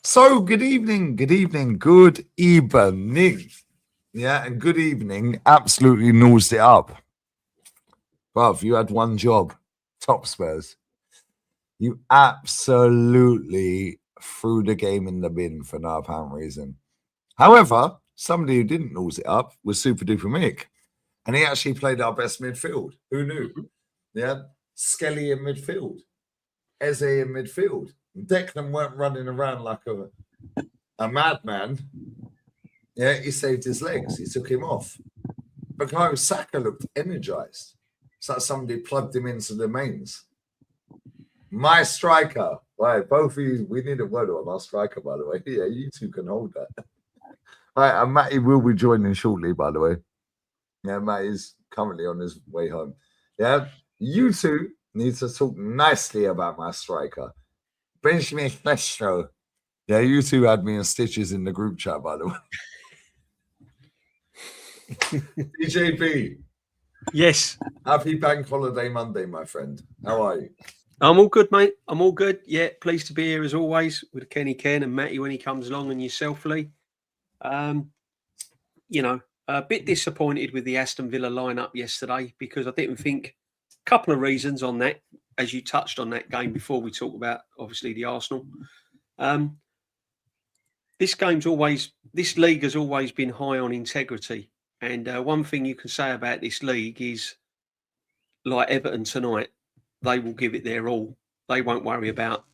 So, good evening. Yeah, and good evening absolutely nosed it up. Bruv, you had one job, top Spurs. You absolutely threw the game in the bin for no apparent reason. However, somebody who didn't nose it up was Super Duper Mick. And he actually played our best midfield. Who knew? Yeah, Skelly in midfield, Eze in midfield. Declan weren't running around like a madman. Yeah, he saved his legs. He took him off. Bukayo Saka looked energized. It's like somebody plugged him into the mains. My striker. Right, both of you, we need a word on our striker, by the way. Yeah, you two can hold that. Right, and Matty will be joining shortly, by the way. Yeah, Matt is currently on his way home. Yeah, you two need to talk nicely about my striker. Benjamin Sesko. Yeah, you two had me in stitches in the group chat, by the way. DJB. Yes. Happy Bank Holiday Monday, my friend. How are you? I'm all good, mate. I'm all good. Yeah, pleased to be here as always with Kenny Ken and Matty when he comes along and yourself, Lee. A bit disappointed with the Aston Villa lineup yesterday because I didn't think a couple of reasons on that, as you touched on that game before we talk about obviously the Arsenal. This league has always been high on integrity. And one thing you can say about this league is, like Everton tonight, they will give it their all. They won't worry about,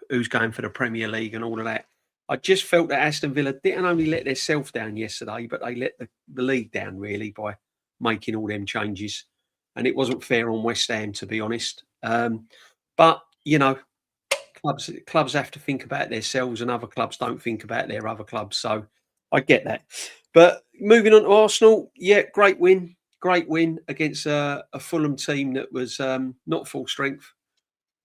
who's going for the Premier League and all of that. I just felt that Aston Villa didn't only let themselves down yesterday, but they let the league down, really, by making all them changes. And it wasn't fair on West Ham, to be honest. But, clubs have to think about themselves and other clubs don't think about their other clubs. So I get that. But moving on to Arsenal, yeah, great win against a Fulham team that was not full strength.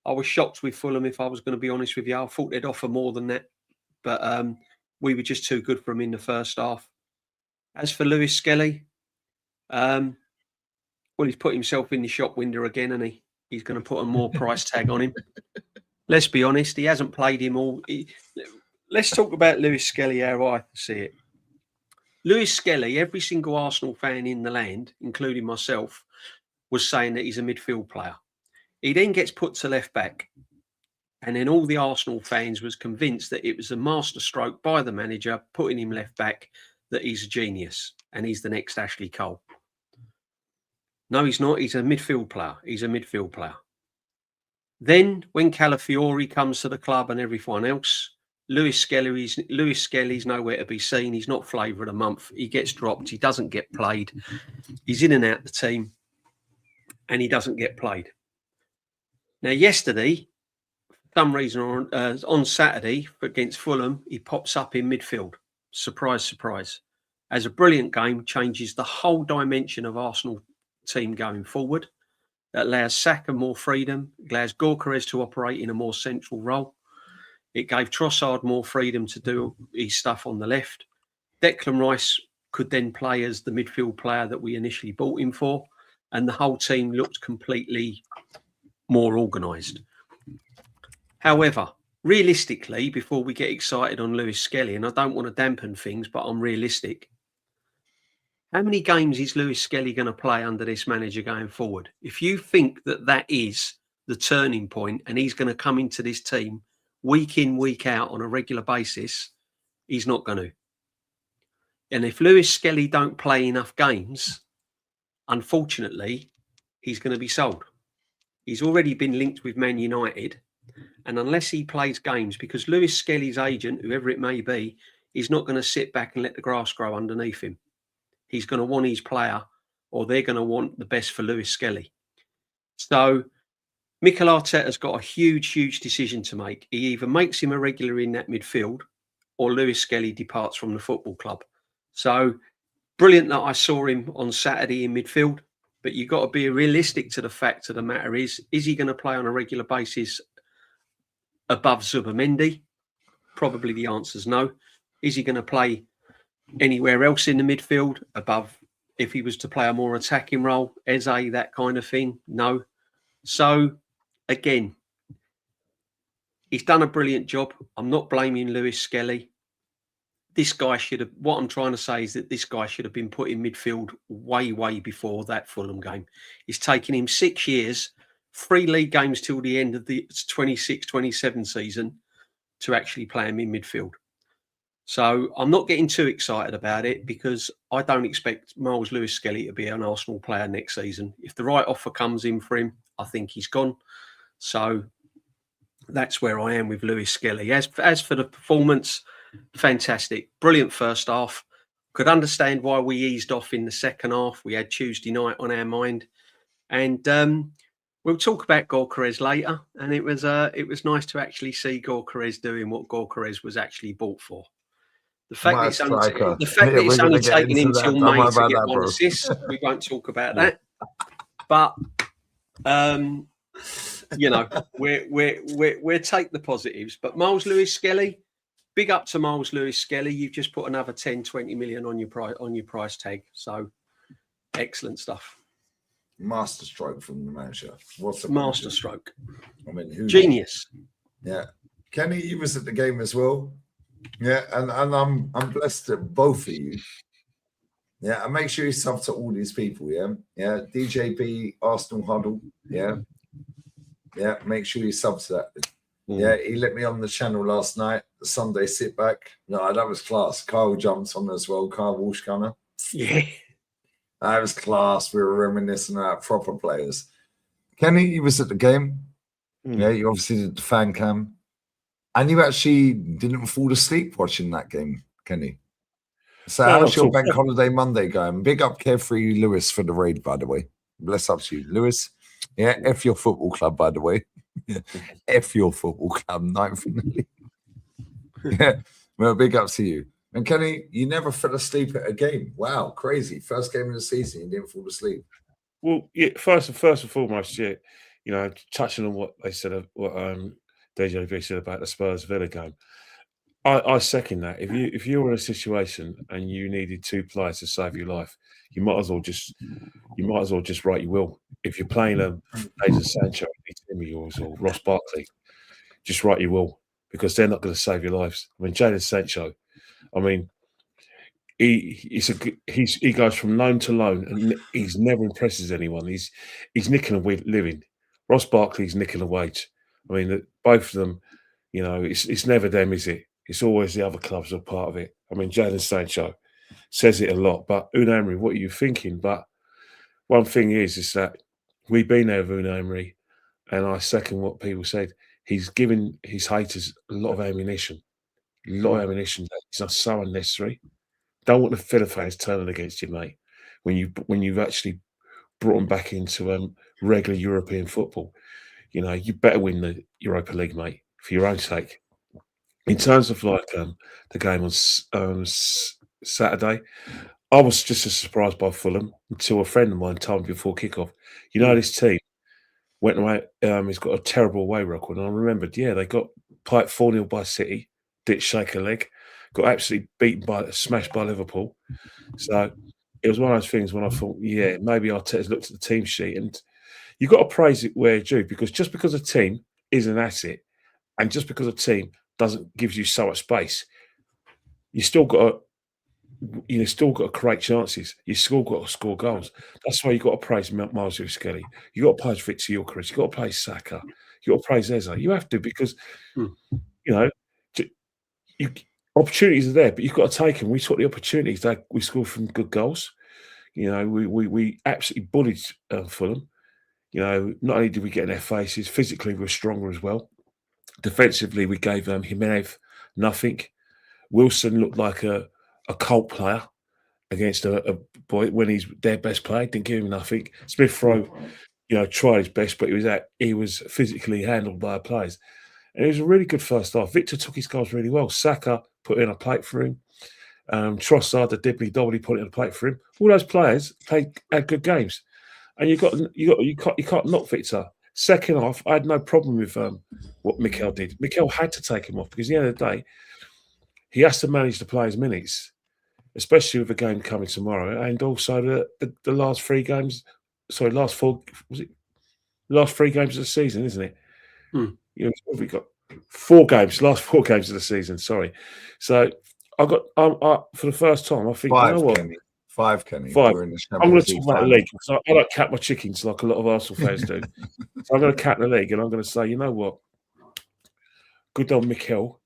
I was shocked with Fulham, if I was going to be honest with you. I thought they'd offer more than that. But we were just too good for him in the first half. As for Lewis-Skelly, he's put himself in the shop window again, and he's going to put a more price tag on him. Let's be honest, he hasn't played him all. Let's talk about Lewis-Skelly, how I see it. Lewis-Skelly, every single Arsenal fan in the land, including myself, was saying that he's a midfield player. He then gets put to left back. And then all the Arsenal fans was convinced that it was a masterstroke by the manager putting him left back, that he's a genius and he's the next Ashley Cole. No, he's not. He's a midfield player. Then when Calafiori comes to the club and everyone else, Lewis-Skelly's nowhere to be seen. He's not flavour of the month. He gets dropped. He doesn't get played. He's in and out the team and he doesn't get played. Now, yesterday, some reason on Saturday against Fulham, he pops up in midfield. Surprise, surprise. As a brilliant game, changes the whole dimension of Arsenal team going forward. That allows Saka more freedom, allows Gyökeres to operate in a more central role. It gave Trossard more freedom to do his stuff on the left. Declan Rice could then play as the midfield player that we initially bought him for. And the whole team looked completely more organised. However, realistically, before we get excited on Lewis-Skelly, and I don't want to dampen things, but I'm realistic. How many games is Lewis-Skelly going to play under this manager going forward? If you think that is the turning point and he's going to come into this team week in, week out on a regular basis, he's not going to. And if Lewis-Skelly don't play enough games, unfortunately, he's going to be sold. He's already been linked with Man United. And unless he plays games, because Lewis-Skelly's agent, whoever it may be, is not going to sit back and let the grass grow underneath him. He's going to want his player, or they're going to want the best for Lewis-Skelly. So Mikel Arteta's got a huge decision to make. He either makes him a regular in that midfield or Lewis-Skelly departs from the football club. So brilliant that I saw him on Saturday in midfield, but you've got to be realistic to the fact of the matter is he going to play on a regular basis above Zubimendi? Probably the answer is no. Is he going to play anywhere else in the midfield above, if he was to play a more attacking role, Eze, that kind of thing? No. So, again, He's done a brilliant job. I'm not blaming Lewis-Skelly. This guy should have. What I'm trying to say is that this guy should have been put in midfield way before that Fulham game. It's taken him 6 years, 3 league games till the end of the 26-27 season to actually play him in midfield. So I'm not getting too excited about it because I don't expect Miles Lewis-Skelly to be an Arsenal player next season. If the right offer comes in for him, I think he's gone. So that's where I am with Lewis-Skelly. As for the performance, fantastic. Brilliant first half. Could understand why we eased off in the second half. We had Tuesday night on our mind. And we'll talk about Gyökeres later. And it was nice to actually see Gyökeres doing what Gyökeres was actually bought for. The fact that it's only taken him till May to get 1 assist, we won't talk about that. But you know, we'll take the positives. But Miles Lewis-Skelly, big up to Miles Lewis-Skelly. You've just put another 10, 20 million on your price tag. So excellent stuff. Masterstroke from the manager. What's a masterstroke? I mean, genius. Yeah, Kenny, you was at the game as well. Yeah, and I'm blessed that both of you. Yeah, and make sure you sub to all these people. Yeah, DJB Arsenal Huddle. Yeah, make sure you sub to that. Yeah, he let me on the channel last night. The Sunday sit back. No, that was class. Kyle jumps on as well. Kyle Walsh-Gunner. Yeah, that was class. We were reminiscing about proper players. Kenny, you was at the game. Yeah, you obviously did the fan cam. And you actually didn't fall asleep watching that game, Kenny. So how's your bank holiday Monday going? Big up Carefree Lewis for the raid, by the way. Bless up to you, Lewis. Yeah, F your football club, by the way. F your football club, 9th in the league. Yeah, well, big up to you. And Kenny, you never fell asleep at a game. Wow, crazy. First game of the season, you didn't fall asleep. Well, yeah, first and foremost, yeah, you know, touching on what they said, what DJV said about the Spurs Villa game, I second that. If you're in a situation and you needed 2 players to save your life, you might as well just write your will. If you're playing Jadon Sancho, Timmy or Ross Barkley, just write your will because they're not going to save your lives. I mean, Jadon Sancho, I mean, he goes from loan to loan and he's never impresses anyone. He's nicking a living. Ross Barkley's nicking a wage. I mean, both of them, you know, it's never them, is it? It's always the other clubs are part of it. I mean, Jadon Sancho says it a lot, but Unai Emery, what are you thinking? But one thing is that we've been there with Unai Emery, and I second what people said. He's given his haters a lot of ammunition. It's not so unnecessary. Don't want the Villa fans turning against you, mate. When you've actually brought them back into regular European football, you know, you better win the Europa League, mate, for your own sake. In terms of like the game on Saturday, I was just as surprised by Fulham until a friend of mine told me before kickoff, you know, this team went away. He's got a terrible away record, and I remembered, yeah, they got piped 4-0 by City, didn't shake a leg, got absolutely smashed by Liverpool. So it was one of those things when I thought, yeah, maybe Arteta's looked at the team sheet, and you've got to praise it where it's due, because just because a team is an asset, and just because a team gives you so much space, you still got to create chances. You still got to score goals. That's why you got to praise Miles Lewis-Skelly. You got to praise Victor Gyökeres. You got to praise Saka. You got to praise Eze. You have to, because you know opportunities are there, but you've got to take them. We took the opportunities that we scored from good goals. You know, we absolutely bullied Fulham. You know, not only did we get in their faces, physically we were stronger as well. Defensively, we gave Jimenez nothing. Wilson looked like a cult player against a boy when he's their best player. Didn't give him nothing. Smith Rowe, you know, tried his best, but he was physically handled by our players. And it was a really good first half. Victor took his goals really well. Saka put in a plate for him. Trossard, the dibbly-dobbly, put in a plate for him. All those players had good games, and you can't knock Victor. Second half, I had no problem with what Mikel did. Mikel had to take him off because at the end of the day, he has to manage the players' minutes, especially with the game coming tomorrow, and also the last 3 games. Sorry, last 3 games of the season, isn't it? You know, what have we got? last 4 games of the season. Sorry. So I got for the first time. I think, you know what? Five, Kenny. 5. We're in the I'm going Champions to League talk about the final. league because I don't cap my chickens like a lot of Arsenal fans do. So I'm going to cap the league, and I'm going to say, you know what? Good old Mikel.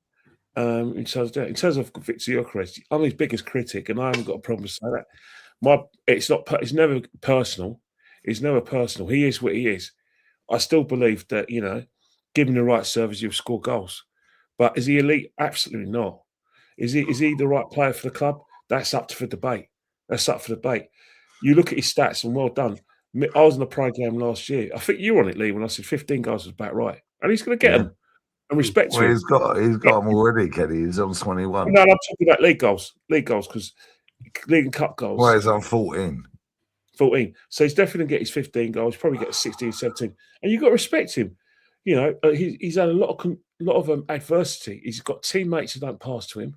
In terms of Victor Gyökeres, I'm his biggest critic, and I haven't got a problem with saying that. It's never personal. It's never personal. He is what he is. I still believe that, given the right service, you'll score goals. But is he elite? Absolutely not. Is he the right player for the club? That's up for debate. You look at his stats, and well done. I was on the program last year. I think you were on it, Lee, when I said 15 goals was about right. And he's going to get them. And respect to him. He's got them already, Kenny. He's on 21. No, I'm talking about league goals because league and cup goals. Well, he's on 14. 14. So he's definitely going to get his 15 goals, probably get 16, 17. And you've got to respect him. He's had a lot of adversity. He's got teammates who don't pass to him.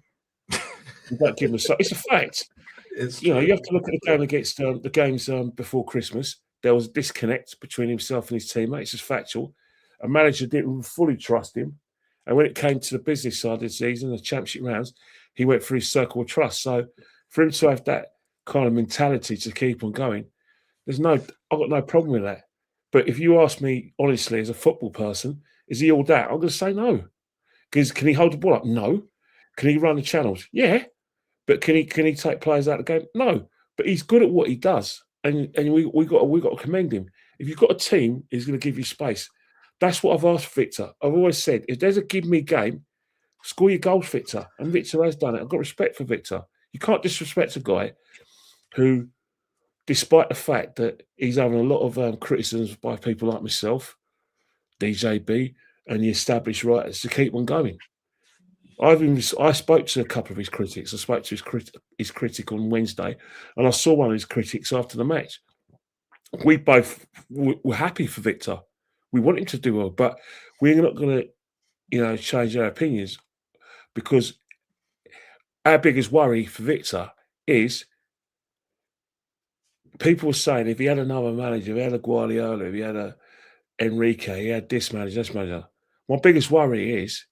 You don't give him it's a fact. You have to look at the game against the games before Christmas. There was a disconnect between himself and his teammates. It's factual. A manager didn't fully trust him. And when it came to the business side of the season, the championship rounds, he went through his circle of trust. So for him to have that kind of mentality to keep on going, I've got no problem with that. But if you ask me honestly, as a football person, is he all that? I'm going to say no. Because can he hold the ball up? No. Can he run the channels? Yeah. But can he take players out of the game? No. But he's good at what he does, and we got to commend him. If you've got a team, he's going to give you space. That's what I've asked Victor. I've always said, if there's a give me game, score your goals, Victor. And Victor has done it. I've got respect for Victor. You can't disrespect a guy who, despite the fact that he's having a lot of criticisms by people like myself, DJB, and the established writers, to keep on going. I spoke to a couple of his critics. I spoke to his critic on Wednesday, and I saw one of his critics after the match. We both were happy for Victor. We want him to do well, but we're not going to, change our opinions, because our biggest worry for Victor is people were saying if he had another manager, if he had a Guardiola, if he had a Enrique, he had this manager, this manager. My biggest worry is,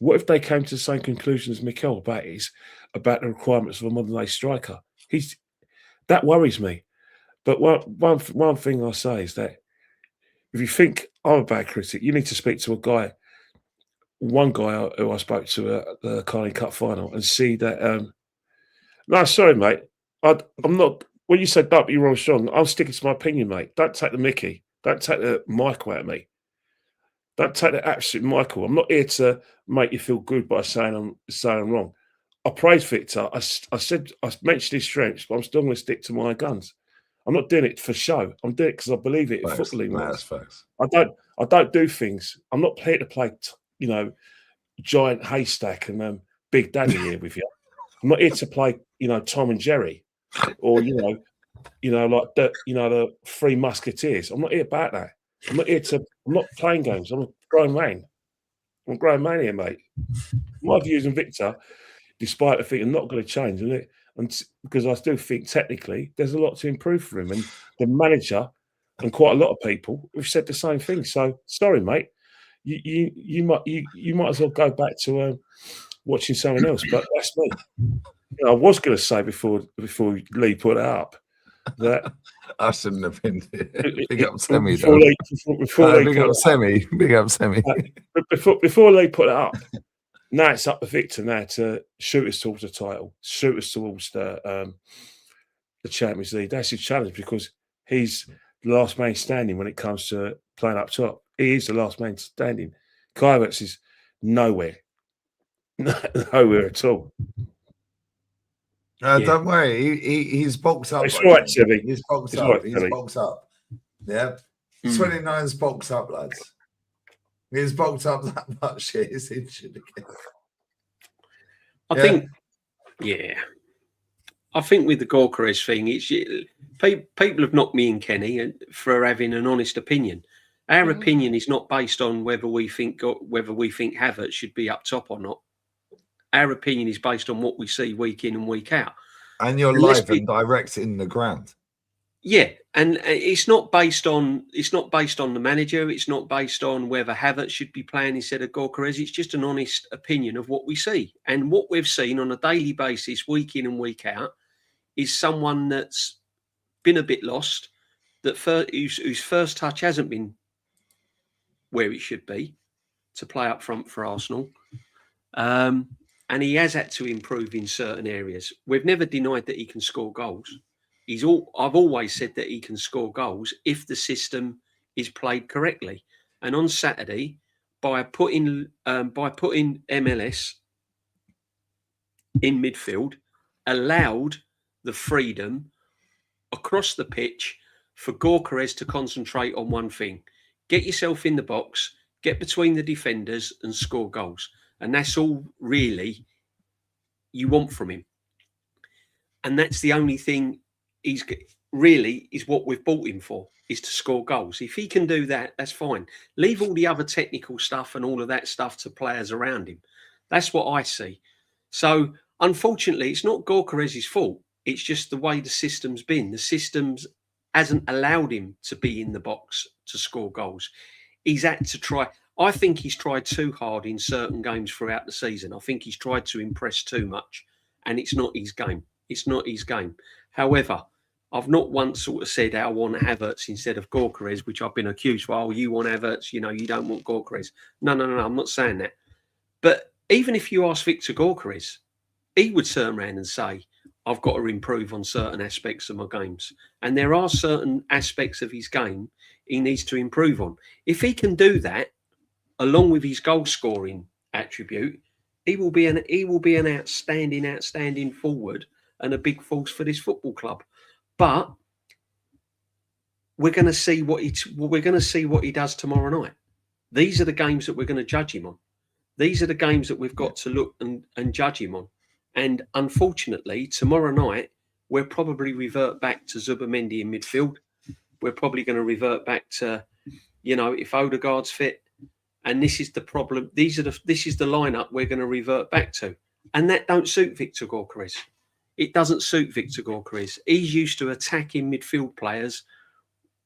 what if they came to the same conclusion as Mikel about the requirements of a modern day striker? That worries me. But one thing I'll say is that if you think I'm a bad critic, you need to speak to one guy who I spoke to at the Carling Cup final and see that. No, sorry, mate. I'm not. When you said don't be wrong, strong, I'm sticking to my opinion, mate. Don't take the mickey. Don't take the Michael out of me. Don't take the absolute Michael. I'm not here to make you feel good by saying I'm wrong. I praise Victor. I mentioned his strengths, but I'm still going to stick to my guns. I'm not doing it for show. I'm doing it because I believe it in footballing. That's facts. I don't do things. I'm not here to play, giant haystack and Big Daddy here with you. I'm not here to play, Tom and Jerry, or like the Three Musketeers. I'm not here about that. I'm not playing games. I'm a grown man. I'm a grown man here, mate. My views on Victor, despite the thing, are not going to change, isn't it? And because I still think technically there's a lot to improve for him, and the manager and quite a lot of people have said the same thing. So sorry, mate. You might as well go back to watching someone else. But that's me. I was going to say before Lee put it up that I shouldn't have been here. Big up Semi. Big up Semi. Before Lee put it up, now it's up to Victor now to shoot us towards the title, shoot us towards the Champions League. That's his challenge, because he's the last man standing when it comes to playing up top. He is the last man standing. Kai Havertz is nowhere at all. Don't worry, he's boxed up. It's right, Timmy. He's boxed up. He's boxed up. Yeah. 29's boxed up, lads. He's boxed up that much. He's injured again. I think with the Gyökeres thing, it's people have knocked me and Kenny for having an honest opinion. Our opinion is not based on whether we think Havertz should be up top or not. Our opinion is based on what we see week in and week out. And you're live and direct in the ground. Yeah, and it's not based on the manager. It's not based on whether Havertz should be playing instead of Gyökeres. It's just an honest opinion of what we see, and what we've seen on a daily basis, week in and week out, is someone that's been a bit lost, whose first touch hasn't been where it should be to play up front for Arsenal, and he has had to improve in certain areas. We've never denied that he can score goals. I've always said that he can score goals if the system is played correctly. And on Saturday, by putting MLS in midfield, allowed the freedom across the pitch for Gyökeres to concentrate on one thing: get yourself in the box, get between the defenders, and score goals. And that's all really you want from him. And that's the only thing he's really is what we've bought him for, is to score goals. If he can do that, that's fine. Leave all the other technical stuff and all of that stuff to players around him. That's what I see. So unfortunately, it's not Gyökeres' fault. It's just the way the system's been. The systems hasn't allowed him to be in the box to score goals. He's had to try. I think he's tried too hard in certain games throughout the season. I think he's tried to impress too much, and it's not his game. It's not his game. However, I've not once sort of said I want Havertz instead of Gyökeres, which I've been accused. Well, you want Havertz, you don't want Gyökeres. No, I'm not saying that. But even if you ask Victor Gyökeres, he would turn around and say, I've got to improve on certain aspects of my games. And there are certain aspects of his game he needs to improve on. If he can do that, along with his goal scoring attribute, he will be an outstanding forward and a big force for this football club. But we're going to see what he does tomorrow night. These are the games that we're going to judge him on. These are the games that we've got to look and judge him on. And unfortunately, tomorrow night we'll probably revert back to Zubimendi in midfield. We're probably going to revert back to, if Odegaard's fit. And this is the problem. This is the lineup we're going to revert back to. And that don't suit Victor Gyökeres. It doesn't suit Victor Gyökeres. He's used to attacking midfield players,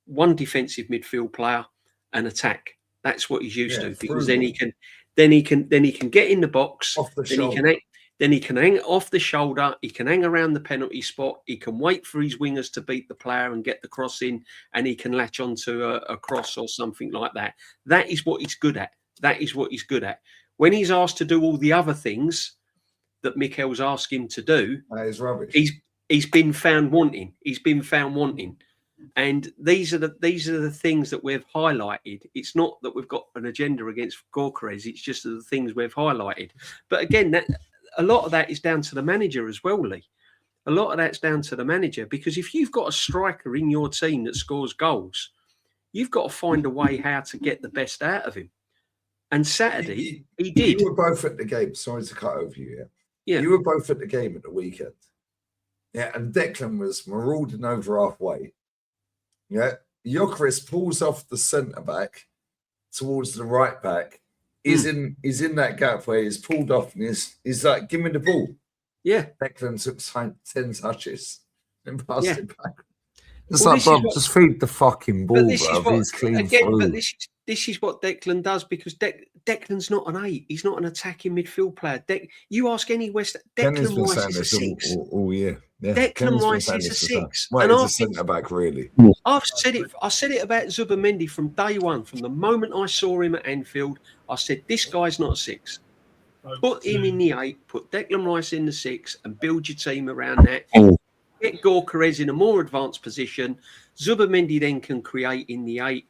one defensive midfield player, and attack. That's what he's used to, because then he can get in the box. Off the shoulder. Then he can hang off the shoulder. He can hang around the penalty spot. He can wait for his wingers to beat the player and get the cross in, and he can latch onto a cross or something like that. That is what he's good at. When he's asked to do all the other things that Mikel's asked him to do, that is rubbish. He's been found wanting. And these are the things that we've highlighted. It's not that we've got an agenda against Gyökeres. It's just the things we've highlighted. But again, a lot of that is down to the manager as well, Lee. A lot of that's down to the manager, because if you've got a striker in your team that scores goals, you've got to find a way how to get the best out of him. And Saturday, he did. You were both at the game. Sorry to cut over you. Yeah. You were both at the game at the weekend. Yeah, and Declan was marauding over halfway. Yeah, Gyökeres pulls off the centre back towards the right back. He's in that gap where he's pulled off and he's like, give me the ball. Yeah. Declan took 10 touches and passed it back. It's Well, like, bro, just feed the fucking ball, bro. He's clean again, through. but this is what Declan does, because Declan's not an 8. He's not an attacking midfield player. You ask any Declan Rice is a 6. Oh, yeah. Declan Rice is a 6. Well, he's a centre back, really. I said it about Zubimendi from day one. From the moment I saw him at Anfield, I said, this guy's not a 6. Put him in the 8, put Declan Rice in the 6, and build your team around that. Get Gyökeres in a more advanced position. Zubimendi then can create in the 8,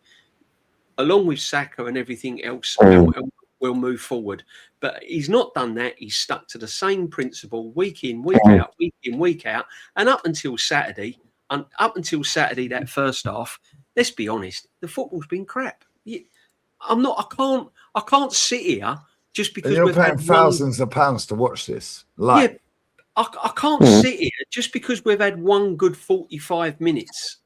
along with Saka and everything else, and we'll move forward. But he's not done that. He's stuck to the same principle week in, week out. And up until Saturday, that first half, let's be honest, the football's been crap. I can't sit here just because you're paying thousands of pounds to watch this. Yeah, I can't sit here just because we've had one good 45 minutes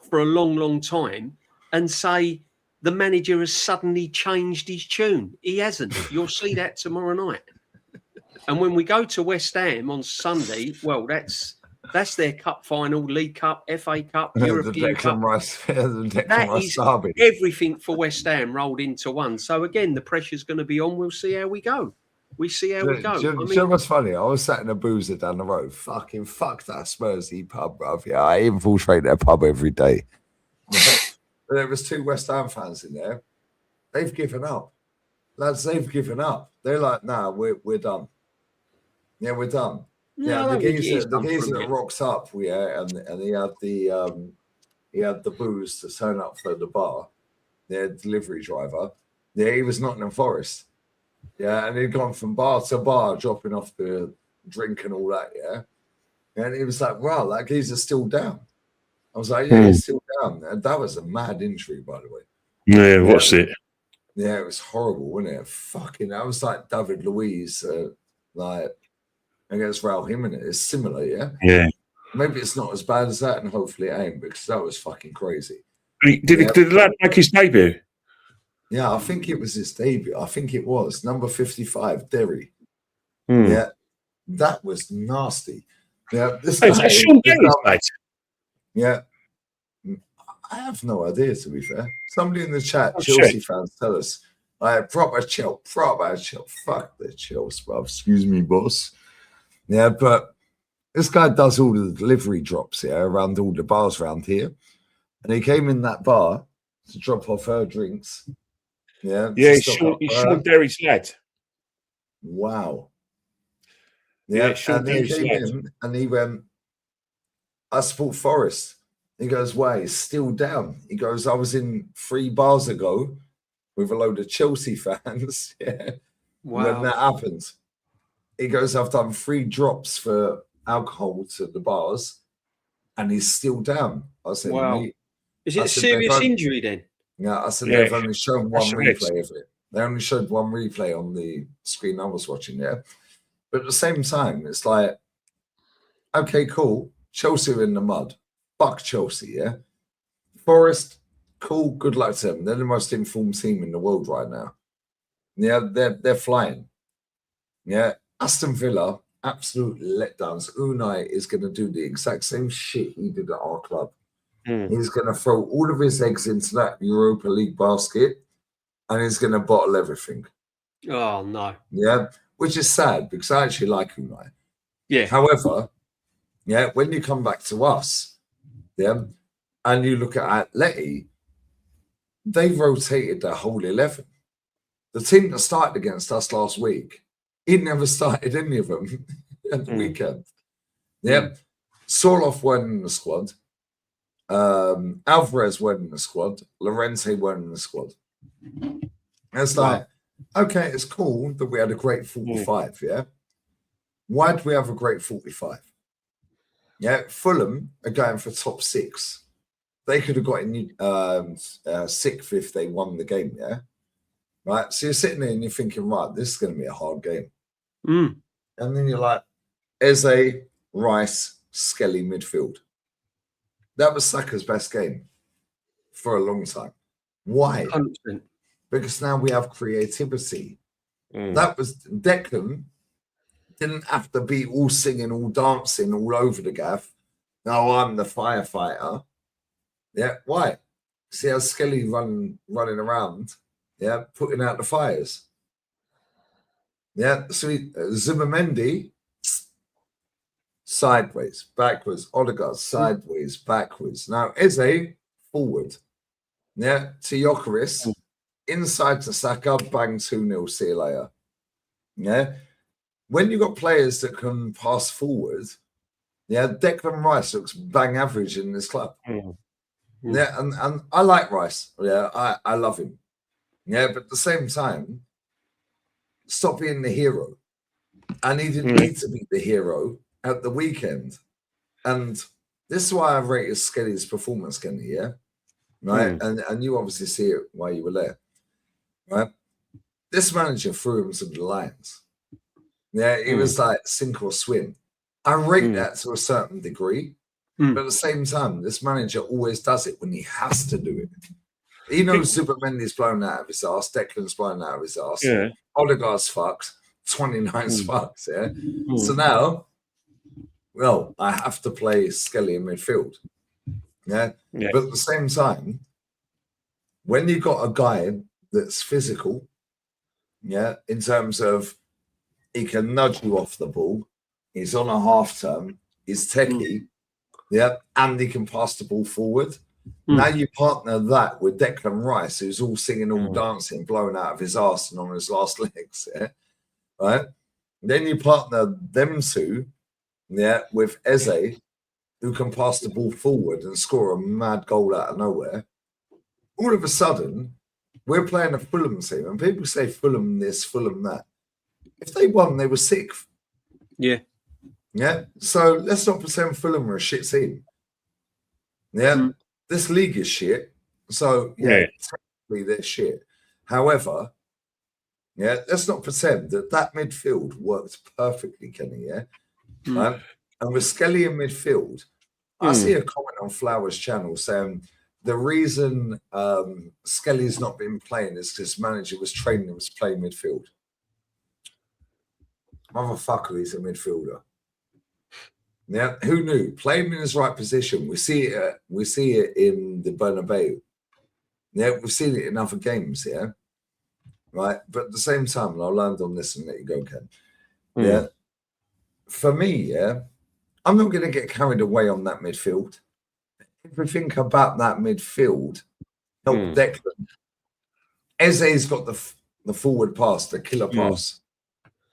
for a long, long time and say the manager has suddenly changed his tune. He hasn't. You'll see that tomorrow night. And when we go to West Ham on Sunday, well, that's That's their cup final, League Cup, FA Cup, the European Cup. Declan Rice, the Declan That Rice is derby. everything for West Ham rolled into one. So again, the pressure's going to be on. We'll see how we go. We see how we go. Do you know what's funny? I was sat in a boozer down the road. Fucking fuck that Spursy pub, bruv. Yeah, I infiltrate their pub every day. There was 2 West Ham fans in there. They've given up. Lads, they've given up. They're like, nah, we're done. Yeah, we're done. Yeah, the geezer that rocks up, and he had the booze to turn up for the bar, their delivery driver. Yeah, he was Nottingham Forest. Yeah, and he'd gone from bar to bar, dropping off the drink and all that, yeah. And he was like, wow, that geezer's still down. I was like, yeah, he's still down. And that was a mad injury, by the way. Yeah, watched it. Yeah, it was horrible, wasn't it? Fucking, that was like David Luiz, like, against Raul Jimenez. It's similar, yeah? Yeah. Maybe it's not as bad as that, and hopefully it ain't, because that was fucking crazy. Did the lad make his debut? Yeah, I think it was his debut. I think it was. Number 55, Derry. Yeah, that was nasty. Yeah, this guy, Sean Derry's mate. Yeah. I have no idea, to be fair. Somebody in the chat, Chelsea fans, tell us. Proper chill. Fuck the chills, bro. Excuse me, boss. Yeah, but this guy does all the delivery drops here around all the bars around here. And he came in that bar to drop off her drinks. Yeah, he's Sean Derry's lad. Wow. Yeah, Sean Derry's came in and he went, I support Forest. He goes, why? He's still down. He goes, I was in 3 bars ago with a load of Chelsea fans. Yeah. Wow. When that happened. He goes, I've done 3 drops for alcohol to the bars and he's still down. I said, wow. Is it a serious injury then? Yeah, I said they've only shown one replay of it. They only showed one replay on the screen I was watching, yeah. But at the same time, it's like, okay, cool. Chelsea are in the mud. Fuck Chelsea, yeah. Forest, cool, good luck to them. They're the most informed team in the world right now. Yeah, they're flying. Yeah. Aston Villa, absolute letdowns. Unai is going to do the exact same shit he did at our club. He's going to throw all of his eggs into that Europa League basket and he's going to bottle everything. Oh, no. Yeah, which is sad because I actually like Unai. Yeah. However, yeah, when you come back to us, yeah, and you look at Atleti, they've rotated their whole 11. The team that started against us last week, he never started any of them at the weekend. Yeah. Sorloth weren't in the squad. Alvarez weren't in the squad. Llorente weren't in the squad. And it's like, okay, it's cool that we had a great 45, yeah? Why did we have a great 45? Yeah, Fulham are going for top 6. They could have got in 6th if they won the game, yeah? Right? So you're sitting there and you're thinking, right, this is going to be a hard game. And then you're like, Eze, Rice, Skelly midfield. That was Saka's best game for a long time. Why? 100%. Because now we have creativity. That was Declan didn't have to be all singing, all dancing, all over the gaff. No, I'm the firefighter. Yeah, why? See how Skelly running around, yeah, putting out the fires. Yeah, so Zubimendi, sideways, backwards. Odegaard, sideways, backwards. Now, Eze, forward. Yeah, to Gyökeres, inside to Saka, bang 2-0, see you later. Yeah. When you've got players that can pass forward, yeah, Declan Rice looks bang average in this club. Yeah, and I like Rice. Yeah, I love him. Yeah, but at the same time, stop being the hero. And he didn't need to be the hero at the weekend. And this is why I rated Skelly's performance, Kenny, yeah? Right? And you obviously see it while you were there. Right? This manager threw him to the lions. Yeah, he was like sink or swim. I rate that to a certain degree. But at the same time, this manager always does it when he has to do it. He knows Zubimendi's blown out of his ass, Declan's blown out of his ass, Odegaard's fucked, 29's fucked, yeah? So now, well, I have to play Skelly in midfield. Yeah. Yeah. But at the same time, when you've got a guy that's physical, yeah, in terms of he can nudge you off the ball, he's on a half turn, he's techie, yeah, and he can pass the ball forward. Now you partner that with Declan Rice, who's all singing, all dancing, blowing out of his arse and on his last legs, yeah, right? Then you partner them two, yeah, with Eze, who can pass the ball forward and score a mad goal out of nowhere. All of a sudden, we're playing a Fulham team, and people say Fulham this, Fulham that. If they won, they were sixth. Yeah. Yeah. So let's not pretend Fulham are a shit team. Yeah. This league is shit. So, yeah, technically they're shit. However, yeah, let's not pretend that midfield worked perfectly, Kenny, yeah? And with Skelly in midfield, I see a comment on Flowers' channel saying the reason Skelly's not been playing is because manager was training him to play midfield. Motherfucker, he's a midfielder. Yeah, who knew? Play him in his right position. We see it in the Bernabeu. Yeah, we've seen it in other games, yeah. Right. But at the same time, and I'll land on this and let you go, Ken. Yeah. For me, yeah, I'm not going to get carried away on that midfield. Everything about that midfield helped Declan. Eze's got the forward pass, the killer pass.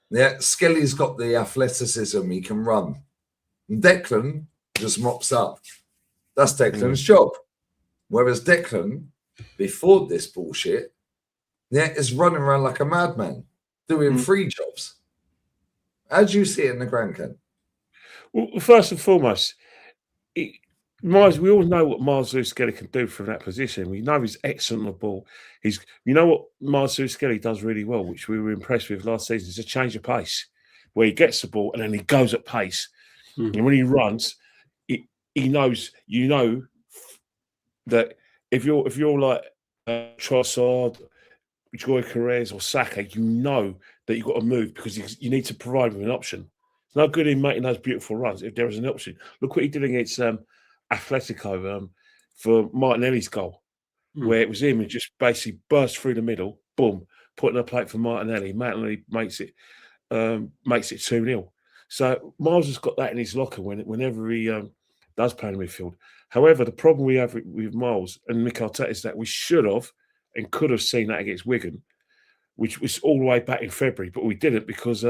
Yeah, Skelly's got the athleticism, he can run. Declan just mops up. That's Declan's job. Whereas Declan, before this bullshit, yeah, is running around like a madman, doing 3 jobs. How do you see it in the ground, Ken? Well, first and foremost, Miles, we all know what Miles Lewis-Skelly can do from that position. We know he's excellent on the ball. You know what Miles Lewis-Skelly does really well, which we were impressed with last season, is a change of pace, where he gets the ball and then he goes at pace. And when he runs, he knows, you know, that if you're like Trossard, Joy Carrez or Saka, you know that you've got to move because you need to provide with an option. It's no good in making those beautiful runs if there is an option. Look what he did against Atletico for Martinelli's goal, where it was him and just basically burst through the middle, boom, putting a plate for Martinelli. Martinelli makes it 2-0. So Miles has got that in his locker whenever he does play in the midfield. However, the problem we have with Miles and Mikel Arteta is that we should have and could have seen that against Wigan, which was all the way back in February, but we didn't because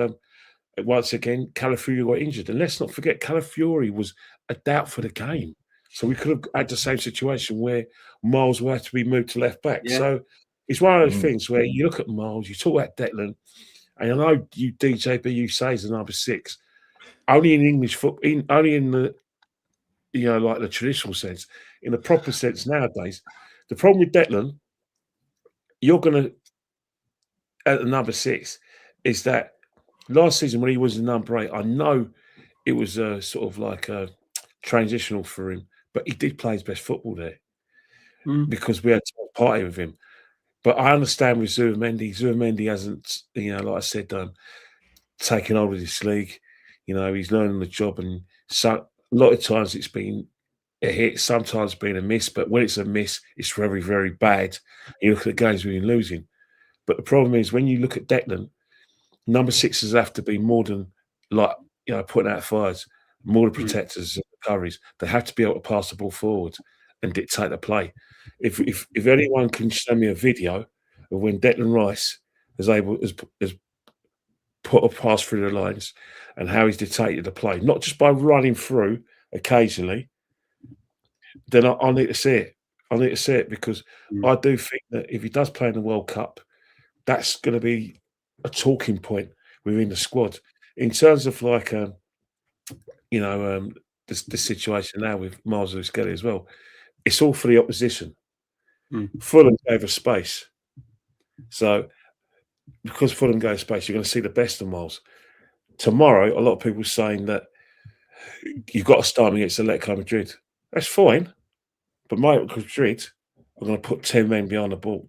once again, Calafiori got injured. And let's not forget, Calafiori was a doubt for the game. So we could have had the same situation where Miles will have to be moved to left back. Yeah. So it's one of those things where you look at Miles, you talk about Declan, and I know you, DJB, you say he's the number 6. Only in English football, only in the, you know, like the traditional sense. In the proper sense nowadays, the problem with Declan, you're going to, at the number 6, is that last season when he was the number 8, I know it was sort of like a transitional for him, but he did play his best football there because we had to party with him. But I understand with Zubimendi hasn't, you know, like I said, taken over this league. You know, he's learning the job, and so a lot of times it's been a hit, sometimes been a miss. But when it's a miss, it's very, very bad. You look at the games we've been losing. But the problem is when you look at Declan, number 6s have to be more than like, you know, putting out fires, more the protectors and the recoveries. They have to be able to pass the ball forward and dictate the play. If anyone can show me a video of when Declan Rice has put a pass through the lines and how he's dictated the play, not just by running through occasionally, then I need to see it. I need to see it because I do think that if he does play in the World Cup, that's going to be a talking point within the squad. In terms of like, you know, the situation now with Miles Lewis-Skelly as well, it's all for the opposition. Fulham gave us space. So because Fulham gave space, you're going to see the best of Miles. Tomorrow, a lot of people are saying that you've got to start him against Atletico Madrid. That's fine. But Madrid are going to put 10 men behind the ball,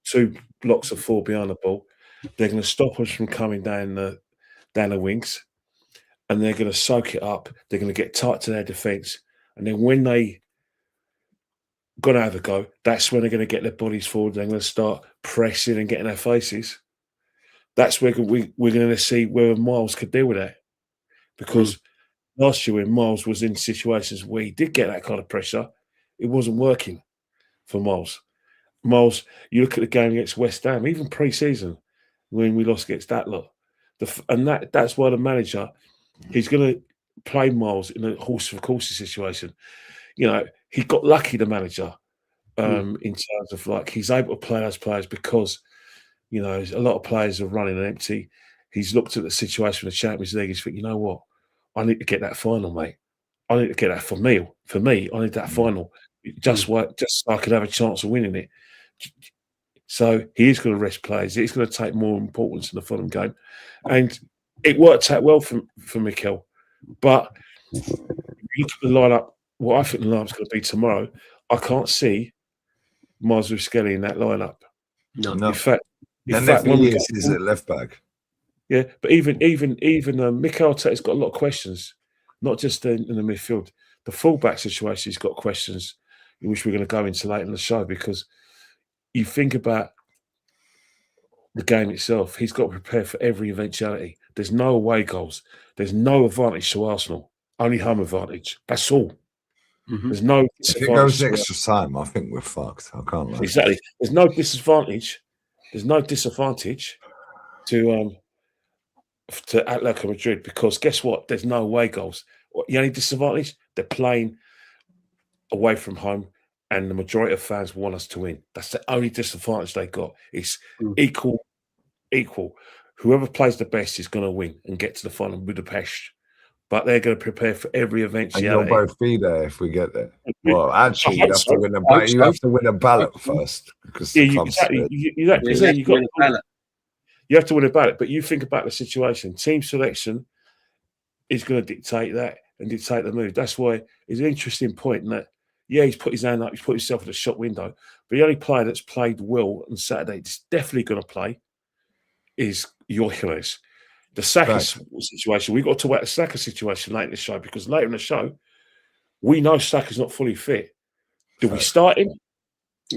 two blocks of 4 behind the ball. They're going to stop us from coming down the wings. and they're going to soak it up. They're going to get tight to their defence, and then when they going to have a go, that's when they're going to get their bodies forward. They're going to start pressing and getting their faces. That's where we're going to see whether Miles could deal with that. Because last year when Miles was in situations where he did get that kind of pressure, it wasn't working for Miles. Miles, you look at the game against West Ham, even pre-season, when we lost against that lot. That's why the manager, he's going to play Miles in a horse for courses situation. You know, he got lucky, the manager, in terms of like he's able to play those players because, you know, a lot of players are running empty. He's looked at the situation in the Champions League. He's thinking, you know what? I need to get that final, mate. I need to get that for me. For me, I need that final. Just so I could have a chance of winning it. So he is going to rest players. It's going to take more importance in the Fulham game. And it worked out well for Mikel. But if you look at the lineup, what I think the lineup's going to be tomorrow, I can't see Miles Lewis-Skelly in that lineup. No. In fact, when he's at left back. Yeah, but even Mikel Arteta's got a lot of questions, not just in the midfield. The fullback situation, he's got questions, which we're going to go into later in the show, because you think about the game itself. He's got to prepare for every eventuality. There's no away goals. There's no advantage to Arsenal. Only home advantage. That's all. There's no disadvantage. If it goes extra time, I think we're fucked. I can't lie. Exactly. There's no disadvantage. There's no disadvantage to Atletico Madrid, because guess what? There's no away goals. The only disadvantage, they're playing away from home, and the majority of fans want us to win. That's the only disadvantage they got. It's equal. Whoever plays the best is going to win and get to the final in Budapest. But they're going to prepare for every eventuality. And you'll both be there if we get there. Well, actually, you have to win a ballot. You have to win a ballot first. Because you have to win a ballot. But you think about the situation. Team selection is going to dictate that and dictate the move. That's why it's an interesting point. That he's put his hand up. He's put himself in the shop window. But the only player that's played well on Saturday, that's definitely going to play, is Jorgeles. The Saka situation, we've got to talk about the Saka situation later in the show, because later in the show, we know Saka's not fully fit. Do we start him?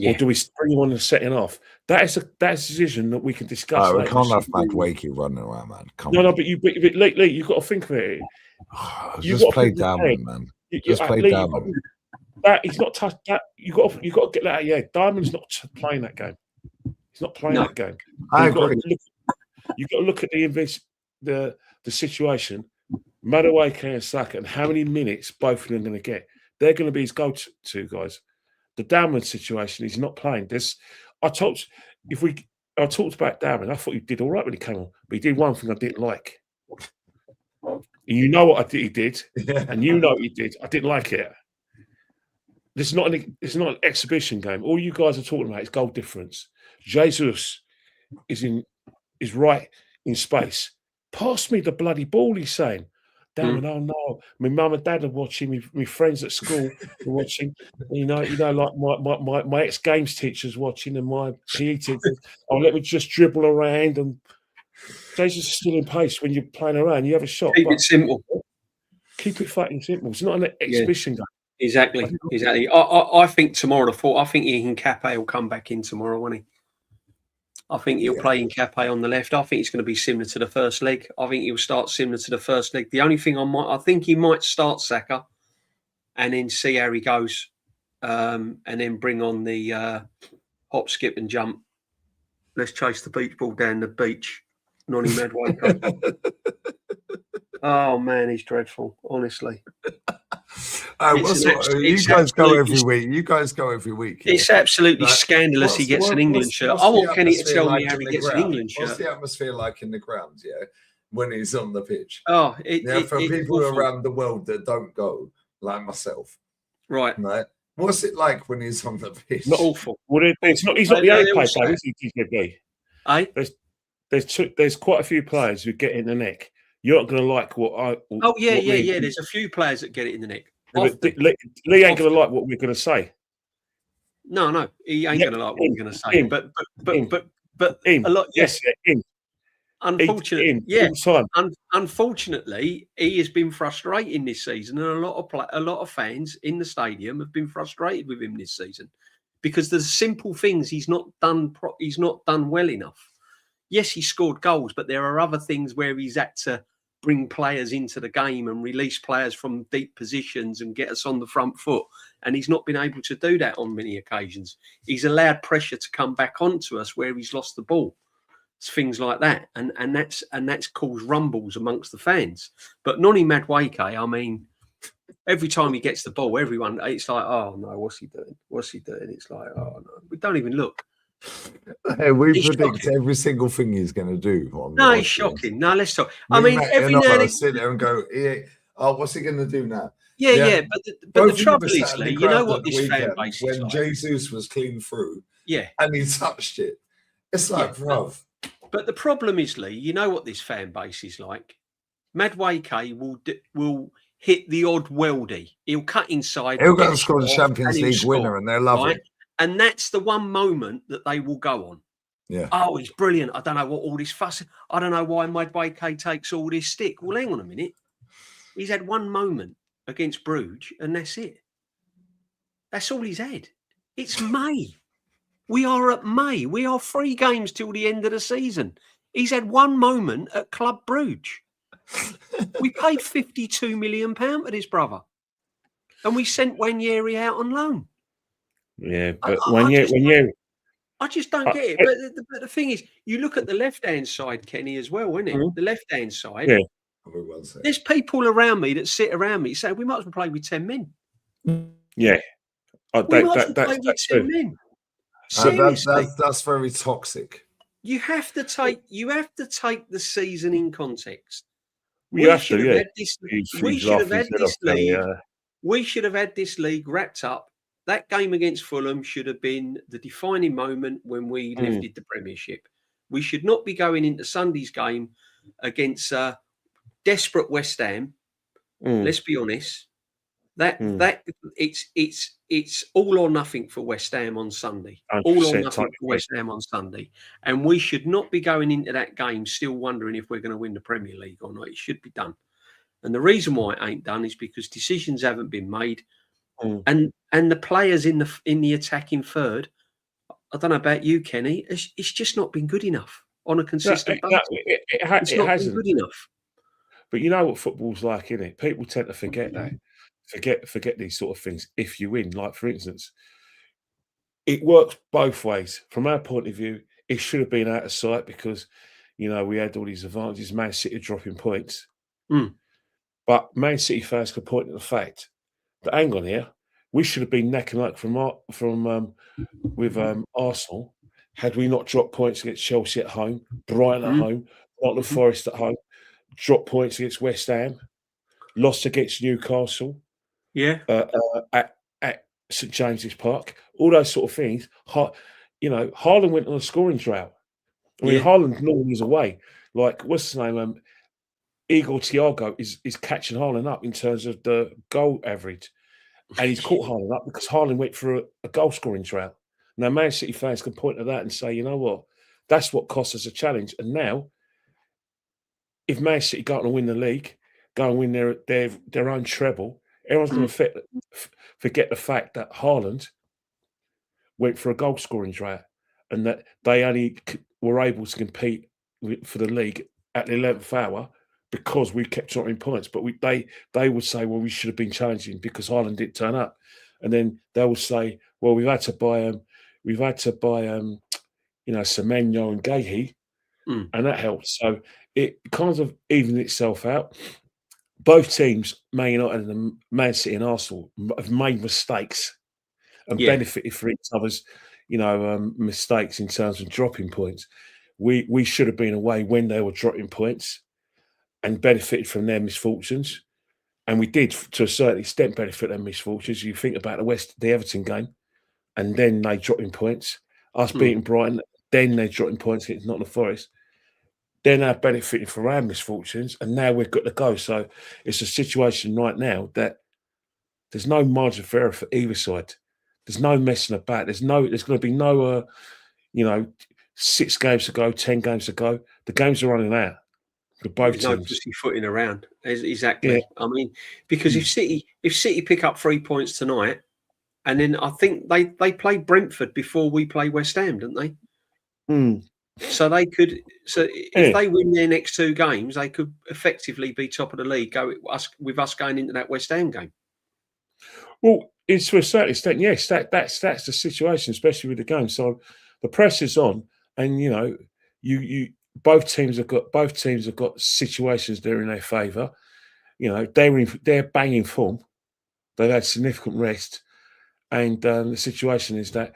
Or do we bring him on in the second half? That's a decision that we can discuss. We can't have Madueke running around, man. No, but Lee, you've got to think of it. Just play Diamond, man. Just play Diamond. He's not touched that. You got to get that. Yeah, Diamond's not playing that game. He's not playing that game. I agree. You've got to look at the situation, Madueke and Saka, and how many minutes both of them are going to get. They're going to be his go-to guys. The Diamond situation, he's not playing. I talked about Diamond. I thought he did all right when he came on, but he did one thing I didn't like. You know what he did, and you know what he did. I didn't like it. It's not an exhibition game. All you guys are talking about is goal difference. Jesus is right in space. Pass me the bloody ball, he's saying. Damn, oh no. My mum and dad are watching, my friends at school are watching, like my ex-games teacher's watching, and my PE teacher. Oh, let me just dribble around, and Jesus is still in pace when you're playing around. You have a shot. Keep it simple. Keep it fucking simple. It's not an exhibition game. Exactly. I think tomorrow, I think Hincapié will come back in tomorrow, won't he? I think he'll play Hincapié on the left. I think it's going to be similar to the first leg. I think he'll start similar to the first leg. The only thing I think he might start Saka and then see how he goes, and then bring on the hop, skip and jump. Let's chase the beach ball down the beach. Nonny Madueke. Oh man, he's dreadful. Honestly. You guys go every week. It's absolutely scandalous. He gets an England shirt. I want Kenny to tell me how he gets an England shirt. What's the atmosphere like in the ground? Yeah, when he's on the pitch. Oh, for people around the world that don't go, like myself, right? What's it like when he's on the pitch? Not awful. Well, it's not. He's not the only player, is he? There's quite a few players who get in the neck. You're not going to like what I. Oh yeah. There's a few players that get it in the neck. Lee ain't going to like what we're going to say. No, he ain't going to like what we're going to say. But a lot. Yes, him. unfortunately, all the time. Unfortunately, he has been frustrating this season, and a lot of fans in the stadium have been frustrated with him this season because there's simple things he's not done. He's not done well enough. Yes, he scored goals, but there are other things where he's had to bring players into the game and release players from deep positions and get us on the front foot. And he's not been able to do that on many occasions. He's allowed pressure to come back onto us where he's lost the ball. It's things like that. And that's caused rumbles amongst the fans. But Noni Madueke, I mean, every time he gets the ball, everyone, it's like, oh no, what's he doing? What's he doing? It's like, oh no, we don't even look. Hey, we It's predict shocking. every single thing he's going to do. No, it's shocking. No, let's talk. I mean, every now now and I then, sit there and go, oh, what's he going to do now? yeah. But the Both trouble of you is, sat in Lee, the you know crowd what at the this fan weekend base is when like. Jesus was clean through, Yeah, and he touched it. It's like, bruv. But the problem is, Lee, you know what this fan base is like. Madueke will hit the odd weldy. He'll cut inside. He'll go get and score the off, Champions and he'll League winner, score, and they'll love right? him. And that's the one moment that they will go on. Yeah. Oh, he's brilliant. I don't know what all this fuss. I don't know why Madueke takes all this stick. Well, hang on a minute. He's had one moment against Bruges, and that's it. That's all he's had. It's May. We are at May. We are 3 games till the end of the season. He's had one moment at Club Bruges. We paid £52 million for this brother, and we sent Wanyeri out on loan. Yeah, but I just don't get it. But the thing is, you look at the left-hand side, Kenny, as well, isn't it? Mm-hmm. The left-hand side. Yeah. There's people around me that sit around me saying we might as well play with 10 men. Yeah. We might as well play with 10 men. Seriously, that's very toxic. You have to take the season in context. We should have had this league wrapped up. That game against Fulham should have been the defining moment when we lifted the Premiership. We should not be going into Sunday's game against desperate West Ham. Let's be honest. It's all or nothing for West Ham on Sunday. All or nothing for West Ham on Sunday. And we should not be going into that game still wondering if we're going to win the Premier League or not. It should be done. And the reason why it ain't done is because decisions haven't been made. And the players in the attacking third, I don't know about you, Kenny, it's just not been good enough on a consistent basis. It's not been good enough. But you know what football's like, isn't it? People tend to forget that. Forget these sort of things if you win. Like, for instance, it works both ways. From our point of view, it should have been out of sight because, you know, we had all these advantages, Man City dropping points. But Man City fans could point to the fact that, hang on here, we should have been neck and neck with Arsenal had we not dropped points against Chelsea at home, Brighton at home, Nottingham Forest at home, dropped points against West Ham, lost against Newcastle. Yeah, at St James's Park, all those sort of things. You know, Haaland went on a scoring drought. I mean, Haaland normally is away. Like, what's his name? Igor Thiago is catching Haaland up in terms of the goal average, and he's caught Haaland up because Haaland went for a goal scoring drought. Now, Man City fans can point to that and say, you know what, that's what cost us a challenge. And now, if Man City go on and win the league, go and win their own treble, everyone's going to forget the fact that Haaland went for a goal scoring drought and that they only were able to compete for the league at the 11th hour because we kept dropping points. But they would say, well, we should have been challenging because Haaland didn't turn up. And then they will say, well, we've had to buy Semenyo and Gahey, and that helps. So it kind of evened itself out. Both teams, Man United and Man City and Arsenal, have made mistakes and benefited for each other's, mistakes in terms of dropping points. We should have been away when they were dropping points and benefited from their misfortunes. And we did, to a certain extent, benefit their misfortunes. You think about the Everton game, and then they dropping points. Us beating Brighton, then they dropping points against Nottingham Forest. They're now benefiting from our misfortunes, and now we've got to go. So it's a situation right now that there's no margin for error for either side. There's no messing about. There's going to be no, 6 games to go, 10 games to go. The games are running out for both There's no teams. pussyfooting around. Exactly. Yeah. I mean, because if City pick up 3 points tonight, and then I think they play Brentford before we play West Ham, don't they? Mm. So they could. So if Yeah. they win their next 2 games, they could effectively be top of the league. With us going into that West Ham game. Well, it's to a certain extent, yes. That's the situation, especially with the game. So the pressure's on, and you both teams have got situations that are in their favour. They're banging form. They've had significant rest, and the situation is that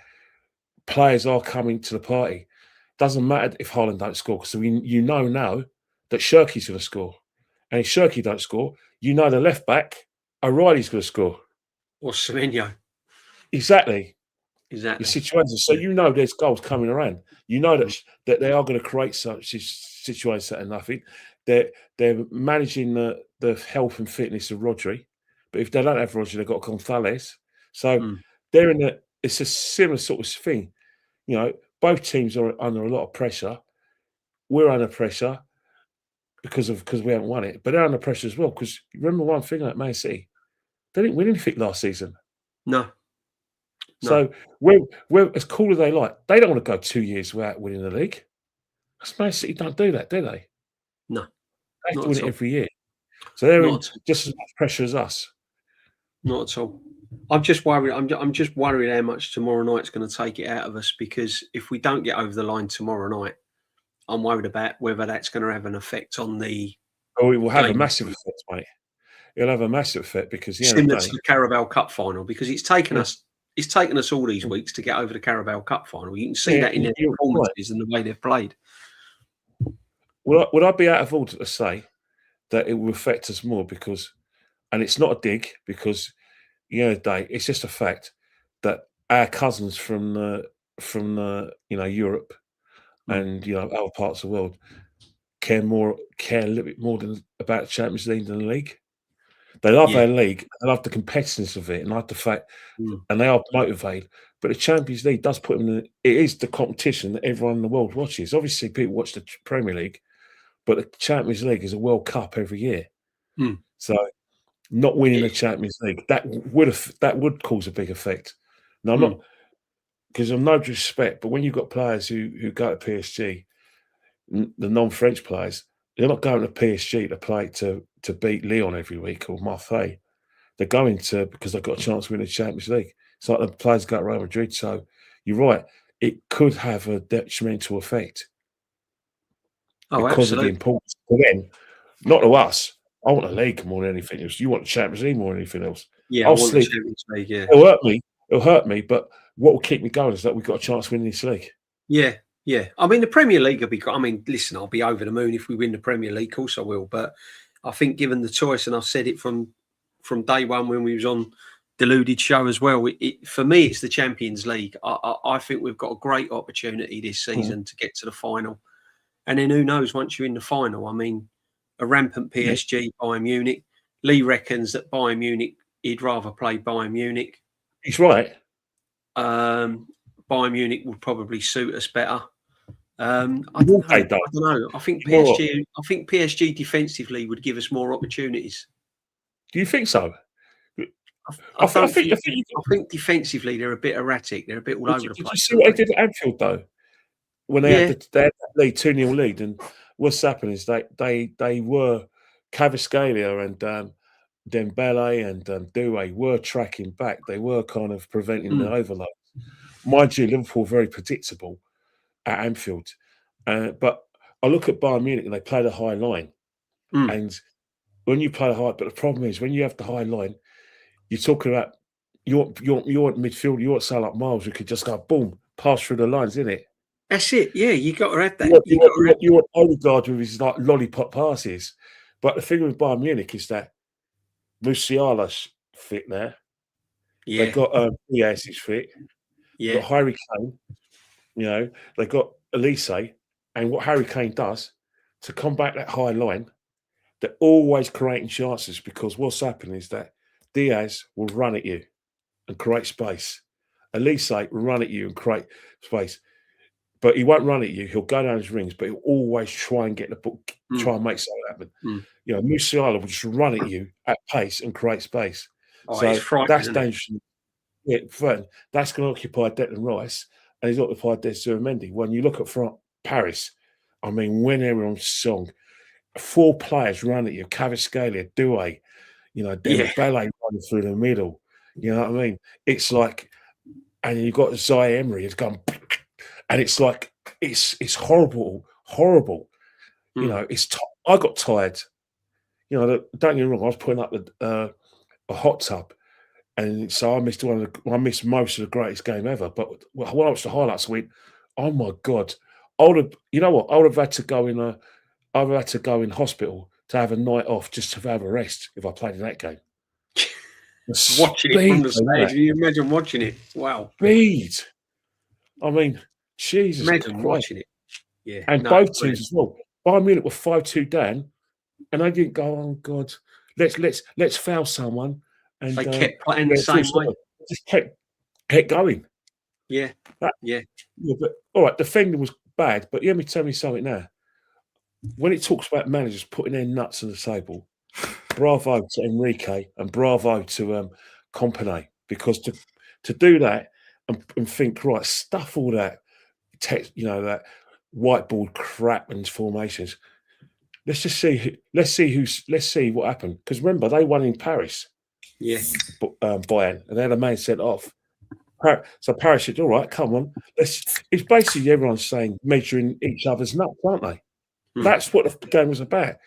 players are coming to the party. Doesn't matter if Haaland don't score, because now that Shirky's going to score, and if Shirky don't score, the left back O'Reilly's going to score. Or Semenyo. Exactly. Your situation. So there's goals coming around. That they are going to create such situations that are nothing. They're managing the health and fitness of Rodri, but if they don't have Rodri, they've got Gonzalez. So they're it's a similar sort of thing. Both teams are under a lot of pressure. We're under pressure because we haven't won it, but they're under pressure as well. Because remember one thing about Man City, they didn't win anything last season. No. So we're as cool as they like. They don't want to go 2 years without winning the league. Man City don't do that, do they? No. They have to win it every year. So they're in just as much pressure as us. Not at all. I'm just worried. I'm just worried how much tomorrow night's going to take it out of us, because if we don't get over the line tomorrow night, I'm worried about whether that's going to have an effect on the. Oh, it will have a massive effect, mate. It'll have a massive effect because similar to the Carabao Cup final, because it's taken us. It's taken us all these weeks to get over the Carabao Cup final. You can see that in their performances and the way they've played. Would I be out of order to say that it will affect us more because, and it's not a dig, because it's just a fact that our cousins from Europe and other parts of the world care a little bit more about the Champions League than the league. They love our league, they love the competitiveness of it, and like the fact, and they are motivated. But the Champions League does put them in. It is the competition that everyone in the world watches. Obviously, people watch the Premier League, but the Champions League is a World Cup every year. So, not winning the Champions League that would cause a big effect. Now, I'm not, because of no disrespect, but when you've got players who go to PSG, the non-French players, they're not going to PSG to play to beat Lyon every week or Marseille. They're going to because they've got a chance to win the Champions League. It's like the players go to Real Madrid. So you're right. It could have a detrimental effect because of the importance. Again, not to us. I want a league more than anything else. You want the Champions League more than anything else. Yeah, I want the Champions League. Yeah, it'll hurt me. But what will keep me going is that we've got a chance to win this league. Yeah. Yeah, I mean, the Premier League will be. I mean, listen, I'll be over the moon if we win the Premier League. Of course, I will. But I think, given the choice, and I've said it from day one when we was on Deluded Show as well. For me, it's the Champions League. I think we've got a great opportunity this season to get to the final, and then who knows? Once you're in the final, I mean, a rampant PSG, Bayern Munich. Lee reckons that Bayern Munich, he'd rather play Bayern Munich. He's right. Bayern Munich would probably suit us better. I don't know. I think PSG defensively would give us more opportunities. Do you think so? I think defensively they're a bit erratic. They're a bit all over the place. Did you see what they did at Anfield though? When they had the lead 2-0 lead, and what's happened is they were Lewis-Skelly and Dembele and Doué were tracking back. They were kind of preventing the overload. Mind you, Liverpool very predictable at Anfield. But I look at Bayern Munich and they play the high line. And when you play the high, but the problem is when you have the high line, you're talking about you're at midfield, you're at sound like Miles, who could just go boom, pass through the lines, isn't it? That's it. Yeah, you got to have that. You want Odegaard with his like lollipop passes. But the thing with Bayern Munich is that Musiala's fit there. Yeah. They've got Diaz is fit. Yeah. They've got Harry Kane. They've got Elise. And what Harry Kane does to combat that high line, they're always creating chances, because what's happening is that Diaz will run at you and create space. Elise will run at you and create space. but he won't run at you. He'll go down his rings, but he'll always try and get the ball, try and make something happen. You know, Musiala will just run at you at pace and create space. Oh, so it's frightening, that's isn't dangerous. Yeah, that's going to occupy Declan Rice, and he's occupied Desiree Mendy. When you look at Paris, I mean, when everyone's song, 4 players run at you: Lewis-Skelly, Doué, you know, Dembele running through the middle. You know what I mean? It's like, and you've got Zai Emery has gone, and it's like it's horrible. You know, I got tired. You know, don't get me wrong. I was putting up a hot tub, and so I missed most of the greatest game ever. But when I watched the highlights, I went, "Oh my god!" You know what? I would have had to go in hospital to have a night off just to have a rest if I played in that game. Watching it from the stage, can you imagine watching it? Wow. Speed. I mean, Jesus Imagine Christ. watching it. Yeah. And both teams as well. Bayern Munich were 5-2 down, and they didn't go, oh God, let's foul someone. And they kept playing the same way. Just kept going. Yeah. But all right, defending was bad, but let me tell you something now. When it talks about managers putting their nuts on the table, bravo to Enrique and bravo to Company, because to do that and think, right, stuff all that text, you know, that whiteboard crap and formations. Let's see what happened. Because remember, they won in Paris. Yeah. Bayern, and they had a man sent off. So Paris said, all right, come on. It's basically everyone's saying measuring each other's nuts, aren't they? That's what the game was about.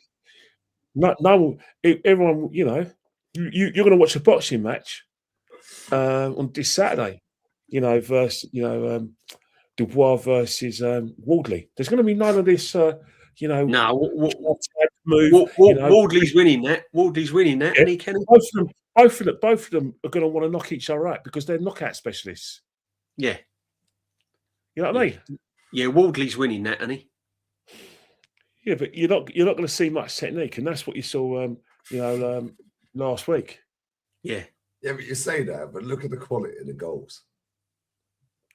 No, everyone, you know, you're going to watch a boxing match on this Saturday, you know, versus, you know, Dubois versus Wardley. There's going to be none of this, you know. No, move. Wardley's winning that. Wardley's winning that, and he can. Both of them are going to want to knock each other out because they're knockout specialists. Yeah. You know what I mean? Yeah, Wardley's winning that, isn't he? Yeah, but you're not going to see much technique, and that's what you saw, last week. Yeah. Yeah, but you say that, but look at the quality of the goals.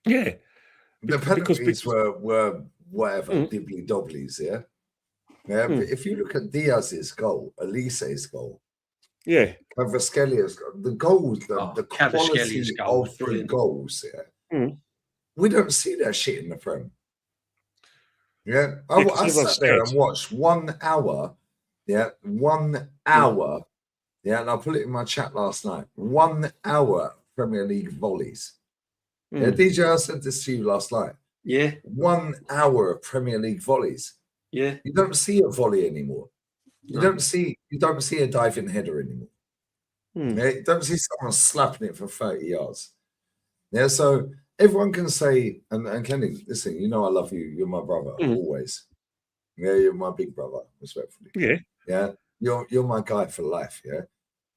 Yeah. The penalties were whatever, dibbly dobblies, yeah? Yeah, but if you look at Diaz's goal, Elise's goal, Lewis-Skelly's goal, the goals, the quality of the goals, we don't see that shit in the Prem. Yeah, I sat there and watched 1 hour. Yeah, 1 hour. Yeah, and I put it in my chat last night. 1 hour Premier League volleys. Yeah, DJ, I said this to you last night. Yeah, 1 hour of Premier League volleys. Yeah, you don't see a volley anymore. You don't see a diving header anymore. Yeah, you don't see someone slapping it for 30 yards. Yeah, so everyone can say, and Kenny, listen, you know I love you. You're my brother, always. Yeah, you're my big brother, respectfully. Yeah. Yeah, you're my guy for life, yeah?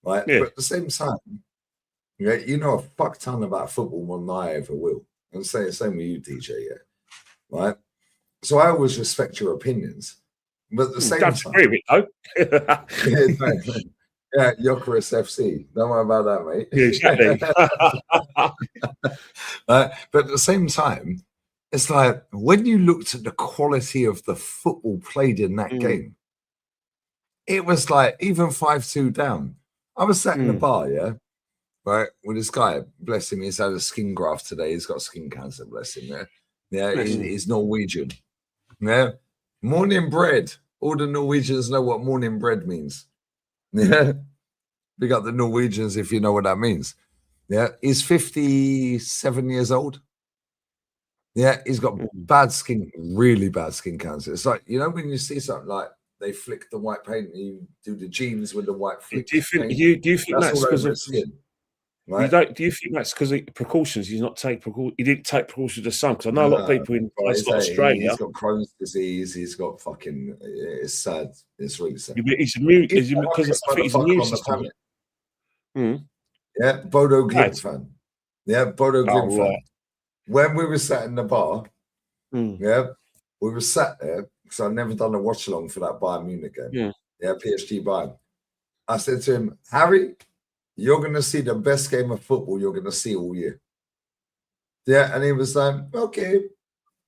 Right? Yeah. But at the same time, yeah, you know a fuck ton about football more than I ever will. And say the same with you, DJ, yeah? Right? So I always respect your opinions. But at the same time... Yeah, Jokeris FC. Don't worry about that, mate. Yeah, exactly. But at the same time, it's like when you looked at the quality of the football played in that game, it was like even 5-2 down. I was sat in the bar, yeah, right, with this guy. Bless him, he's had a skin graft today. He's got skin cancer, bless him. Yeah, he's Norwegian. Yeah, morning bread. All the Norwegians know what morning bread means. Yeah, big up the Norwegians if you know what that means. Yeah, he's 57 years old. Yeah, he's got bad skin, really bad skin cancer. It's like, you know, when you see something like they flick the white paint and you do the jeans with the white flick. Do you think that's because of skin? Right? Do you think that's because of precautions? He didn't take precautions to the sun. Because I know a lot of people in Australia. He's got Crohn's disease. He's got fucking. It's sad. It's really sad. He's immune because I think he's immune system. Yeah, Bodo Glimt fan. Yeah, Bodo Glimt fan. Right. When we were sat in the bar, yeah, we were sat there because I'd never done a watch along for that Bayern Munich game. Yeah, PSG Bayern. I said to him, Harry, you're going to see the best game of football you're going to see all year. Yeah, and he was like, okay.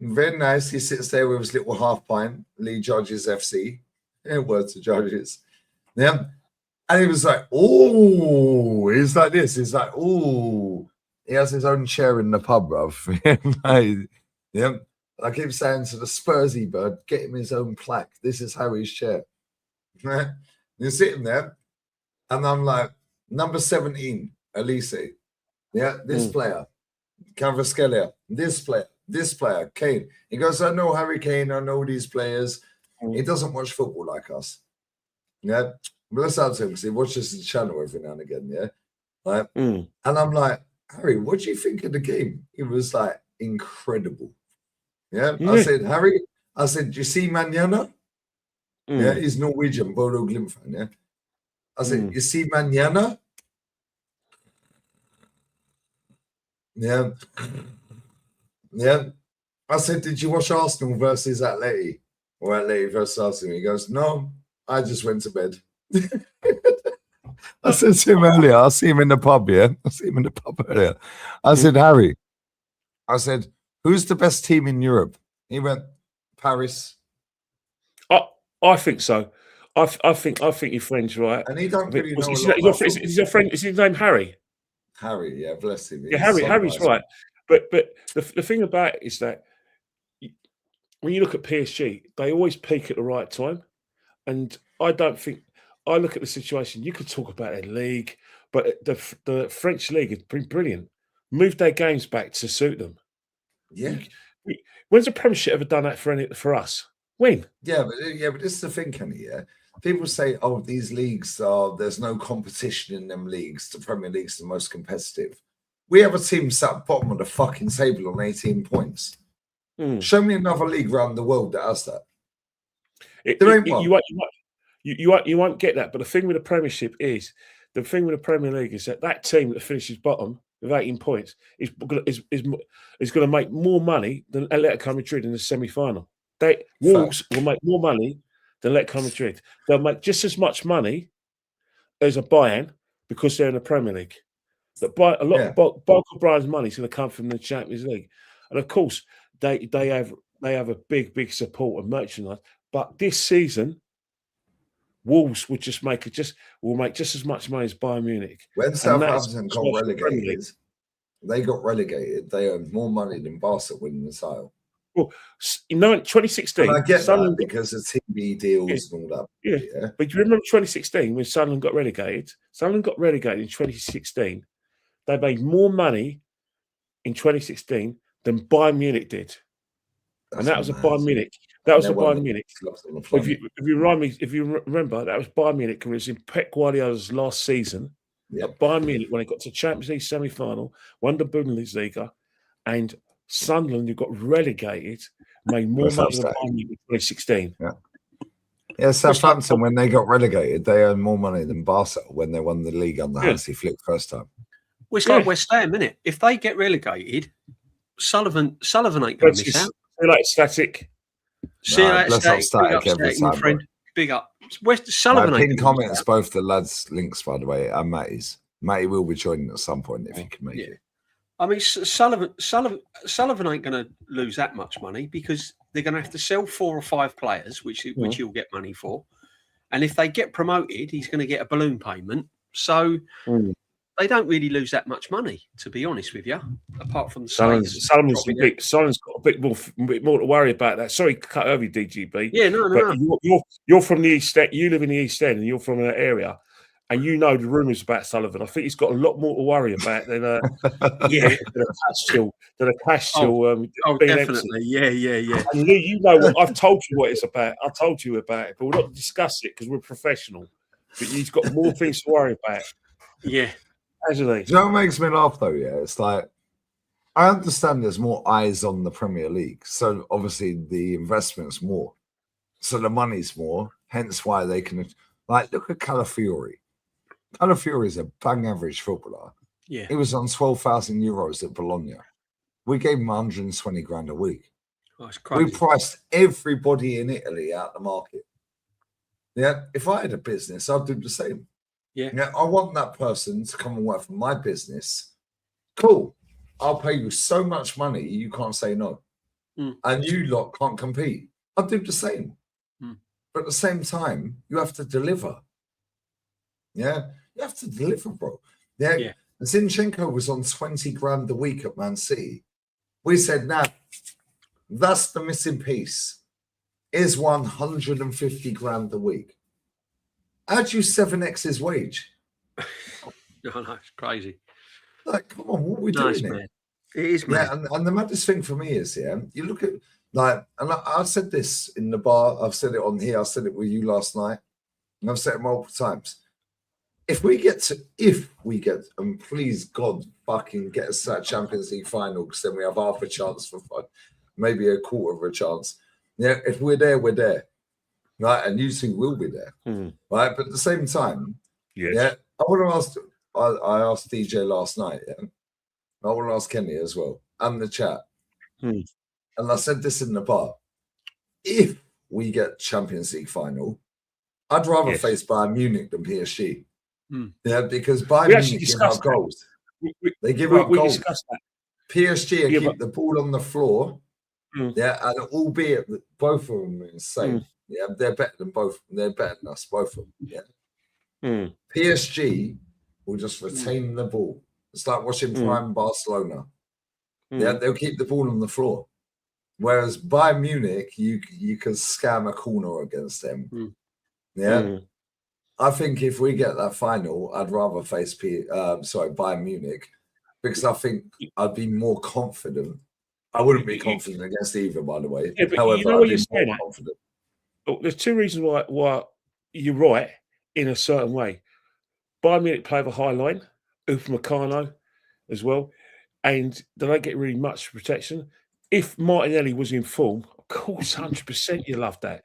Very nice. He sits there with his little half pint, Lee Judges FC. Yeah, words to Judges. Yeah. And he was like, oh, he's like this. He's like, oh, he has his own chair in the pub, bruv. Yeah. I keep saying to the Spursy bird, get him his own plaque. This is Harry's chair. You're sitting there, and I'm like, number 17, Elise. Yeah, this player, Lewis-Skelly, this player, Kane. He goes, I know Harry Kane, I know these players. He doesn't watch football like us. Yeah, bless out to him because he watches the channel every now and again. Yeah, right. And I'm like, Harry, what do you think of the game? He was like, incredible. Yeah, I said, Harry, I said, do you see Manana? Yeah, he's Norwegian, Bodo Glimt fan. Yeah, I said, you see Manana? Yeah. Yeah. I said, did you watch Arsenal versus Atleti? Or Atleti versus Arsenal? He goes, no, I just went to bed. I said to him earlier, I see him in the pub, yeah? I see him in the pub earlier. I said, Harry, I said, who's the best team in Europe? He went, Paris. I think so. I think your friend's right. And he don't really know. Is your friend? Is his name Harry? Harry, yeah, bless him. Yeah, Harry's right. But the thing about it is that when you look at PSG, they always peak at the right time. And I don't think I look at the situation. You could talk about their league, but the French league has been brilliant. Moved their games back to suit them. Yeah. When's the Premiership ever done that for us? When? Yeah, but this is the thing, Kenny. Yeah, people say, "Oh, these leagues there's no competition in them leagues. The Premier League's the most competitive." We have a team sat at the bottom of the fucking table on 18 points. Show me another league around the world that has that. There ain't one. You won't get that. But the thing with the Premiership is, the thing with the Premier League is that team that finishes bottom with 18 points is going to make more money than Atletico Madrid in the semi-final. Wolves will make more money than Atletico Madrid. They'll make just as much money as a Bayern because they're in the Premier League. Bulk of Brian's money is going to come from the Champions League, and of course they have a big support of merchandise. But this season, Wolves will make just as much money as Bayern Munich. When Southampton got relegated, they earned more money than Barca winning the title. Well, in 2016, and I get that because of TV deals and all that. Yeah, but you remember 2016 when Sunderland got relegated? Sunderland got relegated in 2016. They made more money in 2016 than Bayern Munich did, and that was a Bayern Munich. That was a Bayern Munich. If you remember, that was Bayern Munich. It was in Pep Guardiola's last season. Yep. Bayern Munich, when they got to Champions League semi-final, won the Bundesliga, and Sunderland, who got relegated, made more money than Bayern Munich in 2016. Yeah, Southampton, when they got relegated, they earned more money than Barca when they won the league under Hansi Flick first time. Well, it's like West Ham, isn't it? If they get relegated, Sullivan ain't going to miss out. See you later, Static. See you later, Static, my friend. Big up. Sullivan ain't going to comments, both the lads' links, by the way, and Matty's. Matty will be joining at some point if he can make it. I mean, Sullivan ain't going to lose that much money because they're going to have to sell 4 or 5 players, which he'll get money for. And if they get promoted, he's going to get a balloon payment. So they don't really lose that much money, to be honest with you, apart from the Sullivan's got a bit more to worry about that. Sorry to cut over you, DGB. Yeah, no. You're from the East End. You live in the East End and you're from that area. And you know the rumours about Sullivan. I think he's got a lot more to worry about than a cash deal. Definitely. Yeah. And Lee, you know what I've told you what it's about. I told you about it, but we'll not discuss it because we're professional. But he's got more things to worry about. Yeah. Actually. Do you know what makes me laugh though? Yeah, it's like I understand there's more eyes on the Premier League, so obviously the investment's more, so the money's more. Hence why they can look at Calafiori. Calafiori is a bang average footballer. Yeah, he was on 12,000 euros at Bologna. We gave him 120 grand a week. Oh, it's crazy. We priced everybody in Italy out the market. Yeah, if I had a business, I'd do the same. Yeah, I want that person to come and work for my business. Cool. I'll pay you so much money, you can't say no. and you lot can't compete, I'd do the same. But at the same time, you have to deliver. Yeah, you have to deliver, bro. Yeah. Zinchenko was on 20 grand a week at Man City. We said, nah, that's the missing piece. Is 150 grand a week. How'd you 7x his wage? No, it's crazy. Like, come on, what are we doing here? It is, man. Yeah, and the maddest thing for me is, you look at, like, and I said this in the bar, I've said it on here, I said it with you last night, and I've said it multiple times. If we get, and please God, fucking get us to that Champions League final, because then we have half a chance for fun, maybe a quarter of a chance. Yeah, if we're there, we're there. Right, and you two will be there. Right, but at the same time, I want to ask, I asked DJ last night, I want to ask Kenny as well, and the chat. And I said this in the bar. If we get Champions League final, I'd rather face Bayern Munich than PSG. Yeah, because Bayern Munich give up goals. They give up goals. PSG keep the ball on the floor. Yeah, and albeit both of them are insane. Yeah, they're better than both. They're better than us, both of them. Yeah. PSG will just retain the ball. It's like watching prime Barcelona. Yeah, they'll keep the ball on the floor. Whereas Bayern Munich, you can scam a corner against them. Yeah. I think if we get that final, I'd rather face Bayern Munich, because I think I'd be more confident. I wouldn't be confident against either, by the way. Yeah, but however, you know I'd what be you're saying. more confident. There's two reasons why you're right in a certain way. Bayern Munich play the high line, Upamecano as well, and they don't get really much protection. If Martinelli was in form, of course, 100% you love that.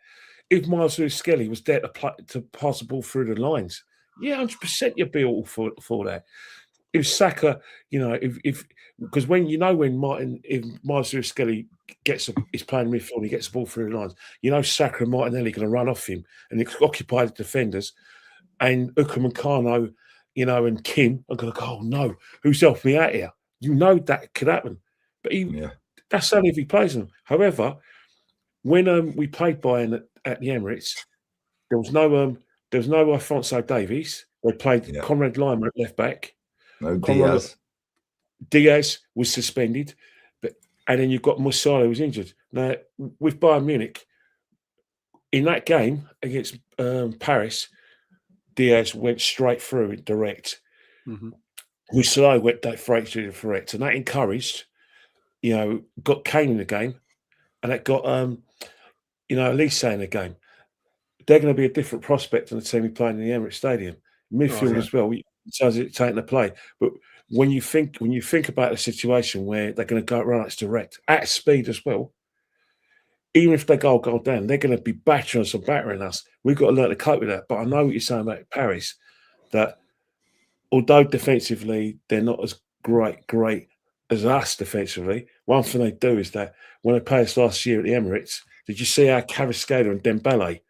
If Lewis-Skelly was there to pass the ball through the lines, 100% you'd be all for that. If Saka, because when Lewis-Skelly is playing midfield, he gets the ball through the lines. Saka and Martinelli are going to run off him and occupy the defenders, and Upamecano, and Kim are going to go, oh no, who's helping me out here? That could happen, but that's only if he plays them. However, when we played Bayern at the Emirates, there was no Alphonso Davies. They played Conrad Lima at left back. No Diaz. Diaz was suspended, and then you've got Musiala who was injured. Now, with Bayern Munich, in that game against Paris, Diaz went straight through it direct. Musiala went straight through direct, and that encouraged, got Kane in the game, and that got Elise in the game. They're going to be a different prospect than the team we playing in the Emirates Stadium. Midfield as well. Sounds it taking the play, but when you think about a situation where they're going to go run at direct at speed as well, even if they go down, they're going to be battering us. We've got to learn to cope with that. But I know what you're saying about Paris, that although defensively they're not as great as us defensively, one thing they do is that when they played us last year at the Emirates, did you see how Kvaratskhelia and Dembele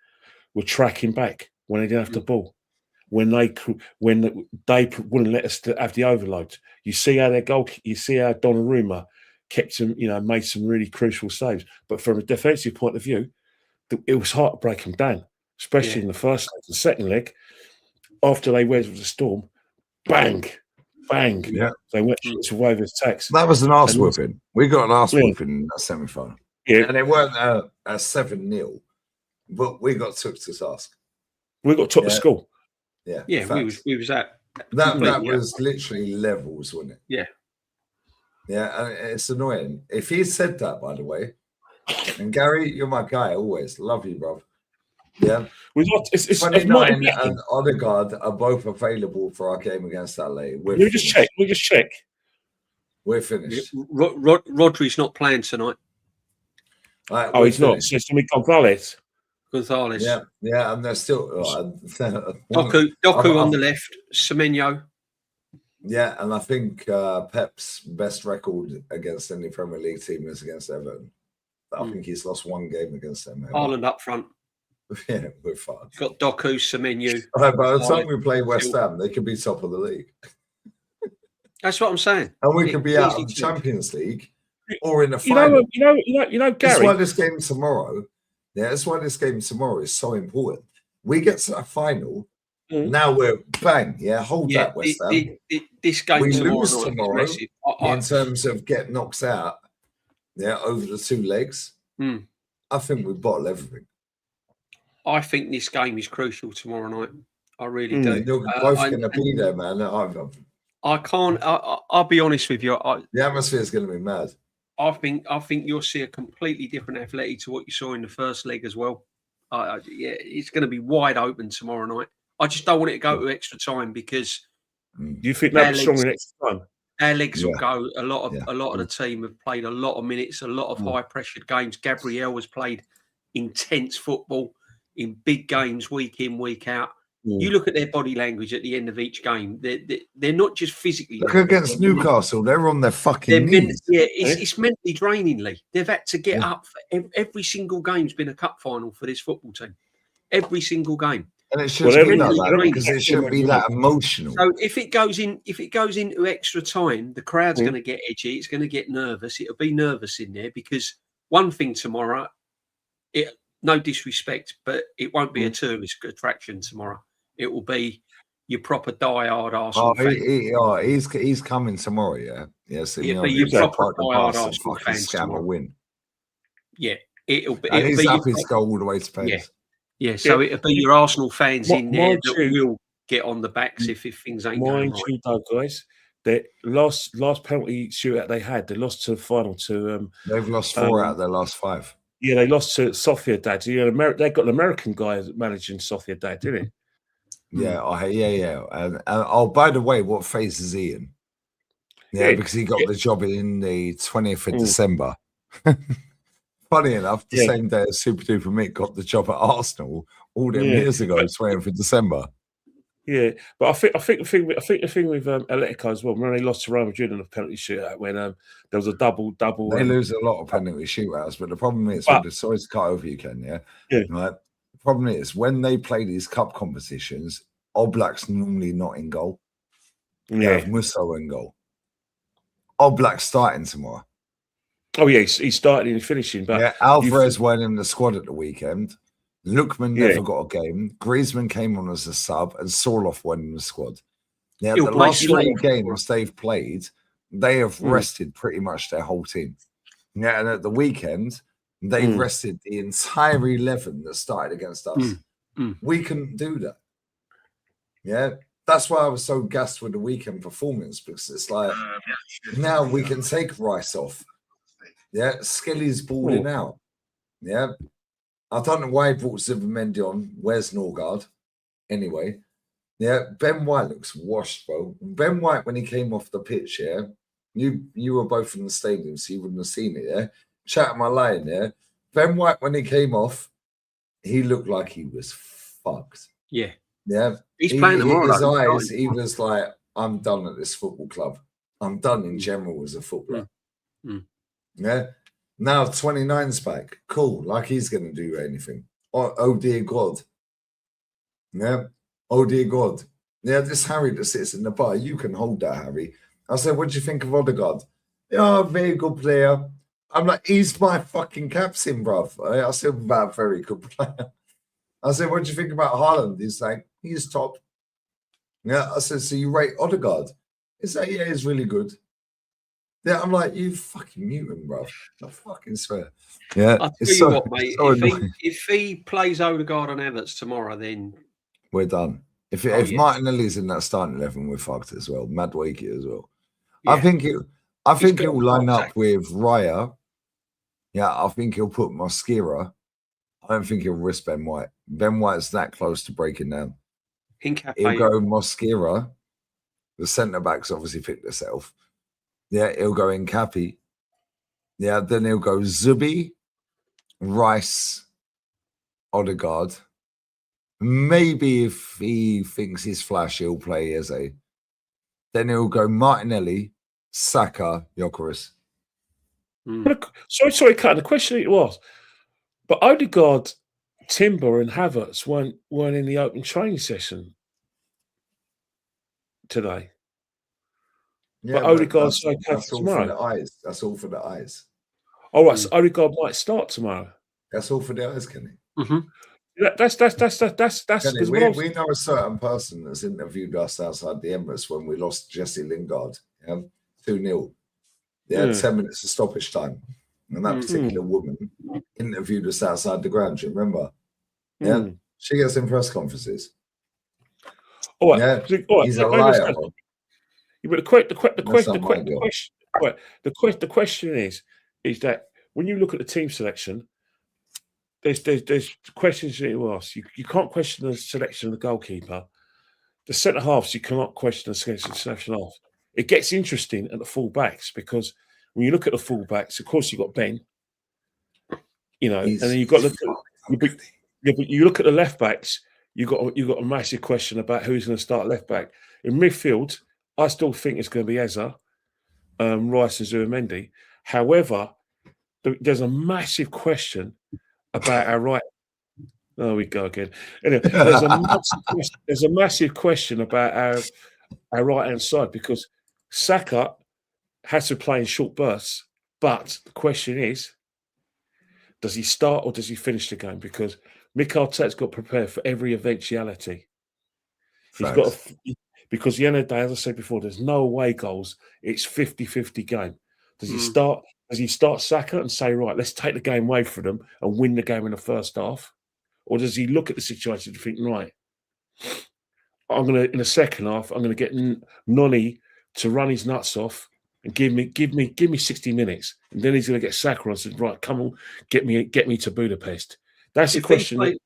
were tracking back when they didn't have the ball? When they wouldn't let us have the overload. You see how Donnarumma kept them, made some really crucial saves. But from a defensive point of view, it was hard to break them down, especially in the first leg. The second leg, after they weathered the storm, bang. Yeah. They went to wave of attacks. That was an arse whooping. We got an arse whooping in that semi-final. Yeah. And it weren't a 7-0, but we got took to task. We got took to school. Yeah, we was at that was literally levels, wasn't it? Yeah. Yeah, and it's annoying. If he said that, by the way, and Gary, you're my guy always. Love you, bro. Yeah. It's 29 and Odegaard are both available for our game against Atleti. We just check. We're finished. Rodri's not playing tonight. Right, he's not. So it's going to be Gonzalez. Yeah, and they're still Doku on the left, Semenyo. Yeah, and I think Pep's best record against any Premier League team is against Everton. I think he's lost one game against them. Ireland up front. Yeah, we're fine. Got Doku, Semenyo. By the time we play West Ham, they could be top of the league. That's what I'm saying. And we could be out of the Champions League or in a You final. know, That's Gary. why this game tomorrow. Yeah, that's why this game tomorrow is so important. We get to a final. Now we're bang. Yeah, hold that, West Ham. This game We tomorrow lose night tomorrow is massive. in terms of get knocked out. Yeah, over the two legs. I think we bottle everything. I think this game is crucial tomorrow night. I really do. You're both going to be there, man. I can't. I'll be honest with you. The atmosphere is going to be mad. I think you'll see a completely different Atleti to what you saw in the first leg as well. Yeah, it's going to be wide open tomorrow night. I just don't want it to go to extra time because you think they'll be strong in extra time? Our legs will go. A lot of the team have played a lot of minutes, a lot of high pressured games. Gabriel has played intense football in big games week in, week out. You look at their body language at the end of each game. They're not just physically. Look against Newcastle. They're on their fucking knees. It's mentally drainingly. They've had to get up. Every single game's been a cup final for this football team. Every single game. And it shouldn't be like that because it shouldn't be that emotional. So if it goes into extra time, the crowd's going to get edgy. It's going to get nervous. It'll be nervous in there because one thing tomorrow, no disrespect, but it won't be a tourist attraction tomorrow. It will be your proper die-hard Arsenal fan. He's coming tomorrow, yeah. Yes, it'll be your proper die-hard Arsenal fans tomorrow. Win. Yeah, it'll be. And he's happy to go all the way to Pens. Yeah, so it'll be your Arsenal fans in there that will get on the backs if things ain't going right. Mind you, though, guys, the last penalty shootout they had, they lost to the final to. They've lost 4 out of their last 5. Yeah, they lost to Sofia Dad. They got an American guy managing Sofia Dad, didn't he? Yeah. And by the way, what phase is he in? Yeah, because he got the job in the 20th of December. Funny enough, the same day as Super Duper Mick got the job at Arsenal all them years ago, 20th of December. Yeah, but I think the thing with Atletico as well. Remember they lost to Real Madrid in a penalty shootout when there was a double. They lose a lot of penalty shootouts, but the problem is, sorry to cut over you, Ken. Right? The problem is when they play these cup competitions, Oblak's normally not in goal. They have Musso in goal. Oblak's starting tomorrow. Oh yeah, he's starting and finishing. But Alvarez weren't in the squad at the weekend. Lookman never got a game. Griezmann came on as a sub, and Sorloth went in the squad. Yeah, the last 3 games they've played, they have rested pretty much their whole team. Yeah, and at the weekend, they rested the entire 11 that started against us. We couldn't do that. Yeah, that's why I was so gassed with the weekend performance because it's like now we can take Rice off. Yeah, Skelly's balling out. Yeah. I don't know why he brought Zubimendi on. Where's Norgard? Anyway. Yeah, Ben White looks washed, bro. Ben White, when he came off the pitch, you were both in the stadium, so you wouldn't have seen it, Chat my line, Ben White, when he came off, he looked like he was fucked. Yeah. Yeah. He's playing tomorrow. His eyes, he was like, I'm done at this football club. I'm done in general as a footballer. Yeah. Now 29's back. Cool. Like he's going to do anything. Oh, dear God. Yeah. Oh, dear God. Yeah, this Harry that sits in the bar, you can hold that, Harry. I said, what do you think of Odegaard? Yeah, very good player. I'm like, he's my fucking captain, bruv. I said, about very good player. I said, what do you think about Haaland? He's like, he's top. Yeah. I said, so you rate Odegaard? He's like, yeah, he's really good. Yeah, I'm like, you fucking mutant, bro. I fucking swear. Yeah. I'll tell you what, mate. If he plays Odegaard on Everts tomorrow, then we're done. If Martinelli's in that starting 11, we're fucked as well. Madueke as well. Yeah. I think he'll line up with Raya. Yeah, I think he'll put Mosquera. I don't think he'll risk Ben White. Ben White's that close to breaking down. He'll go Mosquera. The centre backs obviously picked themselves. Yeah, he'll go in Cappy. Yeah, then he'll go Zubi, Rice, Odegaard. Maybe if he thinks he's flash, he'll play Eze. Then he'll go Martinelli, Saka, Gyökeres. Sorry, Kat. The question was, but Odegaard, Timber, and Havertz weren't in the open training session today. Yeah, but Odegaard's okay that's for all for tomorrow. the eyes. That's all for the eyes. All right, so Odegaard might start tomorrow. That's all for the eyes, Kenny. Mm-hmm. That's Kenny, because we know a certain person that's interviewed us outside the Emirates when we lost Jesse Lingard, 2-0. They had 10 minutes of stoppage time. And that particular woman interviewed us outside the ground. Do you remember? Yeah. She gets in press conferences. All right. Yeah. He's a liar. But the question is that when you look at the team selection, there's questions that you ask. You can't question the selection of the goalkeeper. The centre halves, you cannot question the selection half. It gets interesting at the full backs because when you look at the full backs, of course you've got Ben, and then you've got but you look at the left backs, you've got a massive question about who's going to start left back. In midfield, I still think it's going to be Eza, Rice and Zubimendi. However, there's a massive question about our right. Oh, we go again. Anyway, there's a massive question about our right hand side because Saka has to play in short bursts. But the question is, does he start or does he finish the game? Because Mikel Arteta's got prepared for every eventuality. He's got because the end of the day, as I said before, there's no away goals. It's 50-50 game. Does he start? Does he start Saka and say, right, let's take the game away from them and win the game in the first half? Or does he look at the situation and think, right, in the second half, I'm going to get Noni to run his nuts off and give me 60 minutes, and then he's going to get Saka and said, right, come on, get me to Budapest. That's the question.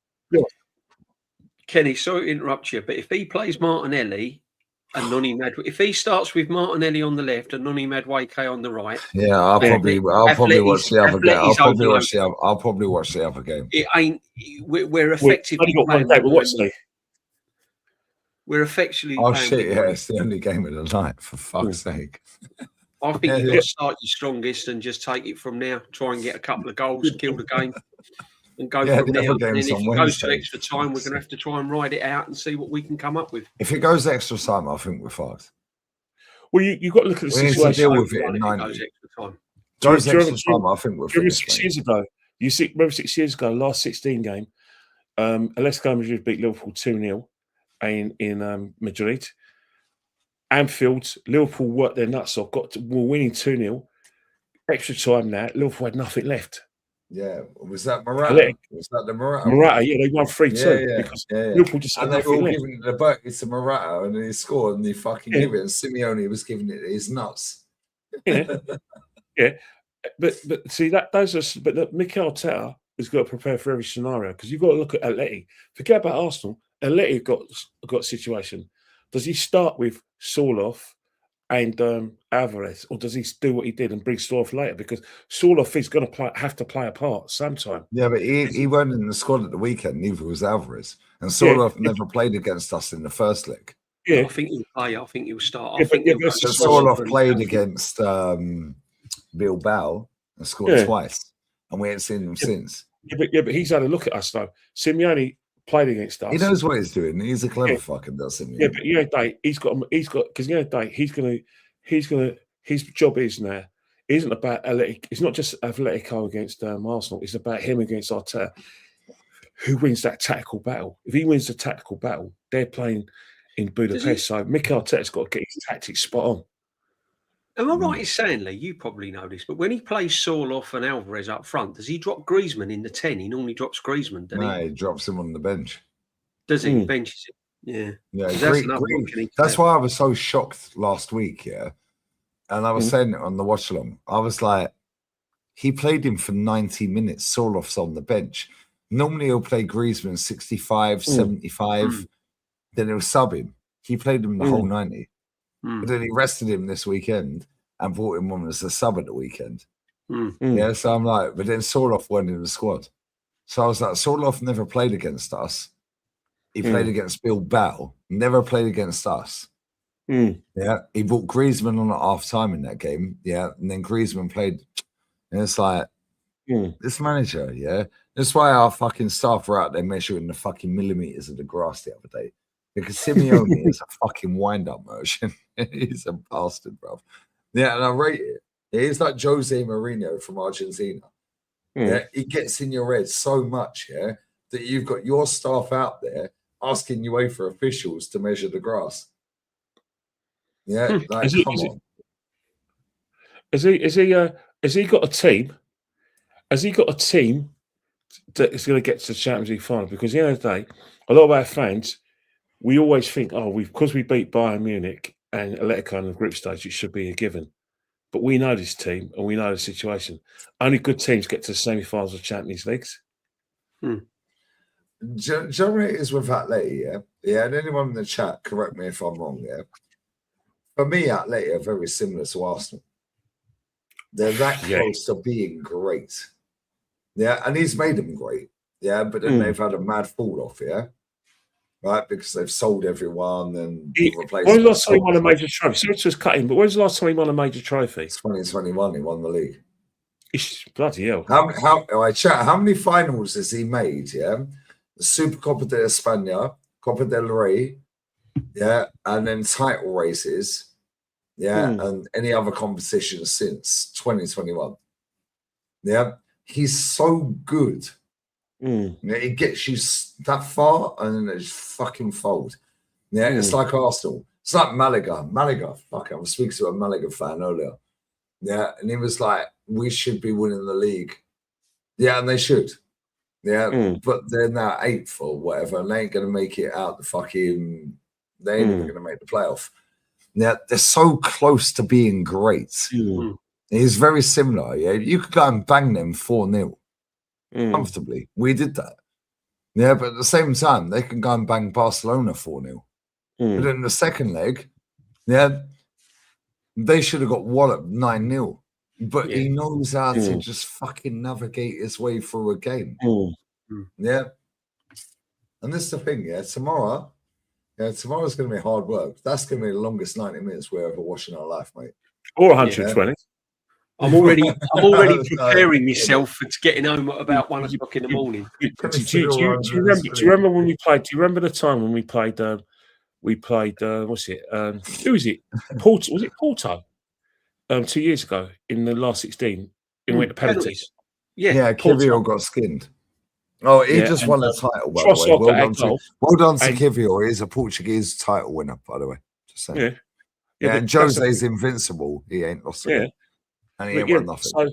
Kenny, sorry to interrupt you, but if he plays Martinelli and Noni Madueke, if he starts with Martinelli on the left and Noni Madueke on the right, I'll probably watch the other game. I'll probably watch the other game. It ain't. We're effectively. We're effectively. Oh shit! Yeah, it's the only game of the night. For fuck's sake. I think you've got to start your strongest and just take it from now. Try and get a couple of goals, kill the game, and go from there. And then if it goes to extra time, we're going to have to try and ride it out and see what we can come up with. If it goes extra time, I think we're fucked. Well, you've got to look at the situation. We need to deal with it in 90. Goes extra time, I think we're finished. 6 years ago, remember 6 years ago, last 16 game, Atletico Madrid beat Liverpool 2-0 in Madrid. Anfield, Liverpool worked their nuts off, were winning 2-0. Extra time now, Liverpool had nothing left. Yeah, was that Morata? Was that the Morata? Morata, yeah, they won 3-2 because Liverpool just had nothing left. And they were all giving left. it the back. It's a Morata, and he scored, and he fucking gave it. And Simeone was giving it his nuts. Yeah, but see but Mikel Arteta has got to prepare for every scenario because you've got to look at Atleti. Forget about Arsenal. Atleti got a situation. Does he start with Sorloth and Alvarez, or does he do what he did and bring Sorloth later? Because Sorloth is going to have to play a part sometime. Yeah, but he weren't in the squad at the weekend. Neither was Alvarez, and Sorloth never played against us in the first leg. Yeah, I think he'll play. I think he'll start. Sorloth played against Bilbao and scored twice, and we ain't seen him since. Yeah, but he's had a look at us though. Simeone played against us. He knows what he's doing. He's a clever fucking doesn't he? Yeah, but he's got because he's gonna his job is now isn't about Atletico. It's not just Atletico against Arsenal. It's about him against Arteta. Who wins that tactical battle? If he wins the tactical battle, they're playing in Budapest. So Mikel Arteta's got to get his tactics spot on. Am I right in saying, Lee, you probably know this, but when he plays Sorloth and Alvarez up front, does he drop Griezmann in the 10? He normally drops Griezmann, doesn't he? No, he drops him on the bench. Does he? Benches him? Yeah. That's why I was so shocked last week, yeah. And I was saying it on the watch-along. I was like, he played him for 90 minutes. Sorloth's on the bench. Normally he'll play Griezmann 65, 75. Then he'll sub him. He played him the whole 90. But then he rested him this weekend and brought him on as a sub at the weekend. Yeah, so I'm like, but then Sorloth went in the squad. So I was like, Sorloth never played against us. He played against Bilbao, never played against us. Yeah, he brought Griezmann on at half time in that game. Yeah, and then Griezmann played. And it's like, this manager, yeah. That's why our fucking staff were out there measuring the fucking millimeters of the grass the other day. Because Simeone is a fucking wind-up version. He's a bastard, bro. Yeah, and I rate it. He's like Jose Mourinho from Argentina. Yeah, he gets in your head so much, yeah, that you've got your staff out there asking UEFA officials to measure the grass. Yeah, like come on. Has he got a team? Has he got a team that is going to get to the Champions League final? Because at the end of the day, a lot of our fans, we always think, because we beat Bayern Munich and Atletico in the group stage, it should be a given. But we know this team and we know the situation. Only good teams get to the semi-finals of Champions Leagues. Do you know what it is with Atleti, yeah? Yeah, and anyone in the chat, correct me if I'm wrong, yeah? For me, Atleti are very similar to Arsenal. They're that close to being great. Yeah, and he's made them great. Yeah, but then they've had a mad fall off, yeah? Right, because they've sold everyone and replaced. When was the last time he won a major trophy? Sorry to just cut in, but when was the last time he won a major trophy? 2021, he won the league. It's bloody hell. How many finals has he made? Yeah, the Super Copa de España, Copa del Rey, yeah, and then title races, yeah, and any other competitions since 2021. Yeah, he's so good. Yeah, it gets you that far and then it's fucking fold. Yeah, it's like Arsenal. It's like Malaga. Fuck, I was speaking to a Malaga fan earlier. Yeah, and he was like, we should be winning the league. Yeah, and they should. Yeah, but they're now 8th or whatever, and they ain't going to make it out the fucking... They ain't even going to make the playoff. Yeah, they're so close to being great. He's very similar. Yeah, you could go and bang them 4-0. Comfortably. We did that. Yeah, but at the same time, they can go and bang Barcelona 4-0. But in the second leg, yeah, they should have got walloped 9-0. But he knows how to just fucking navigate his way through a game. Yeah. And this is the thing, yeah, tomorrow's going to be hard work. That's going to be the longest 90 minutes we're ever watching our life, mate. Or 120. Yeah. I'm already preparing myself for getting home at about 1 o'clock in the morning. Do you remember when we played? Do you remember the time when we played? What's it? Who is it? Porto. Was it Porto? 2 years ago in the last 16, it went to penalties. Yeah, Kivior got skinned. Oh, he just won the title, by the way. Well done to Kivior. He's a Portuguese title winner, by the way. Just saying. Yeah, and Jose's invincible. He ain't lost it. And he ain't won nothing. So,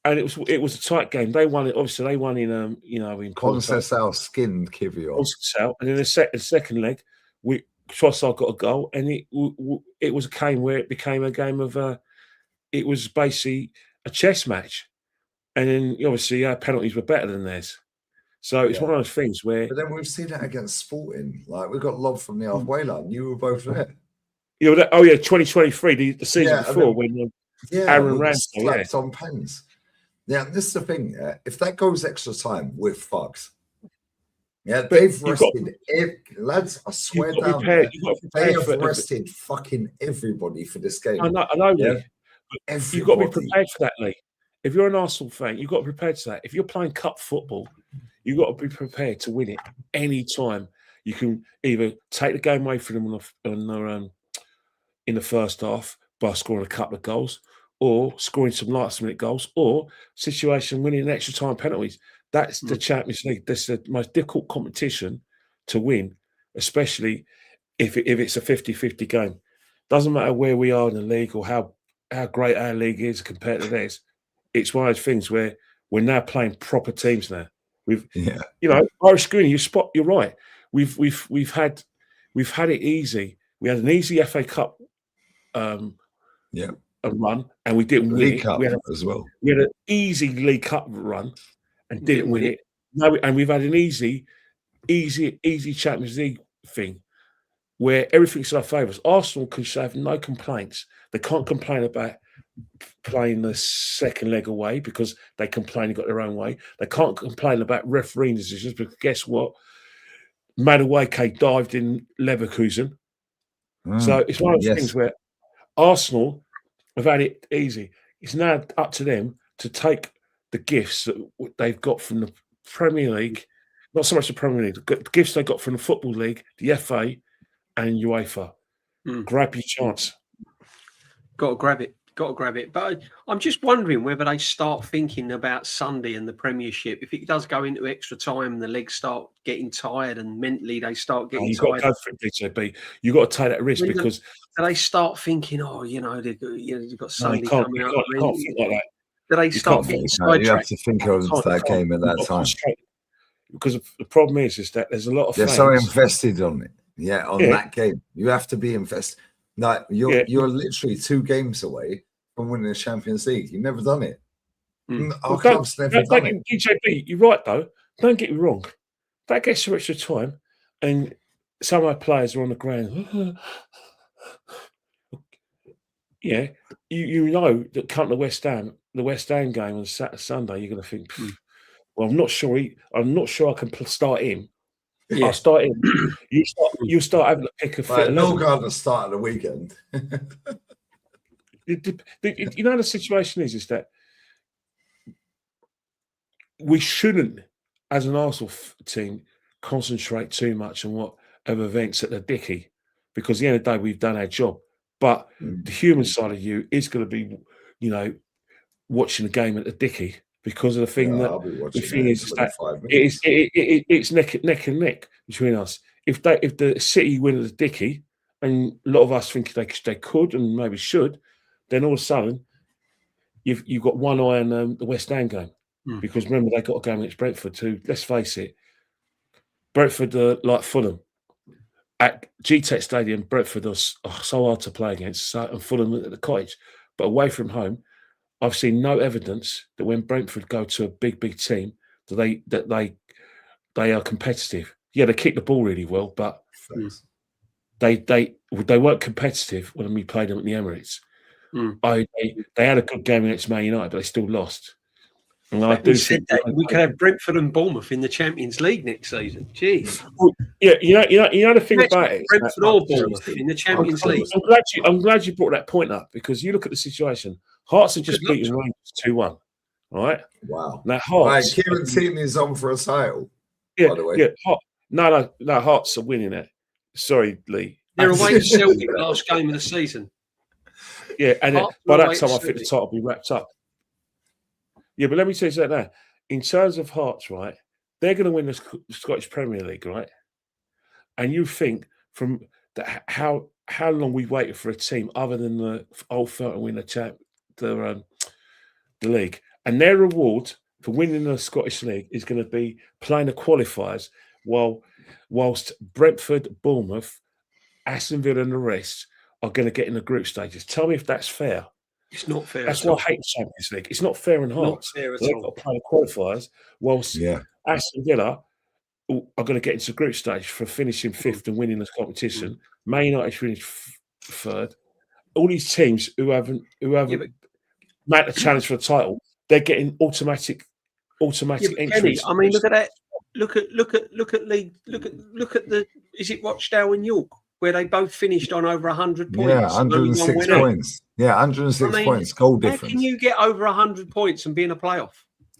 and it was a tight game. They won it. Obviously, they won in in Conceição skinned Kivior. And in the second leg, Trossard got a goal, and it was a game where it became a game of it was basically a chess match, and then obviously our penalties were better than theirs. So it's one of those things where. But then we've seen that against Sporting. Like we got lobbed from the halfway line. You were both there. 2023, the season before when. Aaron Ramsey slapped on pens. Yeah, this is the thing. Yeah, if that goes extra time, we're fucked. Yeah, they've rested lads. I swear down, they have rested fucking everybody for this game. I know. Yeah? You've got to be prepared for that, Lee. If you're an Arsenal fan, you've got to be prepared for that. If you're playing cup football, you've got to be prepared to win it any time. You can either take the game away from them in the first half by scoring a couple of goals, or scoring some last-minute goals, or situation winning in extra time penalties. That's the Champions League. That's the most difficult competition to win, especially if it's a 50-50 game. Doesn't matter where we are in the league or how great our league is compared to theirs. It's one of those things where we're now playing proper teams now. Irish Green, you're right. We've had it easy. We had an easy FA Cup a run, and we didn't win it. Cup as well. We had an easy League Cup run and didn't win it. No, and we've had an easy Champions League thing where everything's in our favours. Arsenal can have no complaints. They can't complain about playing the second leg away because they complain they got their own way. They can't complain about refereeing decisions because guess what? Madueke dived in Leverkusen. So it's one of those things where Arsenal have had it easy. It's now up to them to take the gifts that they've got from the Premier League, not so much the Premier League, the gifts they got from the Football League, the FA, and UEFA. Grab your chance. Got to grab it. Got to grab it. But I'm just wondering whether they start thinking about Sunday and the Premiership. If it does go into extra time and the legs start getting tired and mentally they start getting You've tired. got to go for it, DJB. You've got to take that risk because... Do they start thinking, you've got Sunday coming up? You can't think like that. Do they start getting sidetracked? You have to think of that game at that time. Because the problem is that there's a lot of They're fans. so invested on it. That game. You have to be invested. Like you're literally 2 games away from winning the Champions League. You've never done it. Our club's never done it. DJB, you're right though. Don't get me wrong. That gets to extra time, and some of our players are on the ground. Yeah, you know that come to the West Ham game on Sunday, you're going to think, well, I'm not sure I can start him. Yeah. I'll start him. You start having to pick a fit. No guard at the start of the weekend. You know the situation is that we shouldn't, as an Arsenal team, concentrate too much on whatever events at the Dickie, because at the end of the day we've done our job. But the human side of you is going to be, watching the game at the Dickie because of the thing the thing is that it's neck and neck between us. If the City win at the Dickie, and a lot of us think they could and maybe should, then all of a sudden you've got one eye on the West Ham game because remember they got a game against Brentford too. Let's face it, Brentford like Fulham. At G-Tech Stadium, Brentford are so hard to play against, and Fulham at the Cottage. But away from home, I've seen no evidence that when Brentford go to a big team, that they are competitive. Yeah, they kick the ball really well, but they weren't competitive when we played them at the Emirates. They had a good game against Man United, but they still lost. And I do think that we could have Brentford and Bournemouth in the Champions League next season. Jeez. Yeah, you know the thing about it. Brentford or Bournemouth in the Champions League. I'm glad you brought that point up because you look at the situation. Hearts have just beaten Rangers 2-1. All right. Wow. Now Hearts. Kieran Tierney is on for a title. Yeah. By the way. Yeah. No. Hearts are winning it. Sorry, Lee. They're away to Celtic last game of the season. Yeah, and by that time I think the title will be wrapped up. Yeah, but let me tell you something now. In terms of Hearts, right, they're going to win the Scottish Premier League, right? And you think from that how long we waited for a team other than the Old Firm to win the league, and their reward for winning the Scottish League is going to be playing the qualifiers, whilst Brentford, Bournemouth, Aston Villa, and the rest are going to get in the group stages. Tell me if that's fair. It's not fair. That's why I hate the Champions League. It's not fair in Hearts. They've got to play the qualifiers, whilst Aston Villa are going to get into the group stage for finishing 5th and winning this competition. Man United finished 3rd. All these teams who haven't made a challenge for the title, they're getting automatic entries. Kenny, I mean, look at that. Look at the. Is it Rochdale and York where they both finished on over 100 points? Yeah, 106 points. Yeah, 106 points. Goal difference. How can you get over 100 points and be in a playoff?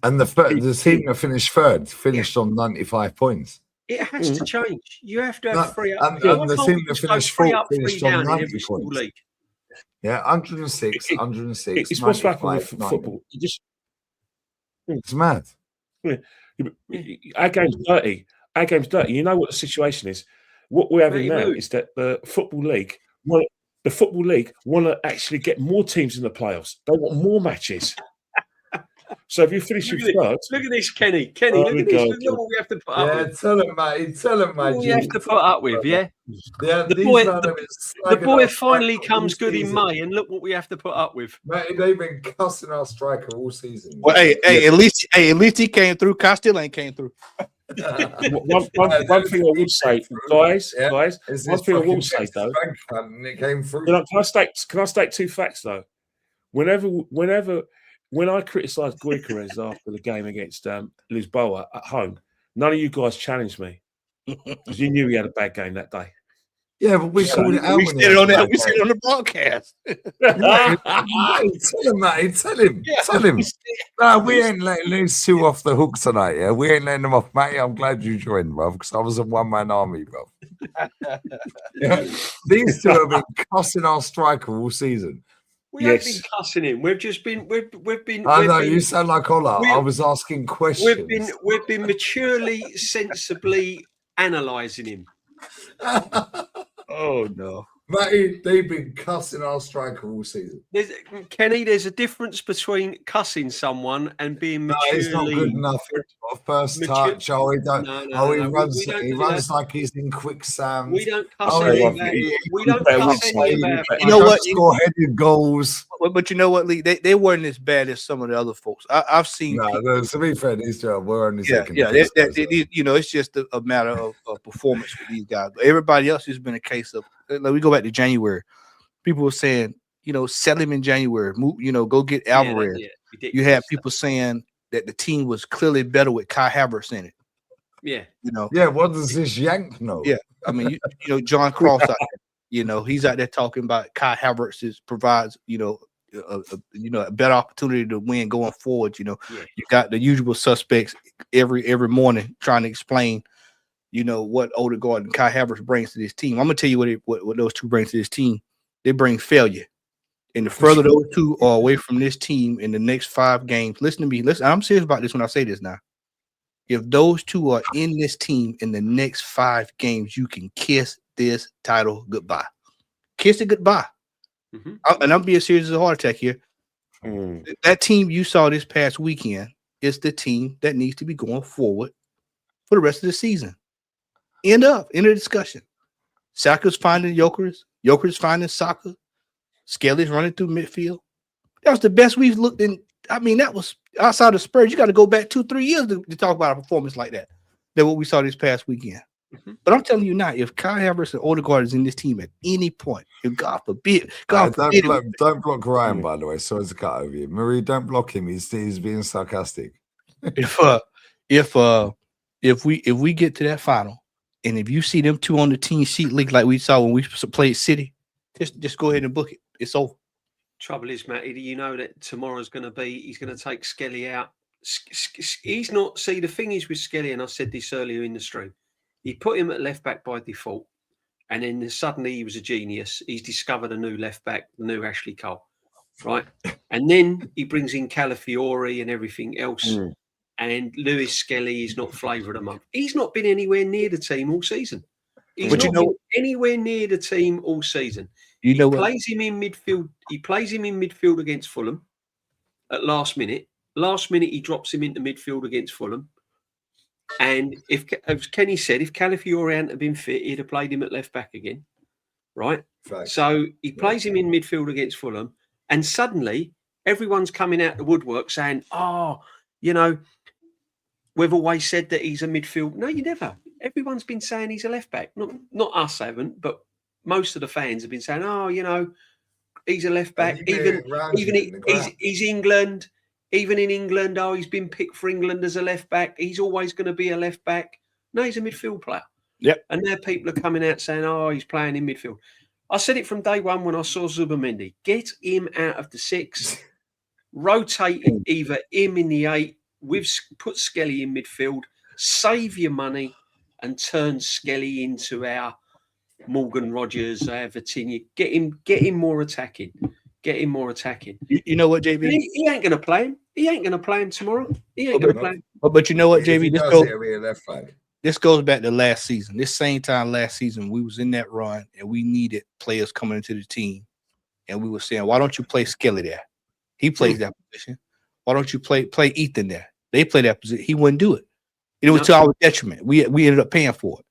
And the team that finished 3rd finished on 95 points. It has to change. You have to have 3 up. And the team that finished 4th finished on 90 every points. League. Yeah, 106, 106. It's what's happened with football. It's mad. Yeah. Our game's dirty. You know what the situation is? What we're having now is that the Football League want to actually get more teams in the playoffs. They want more matches. So if you finish with 3rd... Look at this, Kenny. Look at this. Look what we have to put up with. Tell him, mate. What we have to put up with, yeah? The boy finally comes good in May, and look what we have to put up with. Mate, they've been cussing our striker all season. Well, at least he came through. Castellane came through. One thing I would say, guys. One thing I will say though. It came through. Can I state 2 facts though? When I criticised Gyökeres after the game against Lisboa at home, none of you guys challenged me because you knew he had a bad game that day. Yeah, but we called it out. We when he said it had on the that. bad We said day. it on the broadcast. Tell him, Matty. Tell him. Yeah, Tell him. we said- No, we ain't letting these two off the hook tonight. Yeah, we ain't letting them off, Matty. I'm glad you joined, bro, because I was a one-man army, bro. Yeah. These two have been cussing our striker all season. We haven't Yes. been cussing him. We've just been. We've been. I we've know been- you sound like Ola. we- I was asking questions. We've been maturely, sensibly analysing him. Oh no. Matty, they've been cussing our striker all season. Kenny, there's a difference between cussing someone and being No, maturely. it's not good enough. First Mature- touch. Oh, he don't. No, he we runs. don't He do runs that. like he's in quicksand. We don't cuss Oh, any yeah, of that. he- We don't he- cuss he- any of he- our. You know what? Score headed goals. But you know what, Lee? They weren't as bad as some of the other folks. I've seen. No, to be fair, these two we're only Yeah, taking. yeah. the piss, You know, it's just a matter of performance with these guys. But everybody else has been a case of. Like, we go back to January. People were saying, you know, sell him in January. Move, you know, go get Alvarez. You had people saying that the team was clearly better with Kai Havertz in it. Yeah. You know. Yeah, what does this yank know? Yeah. I mean, you know, John Cross out there, you know, he's out there talking about Kai Havertz provides, you know, a better opportunity to win going forward. You know, you got the usual suspects every morning trying to explain, you know, what Odegaard and Kai Havertz brings to this team. I'm gonna tell you what those two bring to this team. They bring failure. And the further those two are away from this team in the next 5 games, listen to me. Listen, I'm serious about this when I say this now. If those two are in this team in the next 5 games, you can kiss this title goodbye. Kiss it goodbye. Mm-hmm. And I'm being serious as a heart attack here. Mm. That team you saw this past weekend is the team that needs to be going forward for the rest of the season. End of discussion. Saka's finding Jokeris. Jokeris finding Saka. Skelly's running through midfield. That was the best we've looked in. I mean, that was outside of Spurs. You got to go back 2-3 years to talk about a performance like that than what we saw this past weekend. Mm-hmm. But I'm telling you now, if Kai Havertz and Odegaard is in this team at any point, if God forbid, don't block Ryan, by the way. Sorry to cut over you. Marie, don't block him. He's being sarcastic. If we get to that final, and if you see them two on the team sheet league like we saw when we played City, just go ahead and book it. It's over. Trouble is, Matty, you know that tomorrow's going to be, he's going to take Skelly out. He's not, see, the thing is with Skelly, and I said this earlier in the stream, he put him at left back by default, and then suddenly he was a genius. He's discovered a new left back, the new Ashley Cole, right? And then he brings in Calafiori and everything else, and Lewis-Skelly is not flavour of the month. He's not been anywhere near the team all season. He's not been anywhere near the team all season. You know what? Plays him in midfield. He plays him in midfield against Fulham at last minute. Last minute, he drops him into midfield against Fulham. And as Kenny said, if Calafiori hadn't been fit, he'd have played him at left back again, right? Right. So he plays him in midfield against Fulham, and suddenly everyone's coming out the woodwork saying, "Oh, you know, we've always said that he's a midfield." No, you never. Everyone's been saying he's a left back. Not us haven't, but most of the fans have been saying, "Oh, you know, he's a left back." He's England. Even in England, he's been picked for England as a left back. He's always going to be a left back. No, he's a midfield player. Yep. And now people are coming out saying, "Oh, he's playing in midfield." I said it from day one when I saw Zubimendi. Get him out of the 6. Rotate either him in the 8. Put Skelly in midfield. Save your money and turn Skelly into our Morgan Rogers, our Vitinha. Get him more attacking. Get him more attacking. You know what, JB? He ain't going to play him. He ain't going to play him tomorrow. He ain't going to play him. But you know what, JB? This this goes back to last season. This same time last season, we was in that run and we needed players coming into the team. And we were saying, why don't you play Skelly there? He plays that position. Why don't you play Ethan there? They play that position. He wouldn't do it. It was to our detriment. We ended up paying for it.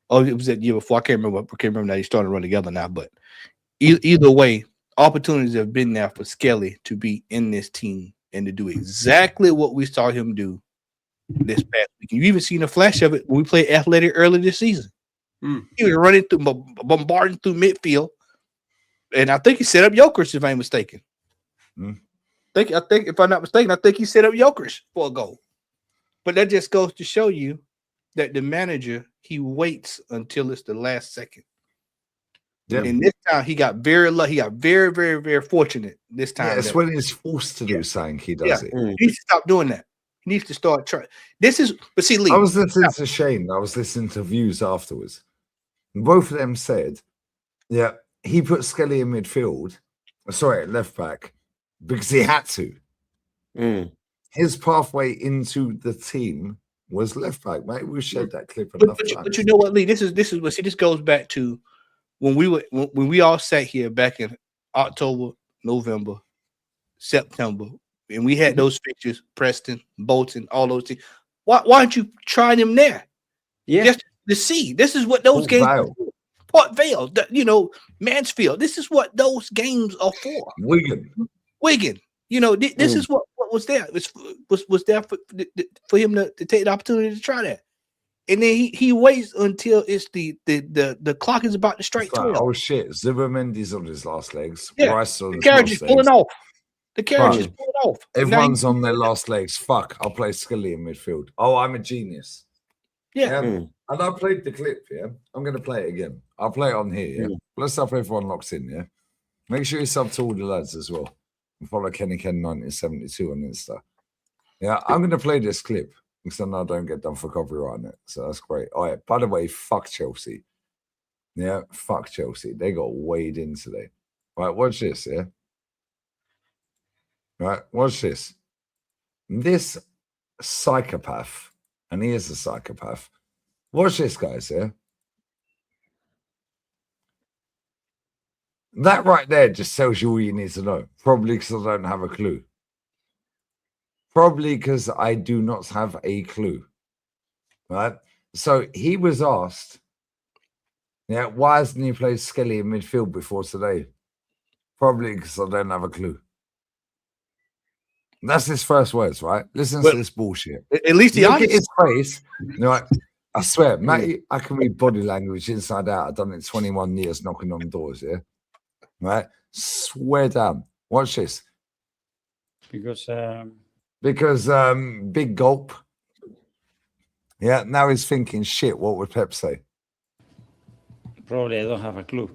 Oh, it was that year before. I can't remember now. He's starting to run together now. But either way, opportunities have been there for Skelly to be in this team and to do exactly what we saw him do this past week. You even seen a flash of it when we played Atleti early this season. He was running through, bombarding through midfield, and I think he set up Jokeris, if I'm mistaken. I think if I'm not mistaken, I think he set up Jokeris for a goal. But that just goes to show you that the manager, he waits until it's the last second. Yeah. And this time he got very lucky. He got very, very, very fortunate this time. Yeah, it's when he's forced to do something he does it. He needs to stop doing that. He needs to start trying. But see, Lee. I was listening to Shane. I was listening to views afterwards. Both of them said, yeah, he put Skelly in midfield. Sorry, at left back, because he had to. His pathway into the team was left back, mate. We shared that clip enough times. But you know what, Lee? This is what. See, this goes back to when we all sat here back in October, November, September, and we had those fixtures, Preston, Bolton, all those things. Why aren't you trying them there? Yeah, just to see. This is what those games are for. Port Vale, Mansfield. This is what those games are for. Wigan. This is what was there. Was there for him to take the opportunity to try that. And then he waits until it's the clock is about to strike 12. Oh shit! Zubermendi's on his last legs. Yeah. Bryce on The his carriage last is legs. pulling off. The carriage is pulling off. Everyone's on their last legs. Fuck! I'll play Skelly in midfield. Oh, I'm a genius. Yeah. And I played the clip. Yeah, I'm gonna play it again. I'll play it on here. Yeah. Let's have everyone locked in. Yeah. Make sure you sub to all the lads as well. And follow Kenny Ken 1972 on Insta. Yeah, I'm gonna play this clip. Because then I don't get done for copyright on it. So that's great. Oh, yeah. By the way, fuck Chelsea. Yeah, fuck Chelsea. They got weighed in today. Right, watch this, yeah? Right, watch this. This psychopath, and he is a psychopath. Watch this, guys, yeah? That right there just tells you all you need to know. Probably because I don't have a clue. Probably because I do not have a clue, right? So he was asked, yeah, why hasn't he played Skelly in midfield before today? Probably because I don't have a clue. That's his first words, right? Listen to this bullshit. At least he look at his face. Right? I swear, Matty, I can read body language inside out. I've done it 21 years knocking on doors, yeah? Right? Swear down. Watch this. Because big gulp. Yeah, now he's thinking, shit, what would Pep say? Probably I don't have a clue.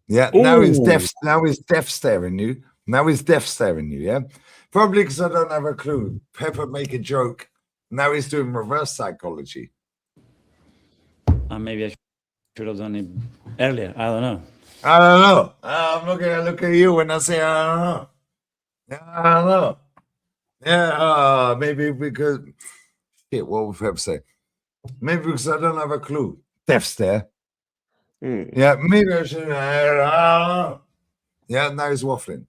Yeah, now he's deaf staring you. Now he's deaf staring you, yeah? Probably because I don't have a clue. Pep would make a joke. Now he's doing reverse psychology. And maybe I should have done it earlier. I don't know. I don't know. I'm not going to look at you when I say I don't know. I don't know. Yeah, maybe because shit, what would Pep say? Maybe because I don't have a clue. Deaf stare. Yeah, maybe I should. Yeah, now he's waffling.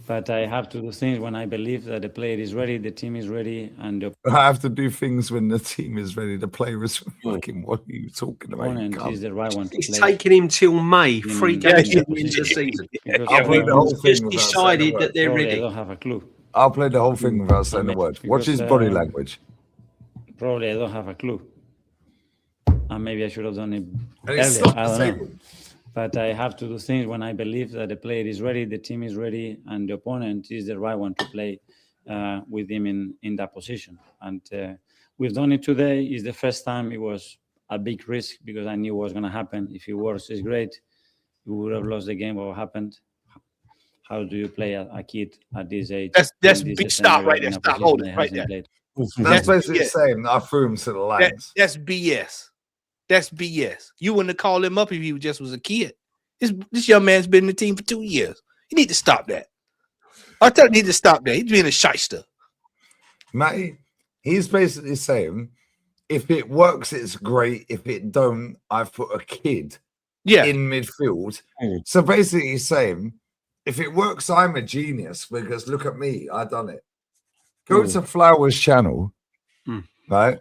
But I have to do things when I believe that the player is ready, the team is ready, and the I have to do things when the team is ready. The player is fucking. What are you talking about? opponent is the right one to It's play. taking him till May, 3 games into the season. I'll play the whole He's thing just without decided saying a that word. they're Probably I ready. don't have a clue. I'll play the whole thing without saying a word. Watch his body language. Probably I don't have a clue. And maybe I should have done it And it's earlier. not I the don't know. same. But I have to do things when I believe that the player is ready, the team is ready, and the opponent is the right one to play with him in that position. And we've done it today. It's the first time. It was a big risk because I knew what was going to happen. If it works, it's great. We would have lost the game. What happened? How do you play a kid at this age? That's in this big stop scenario right there. in a Stop, position hold that it he right hasn't there. played? That's basically BS. saying I threw him to the lions. That's BS. That's BS. You wouldn't have called him up if he just was a kid. This young man's been in the team for 2 years. You need to stop that. Arteta need to stop that. He's being a shyster. Matty, he's basically saying, if it works, it's great. If it don't, I've put a kid in midfield. So basically he's saying, if it works, I'm a genius because look at me, I done it. Go to Flowers' channel, right?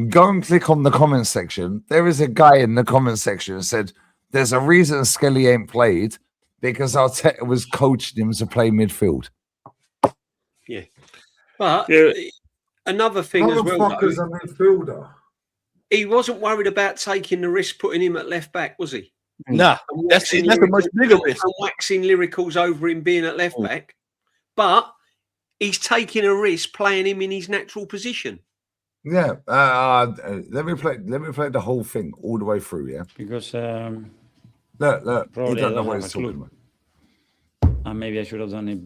Go and click on the comment section. There is a guy in the comment section that said, there's a reason Skelly ain't played because Arteta was coaching him to play midfield. Yeah. But another thing as well, Motherfucker's a midfielder. he wasn't worried about taking the risk putting him at left back, was he? Nah, that's a much bigger risk. And waxing lyricals over him being at left back. But he's taking a risk playing him in his natural position. Yeah. Let me play the whole thing all the way through, yeah? Because Let Look. He Probably don't I know don't what have he's a clue. talking about. And maybe I should have done it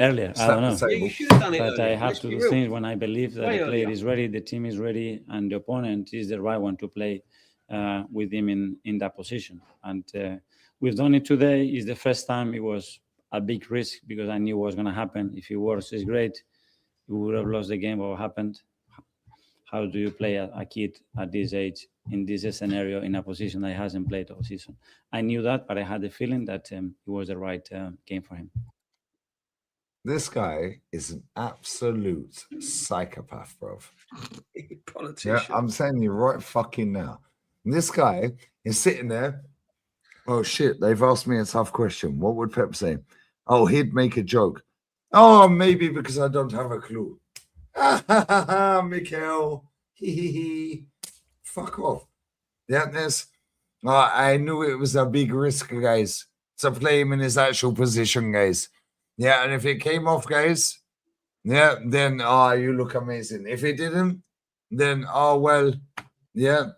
earlier. I Slap don't the know. table. Yeah, you should have done it But I earlier. have Let's to be do real. things when I believe that Way the player earlier. is ready, the team is ready, and the opponent is the right one to play with him in that position. And we've done it today. It's the first time. It was a big risk because I knew what was going to happen. If it works, it's great. We would have lost the game. What happened? How do you play a kid at this age in this scenario in a position that he hasn't played all season? I knew that, but I had the feeling that it was the right game for him. This guy is an absolute psychopath, bro. Yeah, Politician. I'm saying you right fucking now. And this guy is sitting there. Oh shit, they've asked me a tough question. What would Pep say? Oh, he'd make a joke. Oh, maybe because I don't have a clue. Mikel. Hee. Fuck off. Yeah, there's. I knew it was a big risk, guys, to play him in his actual position, guys. Yeah, and if it came off, guys, yeah, then you look amazing. If it didn't, then well, yeah.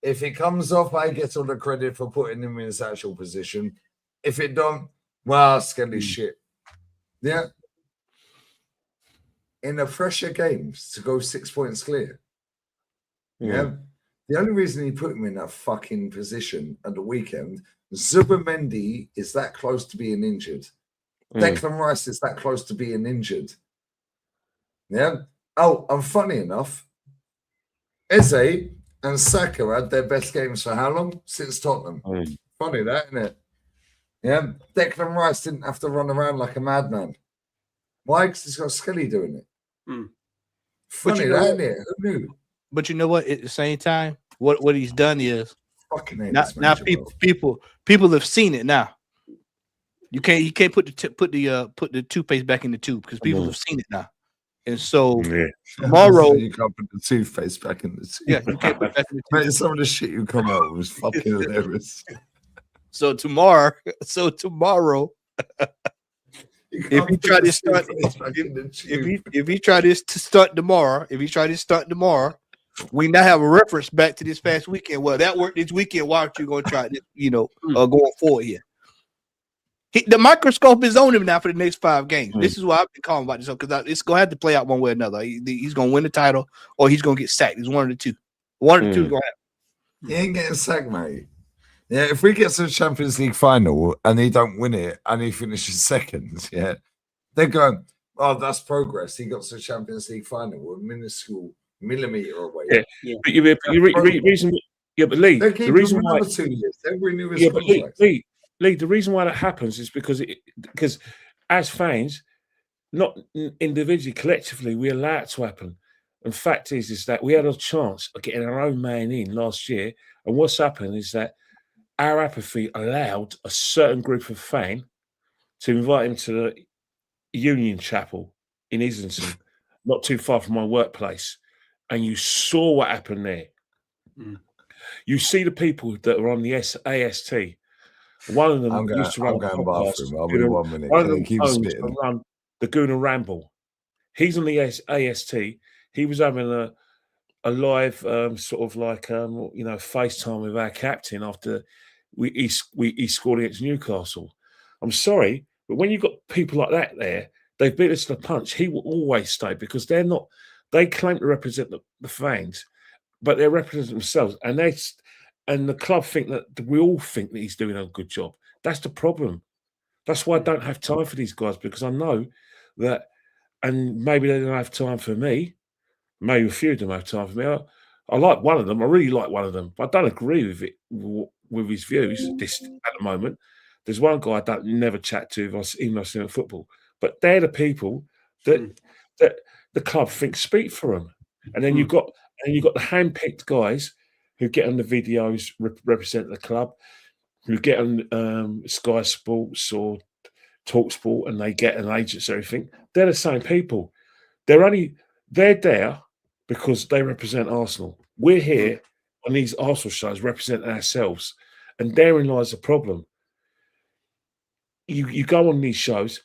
If it comes off, I get all the credit for putting him in his actual position. If it don't, well, Skelly shit. Yeah. In a pressure game to go 6 points clear. Yeah. The only reason he put him in that fucking position at the weekend, Zubimendi is that close to being injured. Declan Rice is that close to being injured. Yeah. Oh, and funny enough, Eze and Saka had their best games for how long? Since Tottenham. Funny that, isn't it? Yeah. Declan Rice didn't have to run around like a madman. Why? Because he's got Skelly doing it. Funny that, isn't it? Who knew? But you know what? At the same time, what he's done is Fucking hate now, this manager, people have seen it now. You can't put the toothpaste back in the tube because people have seen it now. And so tomorrow you can't put the toothpaste back in the tube. Yeah, you can't put it back in the tube. Mate, some of the shit you come out with was fucking hilarious. So tomorrow, if he try to start, if he try this to start tomorrow, we now have a reference back to this past weekend. Well, that worked this weekend. Why aren't you going to try this? Going forward here. The microscope is on him now for the next 5 games. This is why I've been calling about this because it's going to have to play out one way or another. He's going to win the title or he's going to get sacked. It's one of the two. One of the two is going to happen. He ain't getting sacked, mate. Yeah, if we get to the Champions League final and he don't win it and he finishes second, yeah, they're going, oh, that's progress. He got to the Champions League final. We're minuscule millimeter away. Yeah. But Lee, the reason why 2 years, they renew his contract. Lee, the reason why that happens is because as fans, not individually, collectively, we allow it to happen. And fact is that we had a chance of getting our own man in last year. And what's happened is that our apathy allowed a certain group of fan to invite him to the Union Chapel in Islington, not too far from my workplace. And you saw what happened there. You see the people that are on the AST. One of them used to run the podcast. I'll be 1 minute. One of them owns to run the Gooner Ramble. He's on the AST. He was having a live sort of like FaceTime with our captain after he scored against Newcastle. I'm sorry, but when you've got people like that there, they've beat us to the punch. He will always stay because they're not. They claim to represent the fans, but they represent themselves, and the club think that we all think that he's doing a good job. That's the problem. That's why I don't have time for these guys because I know that, and maybe they don't have time for me. Maybe a few of them have time for me. I like one of them. I really like one of them, but I don't agree with it with his views. This at the moment, there's one guy I don't never chat to even if I see him at football. But they're the people that the club thinks speak for them. And then you've got the hand-picked guys who get on the videos represent the club, who get on Sky Sports or TalkSport, and they get an agent or everything. They're the same people. They're there because they represent Arsenal. We're here on these Arsenal shows representing ourselves, and therein lies the problem. You go on these shows,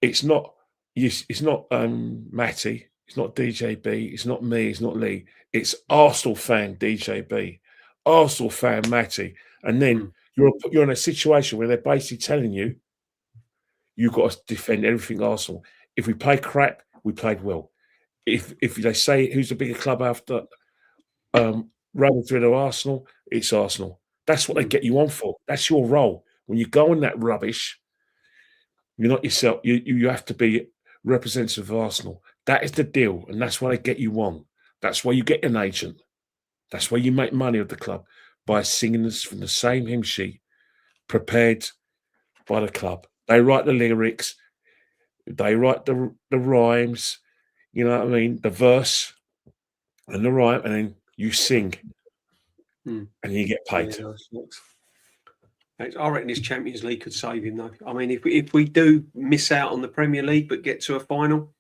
it's not Matty, it's not DJB, it's not me, it's not Lee. It's Arsenal fan DJB, Arsenal fan Matty, and then You're in a situation where they're basically telling you you've got to defend everything Arsenal. If we play crap, we played well. If they say who's the bigger club after Real Madrid or Arsenal, it's Arsenal. That's what they get you on for. That's your role. When you go on that rubbish, you're not yourself. You have to be representative of Arsenal. That is the deal, and that's why they get you on. That's why you get an agent. That's why you make money of the club by singing this from the same hymn sheet, prepared by the club. They write the lyrics, they write the rhymes. You know what I mean? The verse and the rhyme, and then you sing, and you get paid. I reckon this Champions League could save him, though. I mean, if we do miss out on the Premier League but get to a final,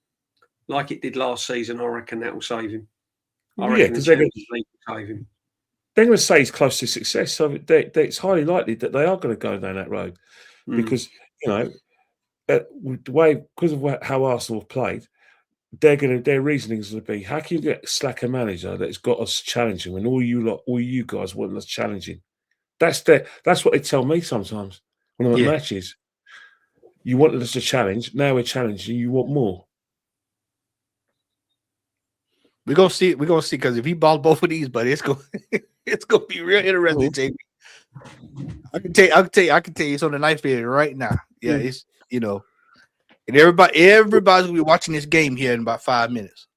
like it did last season, I reckon that will save him. I reckon the Champions League will save him. They're going to say he's close to success, so it's highly likely that they are going to go down that road because the way because of how Arsenal have played, their reasoning is going to be: how can you get slacker manager that's got us challenging when all you guys want us challenging? That's what they tell me sometimes when I'm at matches. You wanted us to challenge, now we're challenging. You want more. We're gonna see. We're gonna see because if he balls both of these, but it's gonna be real interesting, JB. I can tell you it's on the knife here right now. Yeah, it's and everybody's gonna be watching this game here in about 5 minutes.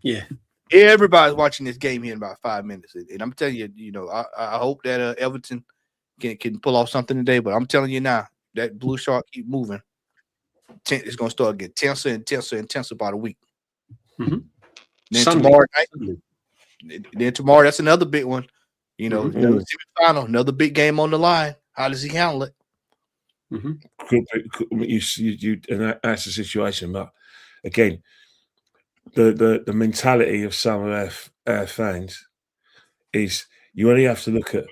Yeah, everybody's watching this game here in about 5 minutes, and I'm telling you, I hope that Everton can pull off something today. But I'm telling you now, that blue shark keep moving. It's gonna start getting tenser and tenser and tenser by the week. Mm-hmm. Then tomorrow that's another big one. Semi-final, another big game on the line. How does he handle it? Mm-hmm. And that's the situation. But again, the mentality of some of our fans is you only have to look at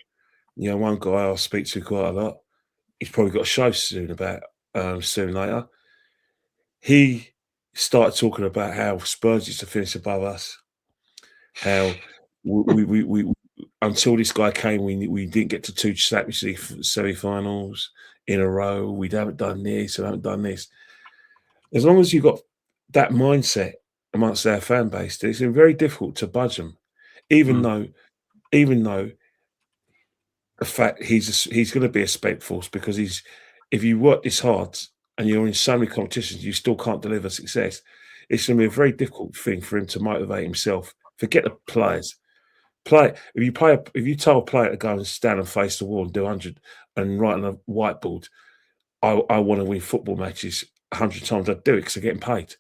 one guy I speak to quite a lot. He's probably got a show soon later. He started talking about how Spurs used to finish above us. How we until this guy came, we didn't get to 2 Champions League semi-finals in a row. We haven't done this. We haven't done this. As long as you've got that mindset amongst our fan base, it's been very difficult to budge them. Even though the fact he's going to be a spent force because if you work this hard and you're in so many competitions, you still can't deliver success. It's going to be a very difficult thing for him to motivate himself. Forget the players. If you tell a player to go and stand and face the wall and do 100 and write on a whiteboard, I want to win football matches 100 times. I'd do it because I'm getting paid.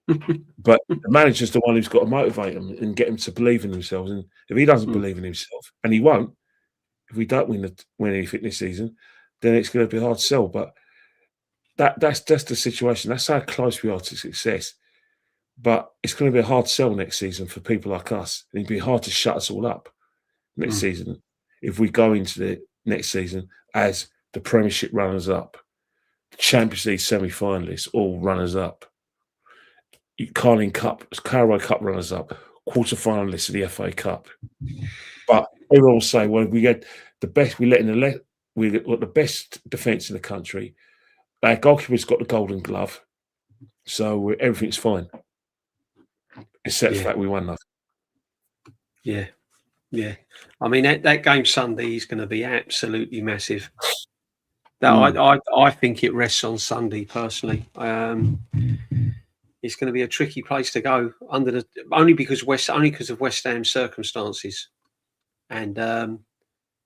But the manager's the one who's got to motivate them and get them to believe in themselves. And if he doesn't believe in himself, and he won't, if we don't win anything this season, then it's going to be hard to sell. But that's the situation. That's how close we are to success. But it's going to be a hard sell next season for people like us. It'd be hard to shut us all up next season if we go into the next season as the Premiership runners-up, the Champions League semi-finalists, all runners-up, Carling Cup, Carabao Cup runners-up, quarter-finalists of the FA Cup. But everyone will say, well, we get the best. We got the best defence in the country. Our goalkeeper's got the Golden Glove, so everything's fine. Except the fact we won nothing. Yeah. I mean, that game Sunday is going to be absolutely massive. I think it rests on Sunday, personally. It's going to be a tricky place to go only because of West Ham's circumstances, and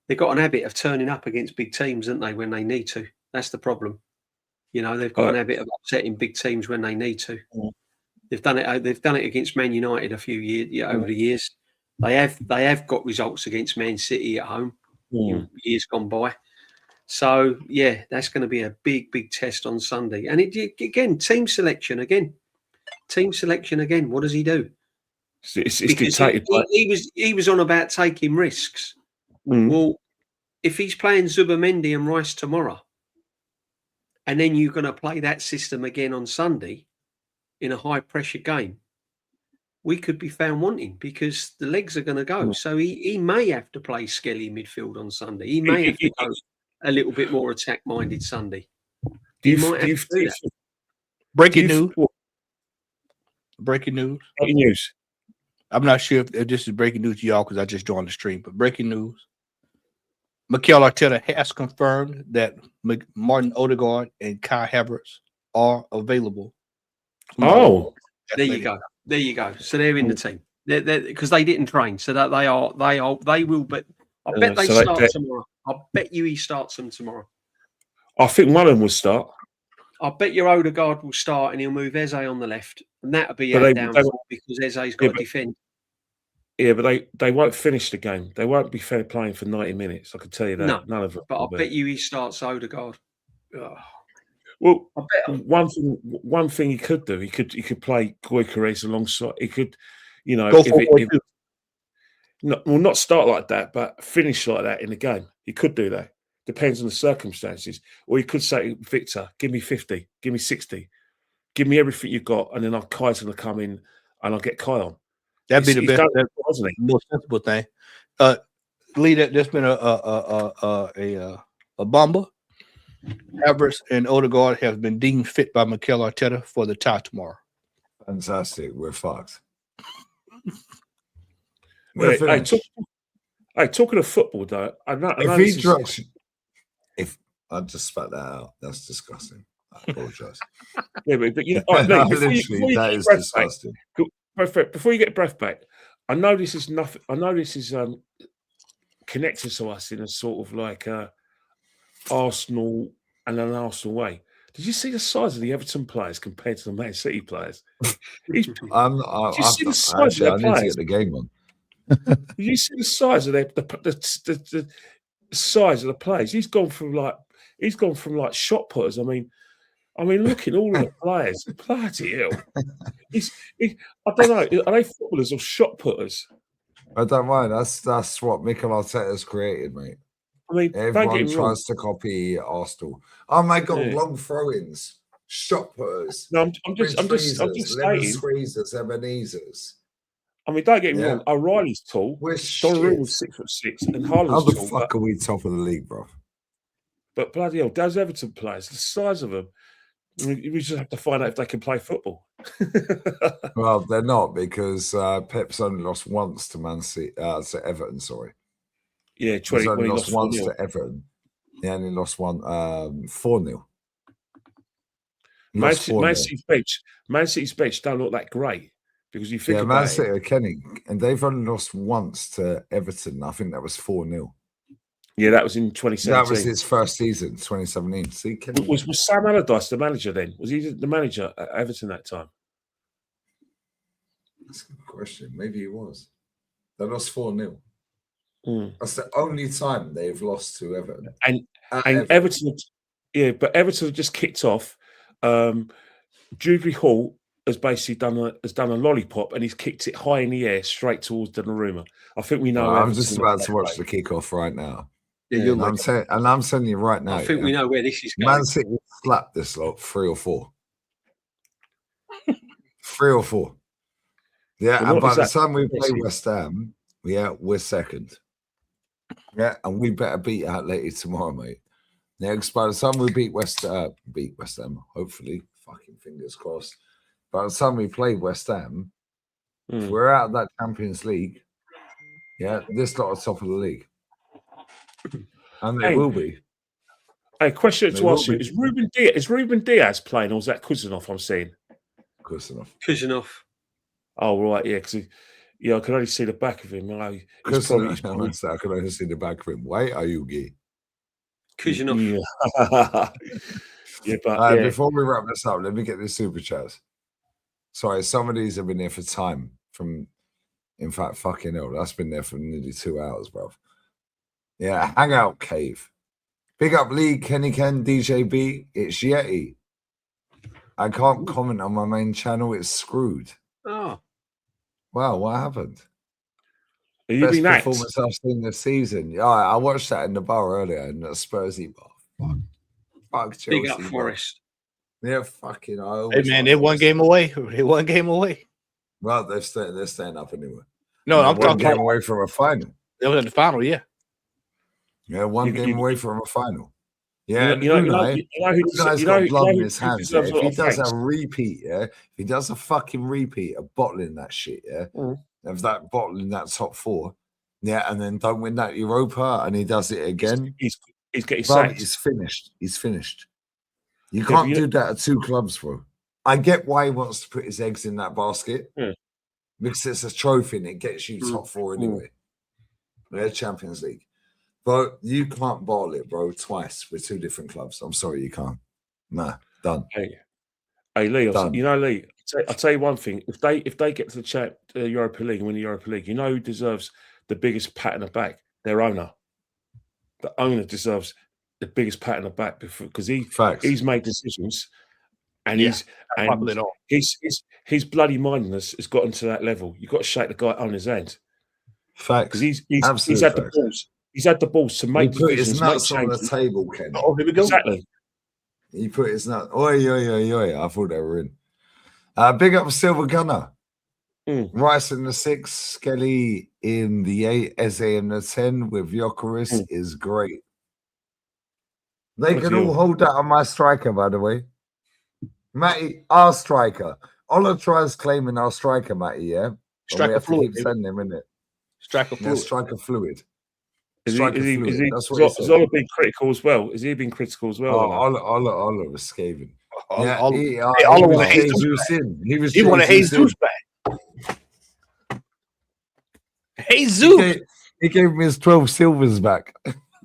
they've got an habit of turning up against big teams, haven't they? When they need to, that's the problem. They've got an habit of upsetting big teams when they need to. They've done it against Man United a few years over the years. They have got results against Man City at home in years gone by. So that's going to be a big test on Sunday. And team selection again. What does he do? It's dictated. He was on about taking risks. Well, if he's playing Zubimendi and Rice tomorrow, and then you're going to play that system again on Sunday in a high pressure game, we could be found wanting because the legs are going to go. So he may have to play Skelly midfield on Sunday. He may have to go a little bit more attack-minded Sunday. He might have to do that. Breaking news. Breaking news. Breaking news. I'm not sure if this is breaking news to y'all because I just joined the stream, but breaking news. Mikel Arteta has confirmed that Martin Odegaard and Kai Havertz are available. Oh, there you go. There you go. So they're in the team. They're because they didn't train, so that they will. But I bet they start tomorrow. I bet you he starts them tomorrow. I think one of them will start. I bet your Odegaard will start and he'll move Eze on the left, and that'll be a downfall because Eze's got to defend. Yeah, but they won't finish the game. They won't be fair playing for 90 minutes. I can tell you that. No, none of them. But I bet you he starts Odegaard. Oh. Well, one thing he could do, he could play Gyökeres alongside. He could, you know, not start like that, but finish like that in the game. He could do that. Depends on the circumstances. Or he could say, Victor, give me 50, give me 60, give me everything you've got, and then Kai's going to come in and I'll get Kai on. That'd be the best, wasn't it? Most sensible thing. Lee, there's been a bomber. Havertz and Odegaard have been deemed fit by Mikel Arteta for the tie tomorrow. Fantastic. We're fucked. Talking of football, though, if I just spat that out, that's disgusting. I apologize. Yeah, but you know, that is disgusting. Before you get breath back, I know this is nothing. I know this is connected to us in a sort of like Arsenal and an Arsenal way. Did you see the size of the Everton players compared to the Man City players? Did you see the size of their players? I need to get the game on. Did you see the size of the size of the players? He's gone from like shot putters. I mean, look at all of the players. Bloody hell! I don't know. Are they footballers or shot putters? I don't mind. That's what Mikel Arteta's created, mate. I mean, everyone tries to copy Arsenal. Oh my god, long throw-ins, shot putters. No, I'm just saying. Squeezers, Ebenezer's. I mean, don't get me wrong. O'Reilly's tall. Donnaruma's 6'6", and Haaland's how the tall. Fuck are we top of the league, bro? But bloody hell, those Everton players, the size of them, I mean, we just have to find out if they can play football. Well, they're not because Pep's only lost once to Man City, to Everton. Sorry. Yeah, He's only lost once to Everton. He only lost one 4-0. Man City's bench don't look that great because you think Man City are Kenny, and they've only lost once to Everton. I think that was 4-0. Yeah, that was in 2017. That was his first season, 2017. See, was Sam Allardyce the manager then? Was he the manager at Everton that time? That's a good question. Maybe he was. They lost 4-0. That's the only time they've lost to Everton. And Everton, but Everton just kicked off. Jubilee Hall has basically done a lollipop and he's kicked it high in the air straight towards Donnarumma. I think we know. I'm just about to watch the kickoff right now. Yeah, I'm telling you right now. I think we know where this is going. Man City slapped this lot 3 or 4. 3 or 4. Yeah, and by the time we play West Ham, we're second. Yeah, and we better beat Atleti tomorrow, mate. Next, by the time we beat West Ham, hopefully, fucking fingers crossed. By the time we play West Ham, if we're out of that Champions League, this lot are top of the league. And it will be. Hey, question to ask you: Is Ruben Diaz playing, or is that Kuznov? I'm seeing Kuznov. Oh right, yeah, because I can only see the back of him. I can only see the back of him. Why are you gay? Kuznov. Yeah, but before we wrap this up, let me get this super chat. Sorry, some of these have been there for time. In fact, fucking hell, that's been there for nearly 2 hours, bro. Yeah, Hangout Cave. Big up Lee, Kenny Ken, DJ B. It's Yeti. I can't comment on my main channel. It's screwed. Oh. Wow, what happened? Are you Best performance I've seen this season. Yeah, I watched that in the bar earlier in the Spursy bar. Fuck Chelsea. Big up Forest. Yeah, fucking. Hey man, they're 1 game away. They're 1 game away. Well, they're staying up anyway. No, They're I'm one talking game about away from a final. that was in the final. Yeah, Yeah, one You- game you- away from a final. Yeah, and you know Unai's who got blood in his who hands. Yeah? deserves If a lot he of does thanks? a repeat, yeah, if he does a fucking repeat of bottling that shit, yeah, of that bottling that top four, yeah, and then don't win that Europa, and he does it again, He's getting bro, sacked. he's finished. He's finished. You Yeah, can't but do that at two clubs, bro. I get why he wants to put his eggs in that basket because it's a trophy and it gets you top four anyway. They're Champions League. But you can't bottle it, bro, twice with two different clubs. I'm sorry, you can't. Nah, done. Hey, Lee, Done. Lee, I'll tell you one thing. If they get to the Europa League and win the Europa League, you know who deserves the biggest pat on the back? Their owner. The owner deserves the biggest pat on the back because he's made decisions and his bloody mindedness has gotten to that level. You've got to shake the guy on his hand. Facts. Because he's had the balls. He's had the balls to make put decisions, his nuts make on the changes. table, Ken. Oh, here we go. Exactly. He put his nuts. Oi. I thought they were in. Big up Silver Gunner. Rice in the 6, Skelly in the 8, Eze in the 10 with Yokeris is great. They can all hold that on my striker, by the way. Matty, our striker. Ola tries claiming our striker, Matty, yeah? Striker fluid. Keep sending him, innit? Striker fluid. Striker fluid. Has That's what he said. Ola been critical as well? Has he been critical as well? Ola was scathing. Ola wanted Jesus in. He wanted Jesus back. Jesus. He gave me his 12 silvers back.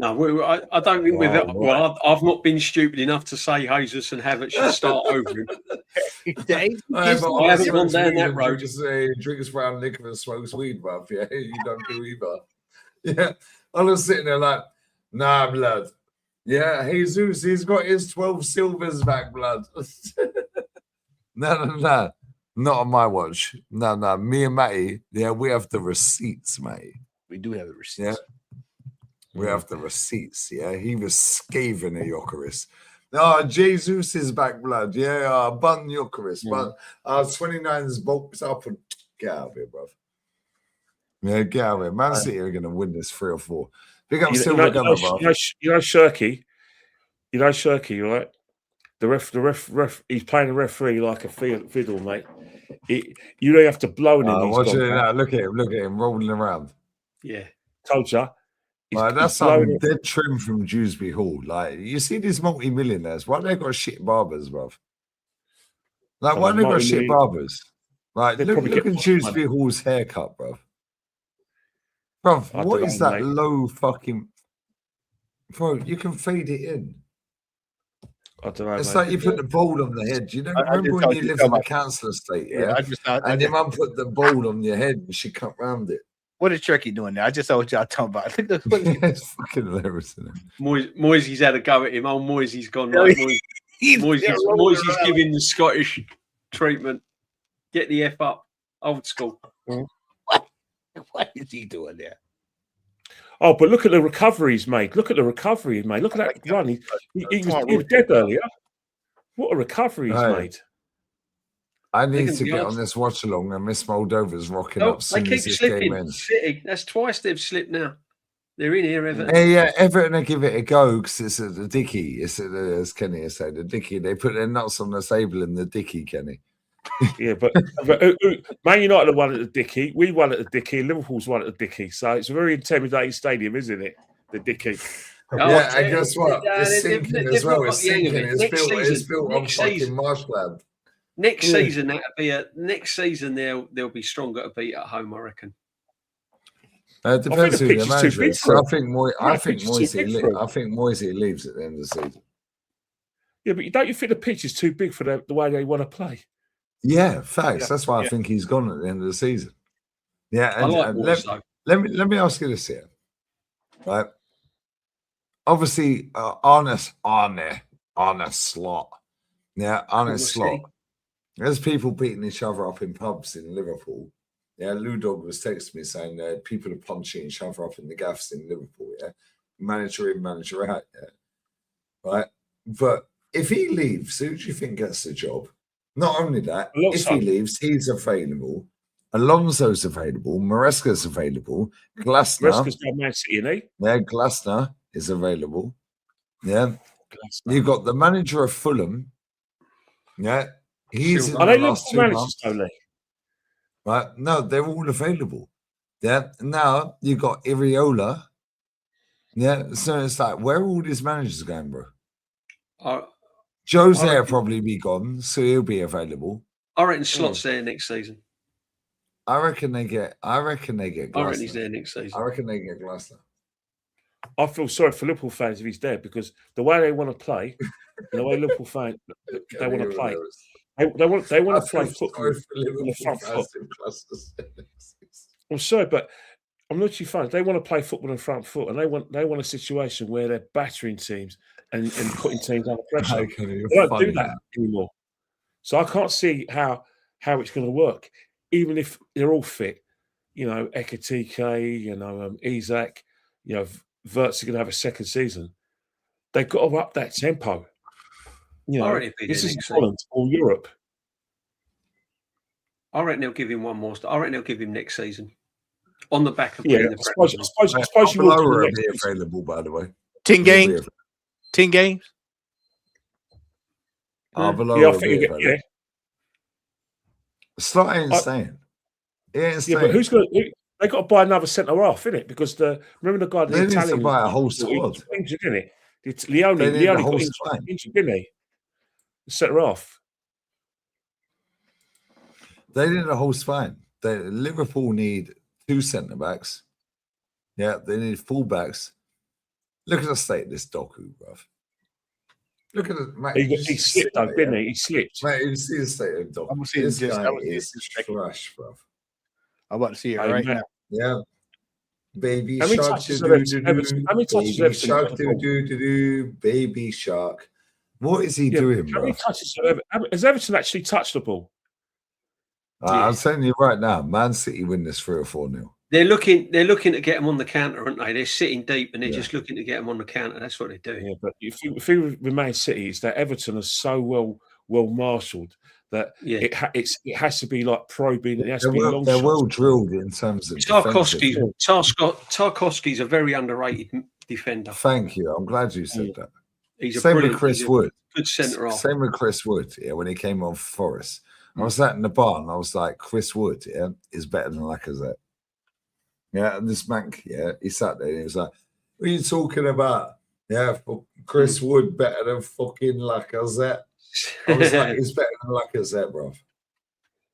No, I don't think I've not been stupid enough to say Jesus and Havertz should start over him. I haven't gone down that road. Drinks brown liquor and smokes weed, bruv. Yeah, you don't do either. Yeah, I was sitting there like, nah, blood. Yeah, Jesus, he's got his 12 silvers back, blood. No. Not on my watch. No. Me and Matty, yeah, we have the receipts, Matty. We do have the receipts. Yeah. We have the receipts, yeah. He was scathing at Yokeris. Oh, Jesus is back, blood. Yeah, bun Yokeris. But 29's bulked up and get out of here, bruv. Yeah, get out of here. Man City are going to win this 3 or 4. Big up Silver Gunner, bruv. You know Shirky? You know Shirky, right? The ref, he's playing the referee like a fiddle, mate. You don't have to blow him. Watch it now. Look at him rolling around. Yeah. Told you. Like, that's something dead trim from Dewsbury Hall. Like, you see these multi-millionaires, why they got shit barbers, bruv? Like, why they got shit barbers? Like, look at Dewsbury Hall's haircut, bruv. Bruv, what is that low fucking... Bro, you can fade it in. I don't know. It's like you put the bowl on the head. You know, remember when you lived in the council estate, yeah? And your mum put the bowl on your head and she cut round it. What is Turkey doing now? I just saw what y'all talking about. I think that's what it's fucking hilarious, isn't it? Moisey's had a go at him. Old Moisey's gone like Moisey's giving the Scottish treatment. Get the F up. Old school. What is he doing there? Oh, but look at the recovery he's made. Look at the recovery he's made. Look at that run. He was dead earlier. What a recovery he's made. I need to get on this watch along, and Miss Moldova's rocking up. They keep slipping. City. That's twice they've slipped now. They're in here, Everton. Yeah, Everton will give it a go because it's at the Dicky. It's at as Kenny has said, the Dicky. They put their nuts on the table in the Dicky, Kenny. Yeah, but Man United won at the Dicky. We won at the Dicky. Liverpool's won at the Dicky. So it's a very intimidating stadium, isn't it? The Dicky. Yeah, and guess what? It's sinking as well. It's sinking. It's built on fucking marshland. Next season, they'll be stronger to beat at home, I reckon. It depends who the manager is. So I think Moisey leaves at the end of the season. Yeah, but don't you think the pitch is too big for the way they want to play? Yeah, facts. That's why I think he's gone at the end of the season. Yeah, and let me ask you this here, right? Obviously, Arne Slot. Yeah, Arne Slot. There's people beating each other up in pubs in Liverpool. Yeah, Lou Dog was texting me saying people are punching each other up in the gaffs in Liverpool. Yeah, manager in, manager out. Yeah, right. But if he leaves, who do you think gets the job? Not only that, if he leaves, he's available. Alonso's available. Maresca's available. Glasner. Maresca's got Man City, isn't he? Yeah, Glasner is available. Yeah. Glasner. You've got the manager of Fulham. Yeah. He's in Are the they last 2 Liverpool managers, months. Tony? Right? No, they're all available. Yeah. Now you've got Iriola. Yeah. So it's like, where are all these managers going, bro? Jose will probably be gone, so he'll be available. I reckon Slot's there next season. I reckon they get Glasner. I reckon he's there next season. I reckon they get Glasner. I feel sorry for Liverpool fans if he's there because the way they want to play, the way Liverpool fans they want to play, they want to play football on the front foot. I'm sorry, but I'm not too fans. They want to play football on the front foot, and they want a situation where they're battering teams and putting teams under pressure. They don't do that anymore. So I can't see how it's going to work, even if they're all fit. You know, Ekatike, you know, Isak, you know, Verts are going to have a second season. They've got to up that tempo. You know, this is Holland or Europe. I reckon they'll give him one more. I reckon they'll give him next season on the back of I suppose you will be available, by the way. 10 games. 10 games. I think Slot ain't staying. He ain't staying. But who's going to? They got to buy another centre half, innit? Because remember the guy, the Italian, need to buy a whole squad. Injured, didn't it? Leone got injured, didn't he? The centre half. They need a whole spine. Liverpool need 2 centre backs. Yeah, they need full-backs. Look at the state of this Doku, bruv. Look at it, mate. He slipped, though, didn't he? He slipped. Mate, you see the state of Doku. I'm seeing this just. guy is trash, bruv. I'm about to see it right now. Yeah. Baby How many shark, touches do baby shark. What is he doing, How bro? many touches has Everton actually touched the ball? I'm telling you right now, Man City win this 3 or 4-0. They're looking to get them on the counter, aren't they? They're sitting deep and they're just looking to get them on the counter. That's what they're doing. Yeah, but if we remain City, it's that Everton are so well marshalled that it has to be like probing. It has to be long. They're well drilled in terms of Tarkowski's a very underrated defender. Thank you. I'm glad you said that. He's Same with Chris Wood. Good centre half. Same with Chris Wood. Yeah, when he came on Forest, I was sat in the bar and I was like, Chris Wood, is better than Lacazette. Yeah, and this mank, he sat there and he was like, "What are you talking about? Yeah, Chris Wood better than fucking Lacazette." I was like, "He's better than Lacazette, bro."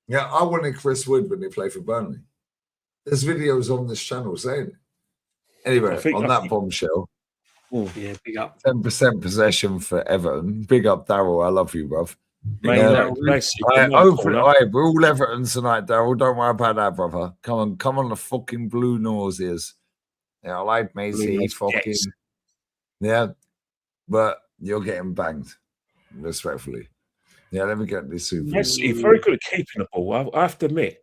Yeah, I wanted Chris Wood when he played for Burnley. There's videos on this channel saying it. Anyway, on that bombshell, big up. 10% possession for Everton. Big up, Daryl. I love you, bruv. We're all Everton tonight, Daryl. Don't worry about that, brother. Come on, the fucking blue noses. Yeah, I like Macy. Fucking but you're getting banged, respectfully. Yeah, let me get this super. Messi, very good at keeping the ball. I have to admit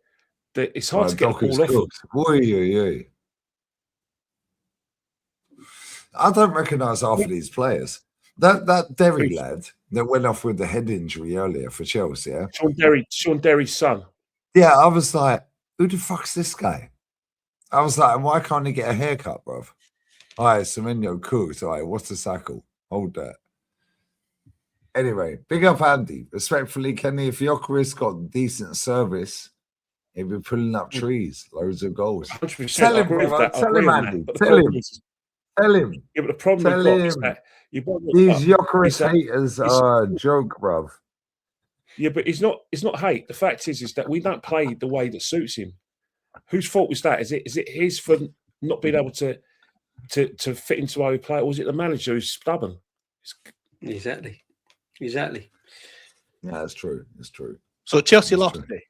that it's hard to get the ball off. I don't recognise half of these players. That Derry lad that went off with the head injury earlier for Chelsea, Sean Derry's son. Yeah, I was like, who the fuck's this guy? I was like, why can't he get a haircut, bruv? All right, Semenyo cooked. All right, what's the sackle? Hold that. Anyway, big up Andy. Respectfully, Kenny, if Gyökeres got decent service, he'd be pulling up trees, loads of goals. Tell him, brother. Tell him, Andy. Tell him. Yeah, but the problem is that these Gyökeres haters are a joke, bruv. Yeah, but it's not hate. The fact is that we don't play the way that suits him. Whose fault was that? Is it his for not being able to fit into how we play, or was it the manager who's stubborn? Exactly. Yeah, that's true. It's true. So Chelsea lost today.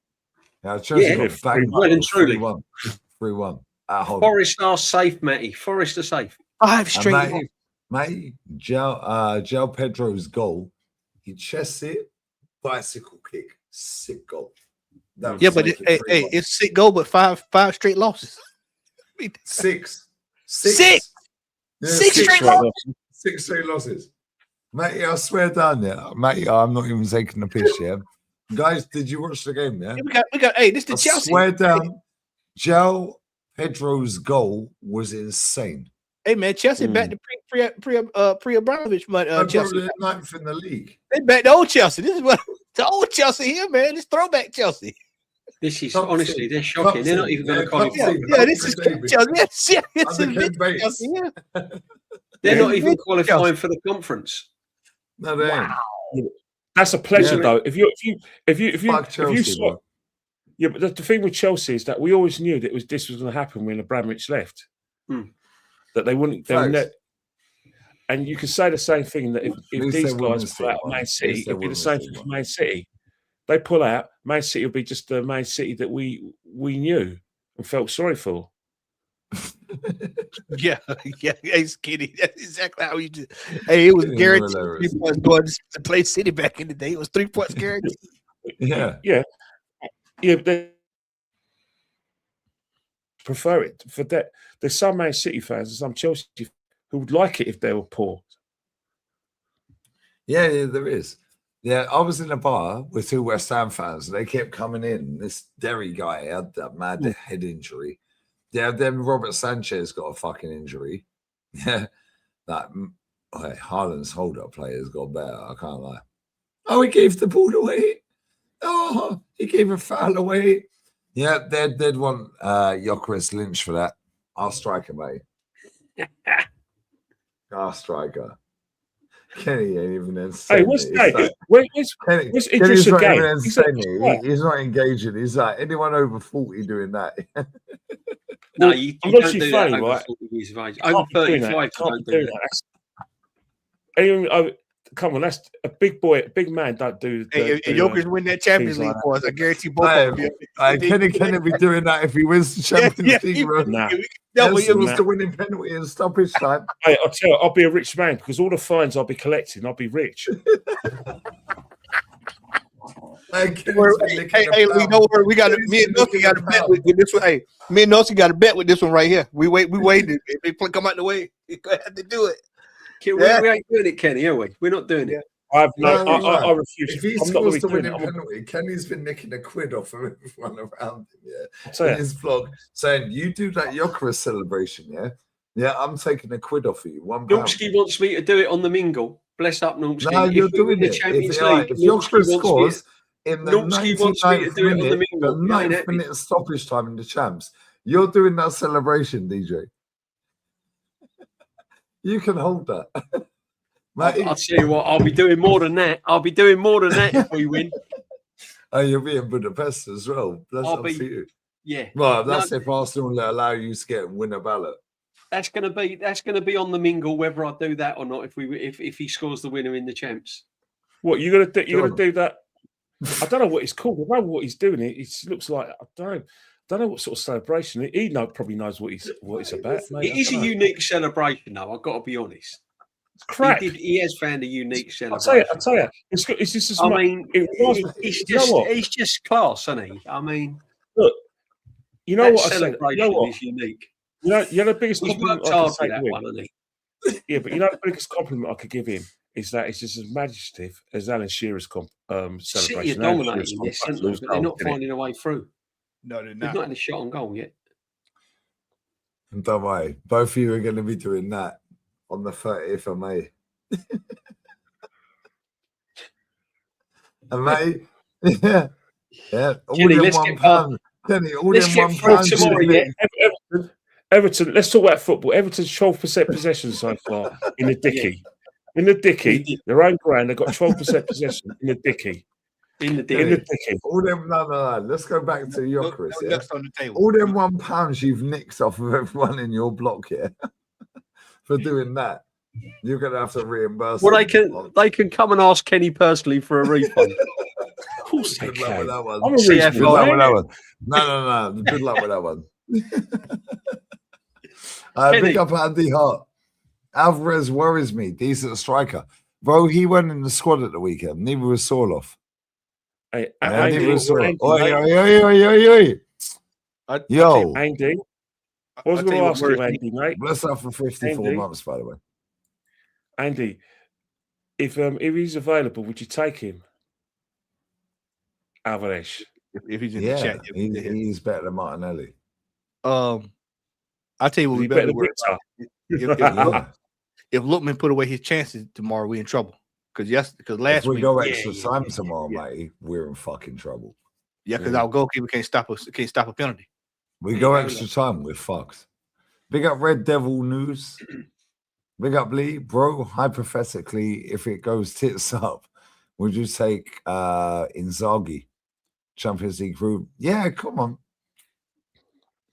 Yeah, Chelsea got banged well and truly. 3-1 at home. Forest are safe, Matty. Forest are safe. 5 straight. Mate, João Pedro's goal, he chests it, bicycle kick, sick goal. But it's sick goal, but five straight losses. 6 straight losses. 6 straight losses. Mate, I swear down there. Mate, I'm not even taking the piss, yeah. Guys, did you watch the game? Yeah. We got. Hey, this the I Chelsea. swear down, Joe Pedro's goal was insane. Hey man, Chelsea back to pre Abramovich, but Chelsea They're ninth in the league. they back the old Chelsea. This is what the old Chelsea here, man. This throwback Chelsea. This is Top honestly, team. they're shocking. They're not even going to Top qualify. team. Yeah, this is David. Chelsea. Yeah, it's Under Ken a Bates. Chelsea. Yeah. They're not even Yeah. qualifying for the conference. No, they ain't. That's a pleasure, Yeah. though. If you Fuck Chelsea, bro. yeah, but the thing with Chelsea is that we always knew that this was going to happen when Abramovich left. That they wouldn't. And you could say the same thing that if least these they wouldn't guys say pull out one. Man At City, least they it'll be the wouldn't same say thing for one. Man City. They pull out, Man City will be just the Man City that we knew and felt sorry for. Yeah. Hey, Skinny. That's exactly how you do. Hey, it was Skinny, guaranteed you're 3 points going to play City back in the day. It was 3 points guaranteed. Yeah. But they prefer it for that. There's some Man City fans and some Chelsea fans who would like it if they were poor. Yeah, there is. Yeah, I was in a bar with 2 West Ham fans, and they kept coming in. This Derry guy had that mad head injury. Yeah, then Robert Sanchez got a fucking injury. Yeah, that Haaland's hold-up player's got better. I can't lie. Oh, he gave the ball away. Oh, he gave a foul away. Yeah, they'd want Jokeris Lynch for that. Our striker, mate. Our striker. Kenny ain't even insane. Hey, what's that? Where's Kenny's not even Idrissa insane. He's not engaging. He's like anyone over 40 doing that. No, you I'm don't not do too that funny, over right? 40 years of age. Can't Over be doing 35, that. you Can't don't be do doing that. Come on, that's a big boy, a big man. Don't do. Hey, if Jokic win that Champions League for us, I guarantee both of them. Kenny be doing that if he wins the Champions League. Nah. He wants to win in penalty and stoppage time. Hey, I'll tell you, I'll be a rich man because all the fines I'll be collecting, I'll be rich. Hey, don't worry. We got me and Nucky got a bet with this one. Hey, me and Nucky got a bet with this one right here. We waited. If they come out the way, we have to do it. We ain't doing it, Kenny, are we? We're not doing it. I refuse. If he I'm not scores the doing winning it. penalty, Kenny's been nicking £1 off of everyone around him, So, in his vlog, saying, you do that Jokeris celebration, yeah, I'm taking £1 off of you. £1. Normski wants me to do it on the mingle. Bless up, Normski. No, you're doing the it. Champions If League, Jokeris scores in the Normski wants me to 99th do it on the minute, the mingle. 9th minute of stoppage time in the champs, you're doing that celebration, DJ. You can hold that. Mate, I'll tell you what, I'll be doing more than that. If we win. Oh, you'll be in Budapest as well. That's I'll up be- to you. Yeah. Well, that's if Arsenal allow you to get and win a ballot. That's gonna be on the mingle whether I do that or not. If he scores the winner in the champs. What you're gonna do? You're gonna do that? I don't know what it's called. I know what he's doing. It looks like I don't know what sort of celebration. He probably knows what it's about. Mate. It is a unique celebration, though. I've got to be honest. It's crap. He has found a unique celebration. I'll tell you. It's just as I much. mean, he's just class, isn't he? I mean, look, you know that what I said. celebration You know what? is unique. You know the biggest He's compliment worked I hard could for say that to him. one, hasn't he? Yeah, but you know the biggest compliment I could give him is that it's just as imaginative as Alan Shearer's celebration. City are dominating this, aren't they? But they're not finding a way through. No, they're They've not. not had a shot on goal yet. And don't worry, both of you are going to be doing that on the 30th of May. And May, yeah. All Jenny, in let's £1. get past- Kenny, all let's in get through £1. tomorrow, yeah. Everton. Let's talk about football. Everton's 12% possession so far in the dicky. In the dicky, their own ground. They've got 12% possession in the dicky. In the In deal. the dicky. All them, no. Let's go back to Jokeris. No, Yeah? on the table. All them £1 you've nicked off of everyone in your block here for doing that. You're going to have to reimburse. Well, them. they can come and ask Kenny personally for a refund. Of course they Good luck with can. that one. I'm a CFO. Good reasonable luck with man. that one. No. Good luck with that one. Kenny. Pick up Andy Hart. Alvarez worries me. Decent striker. Bro, he went in the squad at the weekend. Neither was Sorloff. Hey, Neither was Sorloff. Andy, Oi. Yo. Andy, I was going to ask you, Andy, mate. Bless up for 54 Andy. months, by the way. Andy, if he's available, would you take him? Alvarez. If he's in the Yeah, chat, he's better than Martinelli. I'll tell you what Is we he better better be than worried Victor? about. Yeah. If Lookman put away his chances tomorrow, we in trouble. Because If last we week, go extra time yeah. tomorrow, mate, we're in fucking trouble. because our goalkeeper can't stop a penalty. We There go you go, extra time, we're fucked. Big up Red Devil News. Big up Lee, bro. Hypothetically, if it goes tits up, would you take Inzaghi, Champions League group? Yeah, come on.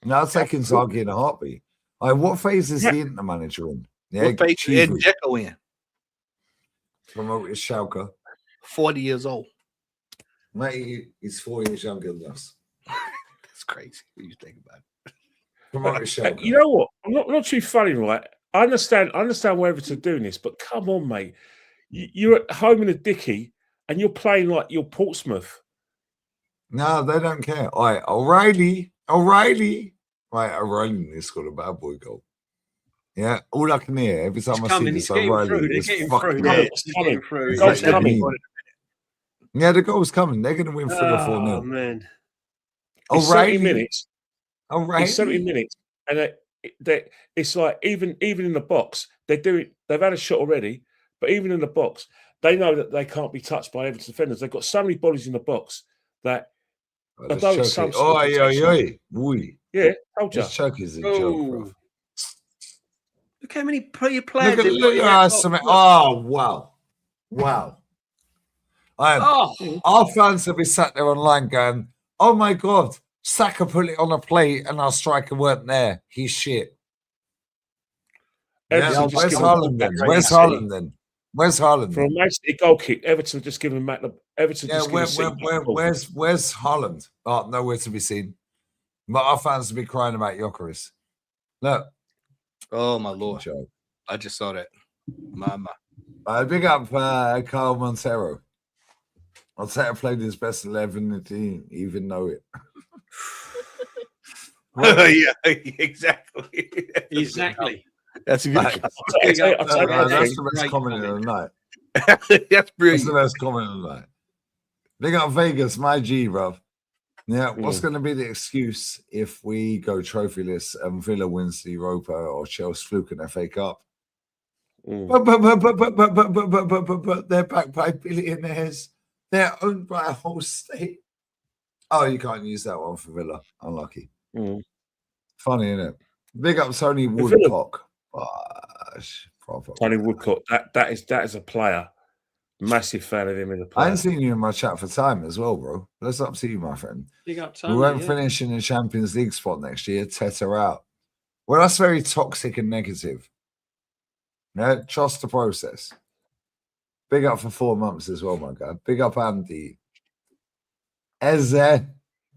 No, I'll take Inzaghi in a heartbeat. What phase is the Inter manager in? Yeah, What page is Ed Chivu Dzeko in? promoted Schalke. 40 years old. Mate, he's 4 years younger than us. That's crazy. What you think about it? Promoted Schalke. You know what? I'm not too funny, right? I understand why Everton are doing this, but come on, mate. You're at home in a dicky and you're playing like you're Portsmouth. No, they don't care. All right, O'Reilly. Right, O'Reilly scored a bad boy goal. Yeah, all I can hear every time I see this O'Reilly is fucking. It's coming. through. The goal's Exactly. coming. Yeah, the goal's coming. They're going to win 3 or 4 Oh, nil. man. It's 70 minutes. O'Reilly. It's 70 minutes, and it's like even in the box, they've had a shot already, but even in the box, they know that they can't be touched by Everton defenders. They've got so many bodies in the box that although it's some sort of protection- yeah, told you. This choke is a joke, bro. Look how many players. Look at something. Oh, wow. Our fans have been sat there online going, oh my God, Saka put it on a plate and our striker weren't there. He's shit. Yeah, where's Haaland then? Where's Haaland For a Man City goal kick, Everton just given Matt. Everton just where's Haaland? Oh, nowhere to be seen. But our fans will be crying about Gyökeres. Look. Oh, my Lord. Joke. I just saw that. My. Big up Carl Montero. Arteta played his best 11 and didn't even know it. Yeah, exactly. Exactly. That's That's the best comment of the night. That's brilliant. That's the best comment of the night. Big up Vegas, my G, bro. Yeah, what's going to be the excuse if we go trophyless and Villa wins the Europa or Chelsea fluke an FA Cup? But they're backed by billionaires. They're owned by a whole state. Oh, you can't use that one for Villa. Unlucky. Funny, isn't it? Big up Tony Woodcock. Tony Woodcock. That is a player. Massive fan of him in the player. I haven't seen you in my chat for time as well, bro. That's up to you, my friend. Big up Tony, we won't finish in the Champions League spot next year. Teta out. Well, that's very toxic and negative. Yeah, trust the process. Big up for 4 months as well, my guy. Big up Andy. Eze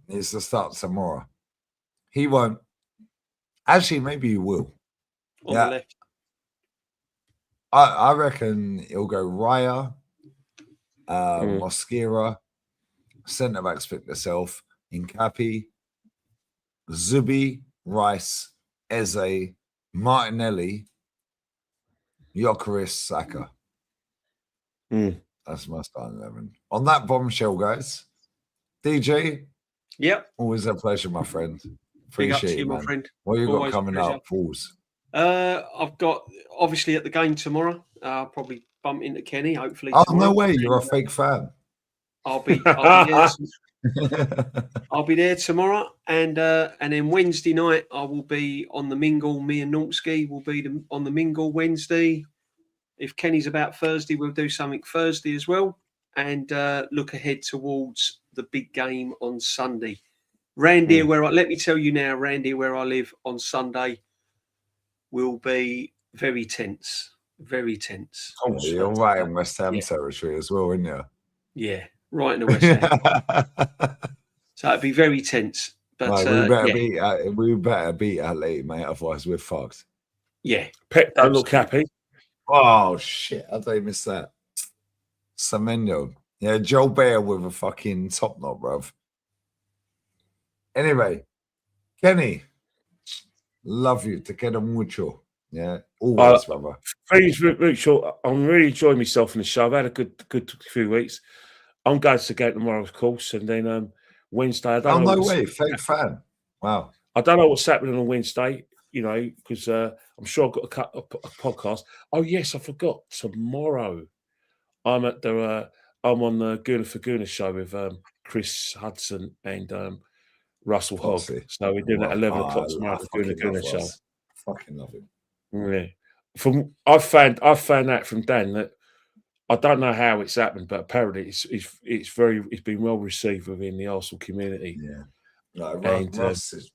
needs to start tomorrow. He won't. Actually, maybe he will. On the left. I reckon he'll go Raya, Mosquera, centre backs pick themselves, Incapi, Zubi, Rice, Eze, Martinelli, Gyökeres, Saka. That's my starting 11. On that bombshell, guys. DJ. Yep. Always a pleasure, my friend. Appreciate it, my man. friend. What you Always got coming up, Pools? I've got obviously at the game tomorrow. Probably bump into Kenny. Hopefully. Oh tomorrow. no way! You're a fake fan. I'll be there. I'll be there tomorrow, and then Wednesday night I will be on the mingle. Me and Nolsky will be on the mingle Wednesday. If Kenny's about Thursday, we'll do something Thursday as well, and look ahead towards the big game on Sunday. Randy, let me tell you now, Randy, where I live on Sunday will be very tense. Very tense. Oh, you're right in West Ham territory as well, aren't you? Yeah, right in the West Ham. So it'd be very tense. But we better beat Atleti, mate. Otherwise, we're fucked. Yeah. Pep don't look happy. Oh shit! I don't miss that. Semenyo. Yeah, Joe Bear with a fucking top knot, bruv. Anyway, Kenny, love you. Te quero mucho. Yeah, always, brother. Thanks, Rachel. I'm really enjoying myself in the show. I've had a good few weeks. I'm going to the game tomorrow, of course, and then Wednesday. I don't know. no way, fake fan. Wow. I don't know what's happening on Wednesday. You know, because I'm sure I've got a podcast. Oh yes, I forgot. Tomorrow, I'm at the. I'm on the Guna for Guna show with Chris Hudson and Russell Hogg. Foxy. So we're doing it at 11 o'clock tomorrow. I The Guna show. Fucking love him. Yeah. I found out from Dan that I don't know how it's happened, but apparently it's been well received within the Arsenal community. Yeah. No, Russ is.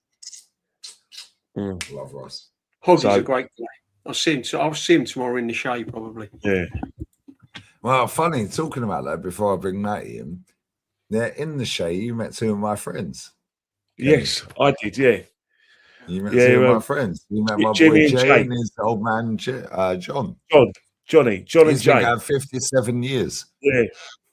Love Russ. Hoggy's a great guy. I'll see him tomorrow in the show probably. Yeah. Well, funny talking about that before I bring Matty in. Yeah, in the show, you met two of my friends. Yes, I did. Yeah. You met two of my friends. You met my Jimmy boy and Jay Jay. and his old man John. Johnny He's and been Jay. going 57 years. Yeah.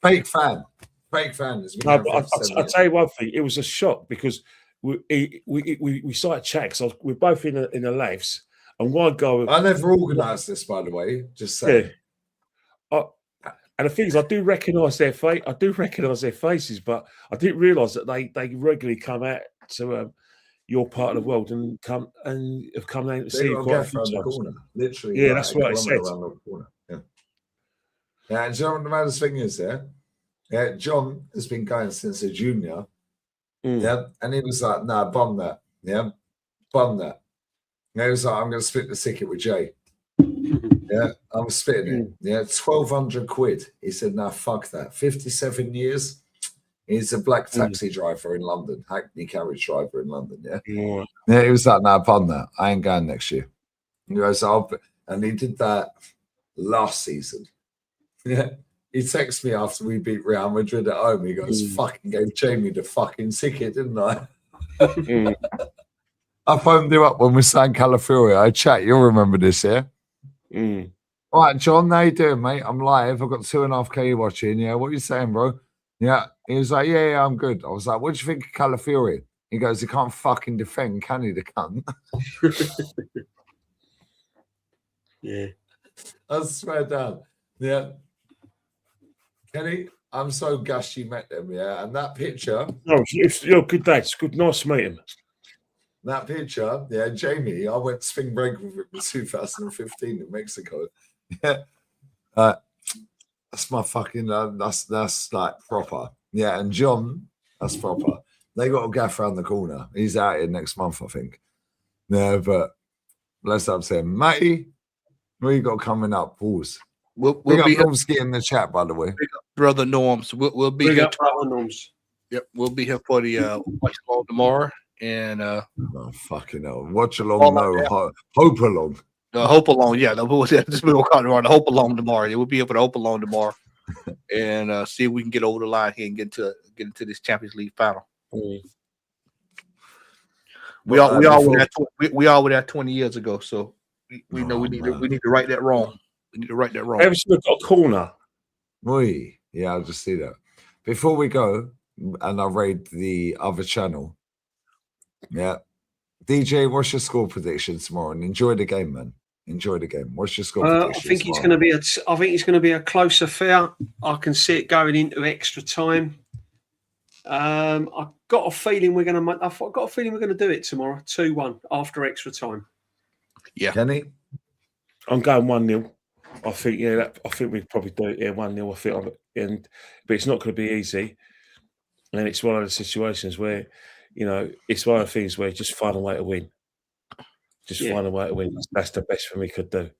Fake fan. Has been No, going but 57 I'll years. tell you one thing. It was a shock because we started chatting. So we're both in the lives, and one guy. I never organised this, by the way. Just saying. Yeah. And the thing is, I do recognise their face. I do recognise their faces, but I didn't realise that they regularly come out to your part of the world and have come down to see you quite a few around the times. corner, literally. Yeah, like that's a what I said. kilometre around the corner. Yeah. Yeah, and do you know what the maddest thing is there? Yeah, John has been going since a junior. Yeah, and he was like, "Nah, bum that. Yeah, bum that." And he was like, "I'm going to split the ticket with Jay." Yeah, I'm splitting it. Yeah, 1,200 quid. He said, "Nah, fuck that. 57 years. He's a black taxi driver in London, Hackney carriage driver in London." Yeah, yeah. He was like, "Nah, bum that. I ain't going next year." He goes, and he did that last season. Yeah. He texted me after we beat Real Madrid at home. He goes, "Fucking gave Jamie the fucking ticket, didn't I?" I phoned him up when we sang California. I chat. You'll remember this, yeah? All right, John, how you doing, mate? I'm live. I've got 2.5K watching. Yeah, what are you saying, bro? Yeah. He was like, yeah, I'm good. I was like, what do you think of Califury? He goes, he can't fucking defend, can he, the cunt? Yeah. I swear down. Yeah. Kenny, I'm so gushed you met them, yeah. And that picture. No, you're good, Dad. It's good. Nice to meet him. That picture, yeah, Jamie, I went spring break with him in 2015 in Mexico. Yeah. That's my fucking, that's like proper. Yeah, and John, that's proper. They got a gaff around the corner. He's out here next month, I think. Yeah, but let's up saying, Matty, what you got coming up? Pause. We'll be be Normski in the chat, by the way. brother Norms. We'll be Big here. up brother Norms. Yep, we'll be here for the watch along tomorrow and Oh, fucking hell. Watch along, hope along. hope along. Yeah, we'll call it the hope along tomorrow. We'll be here for the hope along tomorrow and see if we can get over the line here and get into this Champions League final. We all were there 20 years ago, so we know we need to right that wrong. We need to right that wrong. Ever since we've got a corner. Yeah, I'll just see that. Before we go, and I raid the other channel. Yeah. DJ, what's your score prediction tomorrow? And enjoy the game, man. Enjoy the game. What's your score prediction? I think it's going to be a close affair. I can see it going into extra time. I've got a feeling we're going to do it tomorrow. 2-1 after extra time. Yeah. Kenny? I'm going 1-0. I think, I think we probably do it. Yeah, 1-0. I think, but it's not going to be easy. And it's one of the situations where, it's one of the things where you just find a way to win. Find a way to win. That's the best thing we could do.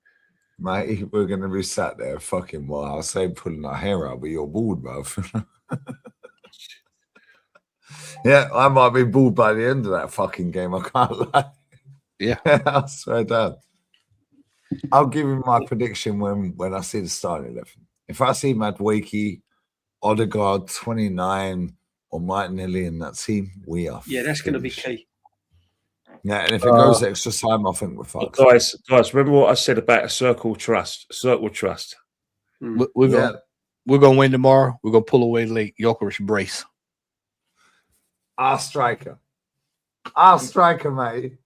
Mate, we're going to be sat there fucking while I say pulling our hair out, but you're bored, bruv. Yeah, I might be bored by the end of that fucking game. I can't lie. Yeah. I swear down. I'll give you my prediction when I see the starting 11. If I see Madueke, Odegaard, 29, or Martinelli in that team, we are. Yeah, that's going to be key. Yeah, and if it goes extra time, I think we're fucked. Guys, remember what I said about a circle trust? Circle trust. We're gonna win tomorrow. We're gonna pull away late. Jokeris brace. Our striker, mate.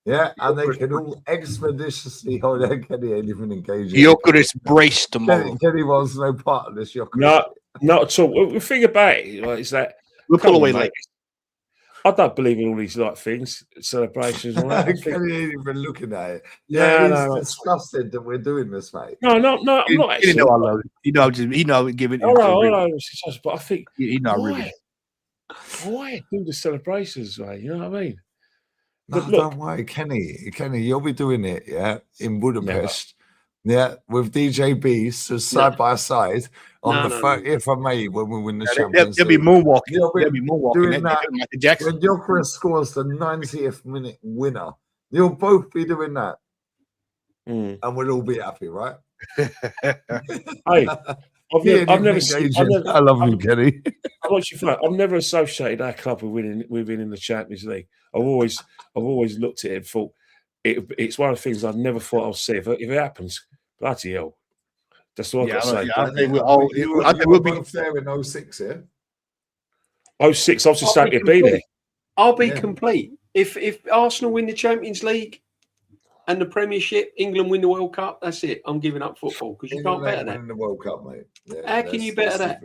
Yeah, and they can all expeditiously hold their Kenny ain't even engaged. Jokeris brace tomorrow. Kenny wants no part of this. No, Not at all. The thing about it is that We'll come pull on, away mate. later. I don't believe in all these like things, celebrations. And all that. I think, Kenny ain't even looking at it. No, Yeah, he's no. disgusted that we're doing this, mate. no, I'm not You actually. know I love it. You know, he know I give it. I know, but I think He know I really. why do the celebrations, mate? You know what I mean? No, But look, don't worry, Kenny, you'll be doing it, yeah, in Budapest. Yeah, with DJ B, so side by side on the 30th of May when we win the Champions They'll be League. moonwalking. You'll be They'll be moonwalking. doing that Michael Jackson. when Jokeris scores the 90th minute winner. You'll both be doing that, and we'll all be happy, right? hey, I've never seen. I love you, Kenny. I've never associated our club with winning the Champions League. I've always looked at it and thought it's one of the things I never thought I'll see. If it happens, bloody hell. That's all I've got to say. I think we'll all. I think we'll be fair in 06, yeah. 06, I was just happy to be there. I'll be complete. If Arsenal win the Champions League and the Premiership, England win the World Cup, that's it. I'm giving up football because you can't better that. Win the World Cup, mate. Yeah, how can you better that?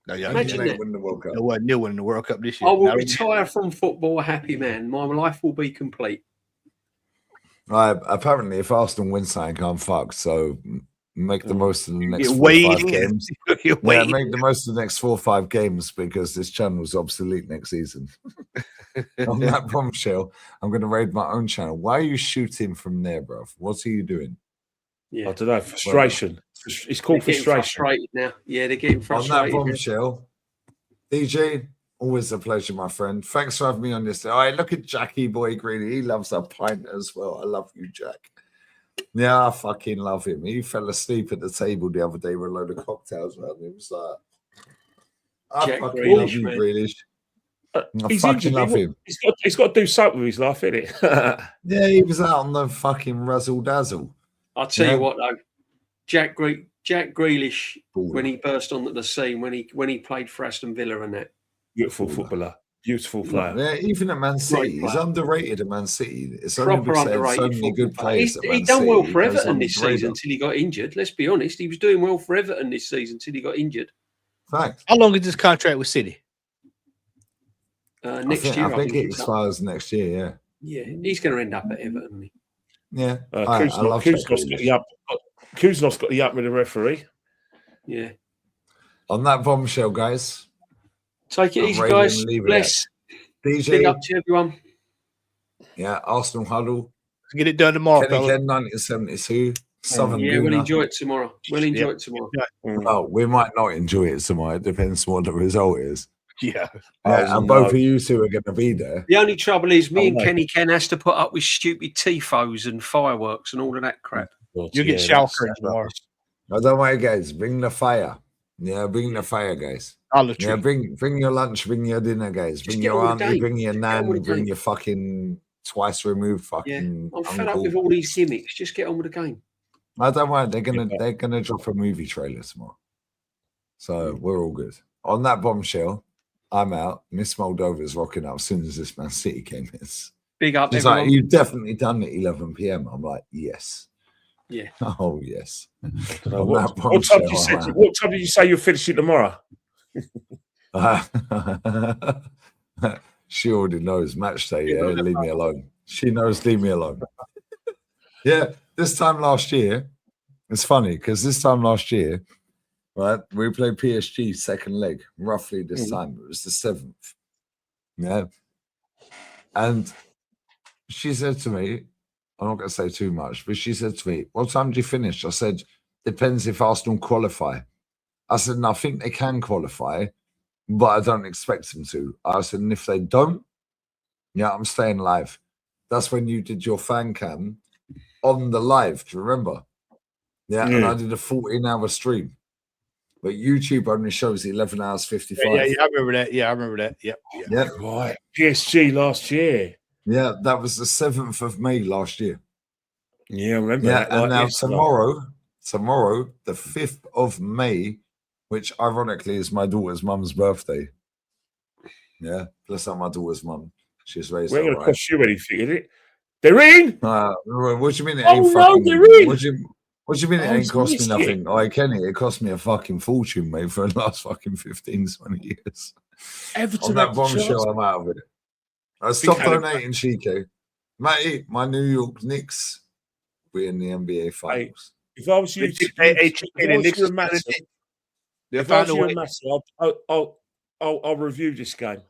Imagine that. Win the World Cup. No one new winning the World Cup this year. I will retire from football a happy man. My life will be complete. Apparently, if Arsenal win something, I'm fucked. So make the most of the next 4 or 5 games. Yeah, make the most of the next 4 or 5 games because this channel is obsolete next season. On that bombshell, I'm going to raid my own channel. Why are you shooting from there, bro? What are you doing? Yeah. I don't know. Frustration. It's called frustration. Frustrated now. Yeah, they're getting frustrated. On that bombshell, DJ, always a pleasure, my friend. Thanks for having me on this. All right, look at Jackie Boy Greedy. He loves a pint as well. I love you, Jack. Yeah, I fucking love him. He fell asleep at the table the other day with a load of cocktails around him. He was like, I fucking love you, Grealish. I fucking love him. He's got to do something with his life, innit? Yeah, he was out on the fucking razzle dazzle. I'll tell you what, though, Jack Grealish, when he burst onto the scene, when he played for Aston Villa and that. Beautiful footballer. Beautiful player. Yeah, even at Man City. He's underrated at Man City. It's proper underrated. So many good players. He done well for Everton this season until he got injured. Let's be honest. He was doing well for Everton this season until he got injured. Fact. How long is this contract with City? Next year. I think it expires next year, yeah. Yeah, he's going to end up at Everton. Yeah. Kuznov's got the up with the referee. Yeah. On that bombshell, guys. Take it easy, guys. Bless. DJ. Big up to everyone. Yeah, Arsenal huddle. Let's get it done tomorrow, Kenny Ken 1972. Southern we'll enjoy it tomorrow. Oh, we might not enjoy it tomorrow. It depends what the result is. Yeah. And both of you two are going to be there. The only trouble is me and Kenny Ken has to put up with stupid tifos and fireworks and all of that crap. You'll get shower curtains tomorrow. No, don't worry, guys. Bring the fire. Yeah, bring the fire, guys. Yeah, bring your lunch, bring your dinner, guys. Bring your auntie, bring your nan, bring your fucking twice removed fucking. I'm fed up with all these gimmicks. Just get on with the game. I don't worry. They're gonna drop a movie trailer tomorrow, so we're all good. On that bombshell, I'm out. Miss Moldova's rocking up as soon as this Man City game is. Big up. She's like, you've definitely done it 11 p.m. I'm like, yes. Yeah. Oh yes. What time did you say you're finishing tomorrow? She already knows match day. Yeah, leave me alone. She knows. Leave me alone. Yeah. This time last year, it's funny because this time last year, right, we played PSG second leg roughly this time. It was the 7th. Yeah. And she said to me, I'm not going to say too much, but she said to me, what time do you finish? I said, depends if Arsenal qualify. I said, no, I think they can qualify, but I don't expect them to. I said, and if they don't, yeah, I'm staying live. That's when you did your fan cam on the live. Do you remember? Yeah, and I did a 14-hour stream. But YouTube only shows 11 hours 55. Yeah, I remember that. Yeah, I remember that. Yep. Right. PSG last year. Yeah, that was the 7th of May last year. Yeah, I remember that. And now tomorrow, the 5th of May, which ironically is my daughter's mum's birthday. Yeah, plus I'm my daughter's mum. She's raised. We're going to cost you anything, is it? They're in. What do you mean? They're in. What do What do you mean it Oh, ain't cost me it's nothing? Oh, Kenny, it cost me a fucking fortune, mate, for the last fucking 15, 20 years. Everton On that have bombshell, I'm out of it. I stopped Harry- donating, Chico. Mate, my New York Knicks were in the NBA Finals. If I was you, if I was you and Matty, They'll find a way. I'll review this game.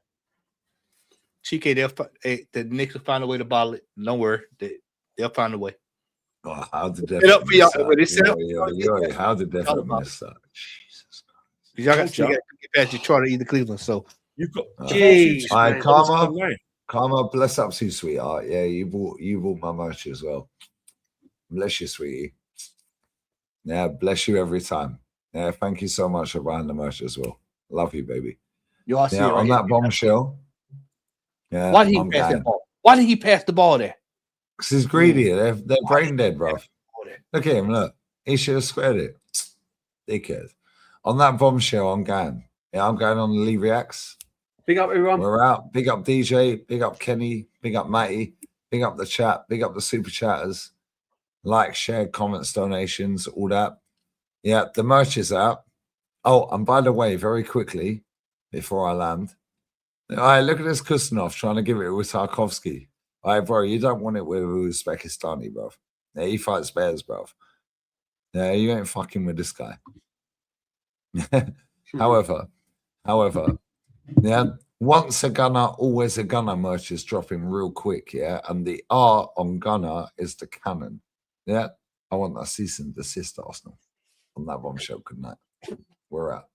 Chike, the Knicks will find a way to bottle it. Don't worry, they'll find a way. Oh, how did It up Defo for y'all, miss but that? it's set up. Yo, how did Defo about miss that? Jesus Christ. Y'all got Told ya. to get past Detroit or either Cleveland. So You've got. Jeez, All right, man. Karma. Karma, bless up to you, sweetheart. Yeah, you bought my merch as well. Bless you, sweetie. Yeah, bless you every time. Yeah, thank you so much for buying the merch as well. Love you, baby. you all see Yeah, it right on here. that bombshell. Yeah, Why did he I'm pass going. that ball? Why did he pass the ball there? Because he's greedy. They're brain dead, bro. Ball there? Look at him, look. He should have squared it. Dickhead. On that bombshell, I'm going. Yeah, I'm going on the Lee Reacts. Big up, everyone. We're out. Big up DJ. Big up Kenny. Big up Matty. Big up the chat. Big up the super chatters. Like, share, comments, donations, all that. Yeah, the merch is out. Oh, and by the way, very quickly, before I land, all right, look at this Kustanov trying to give it with Tarkovsky. All right, bro, you don't want it with Uzbekistani, bro. Yeah, he fights bears, bro. Yeah, you ain't fucking with this guy. However, yeah, once a gunner, always a gunner merch is dropping real quick, yeah, and the R on gunner is the cannon. Yeah, I want that cease and desist, Arsenal. On that bombshell, good night. We're out.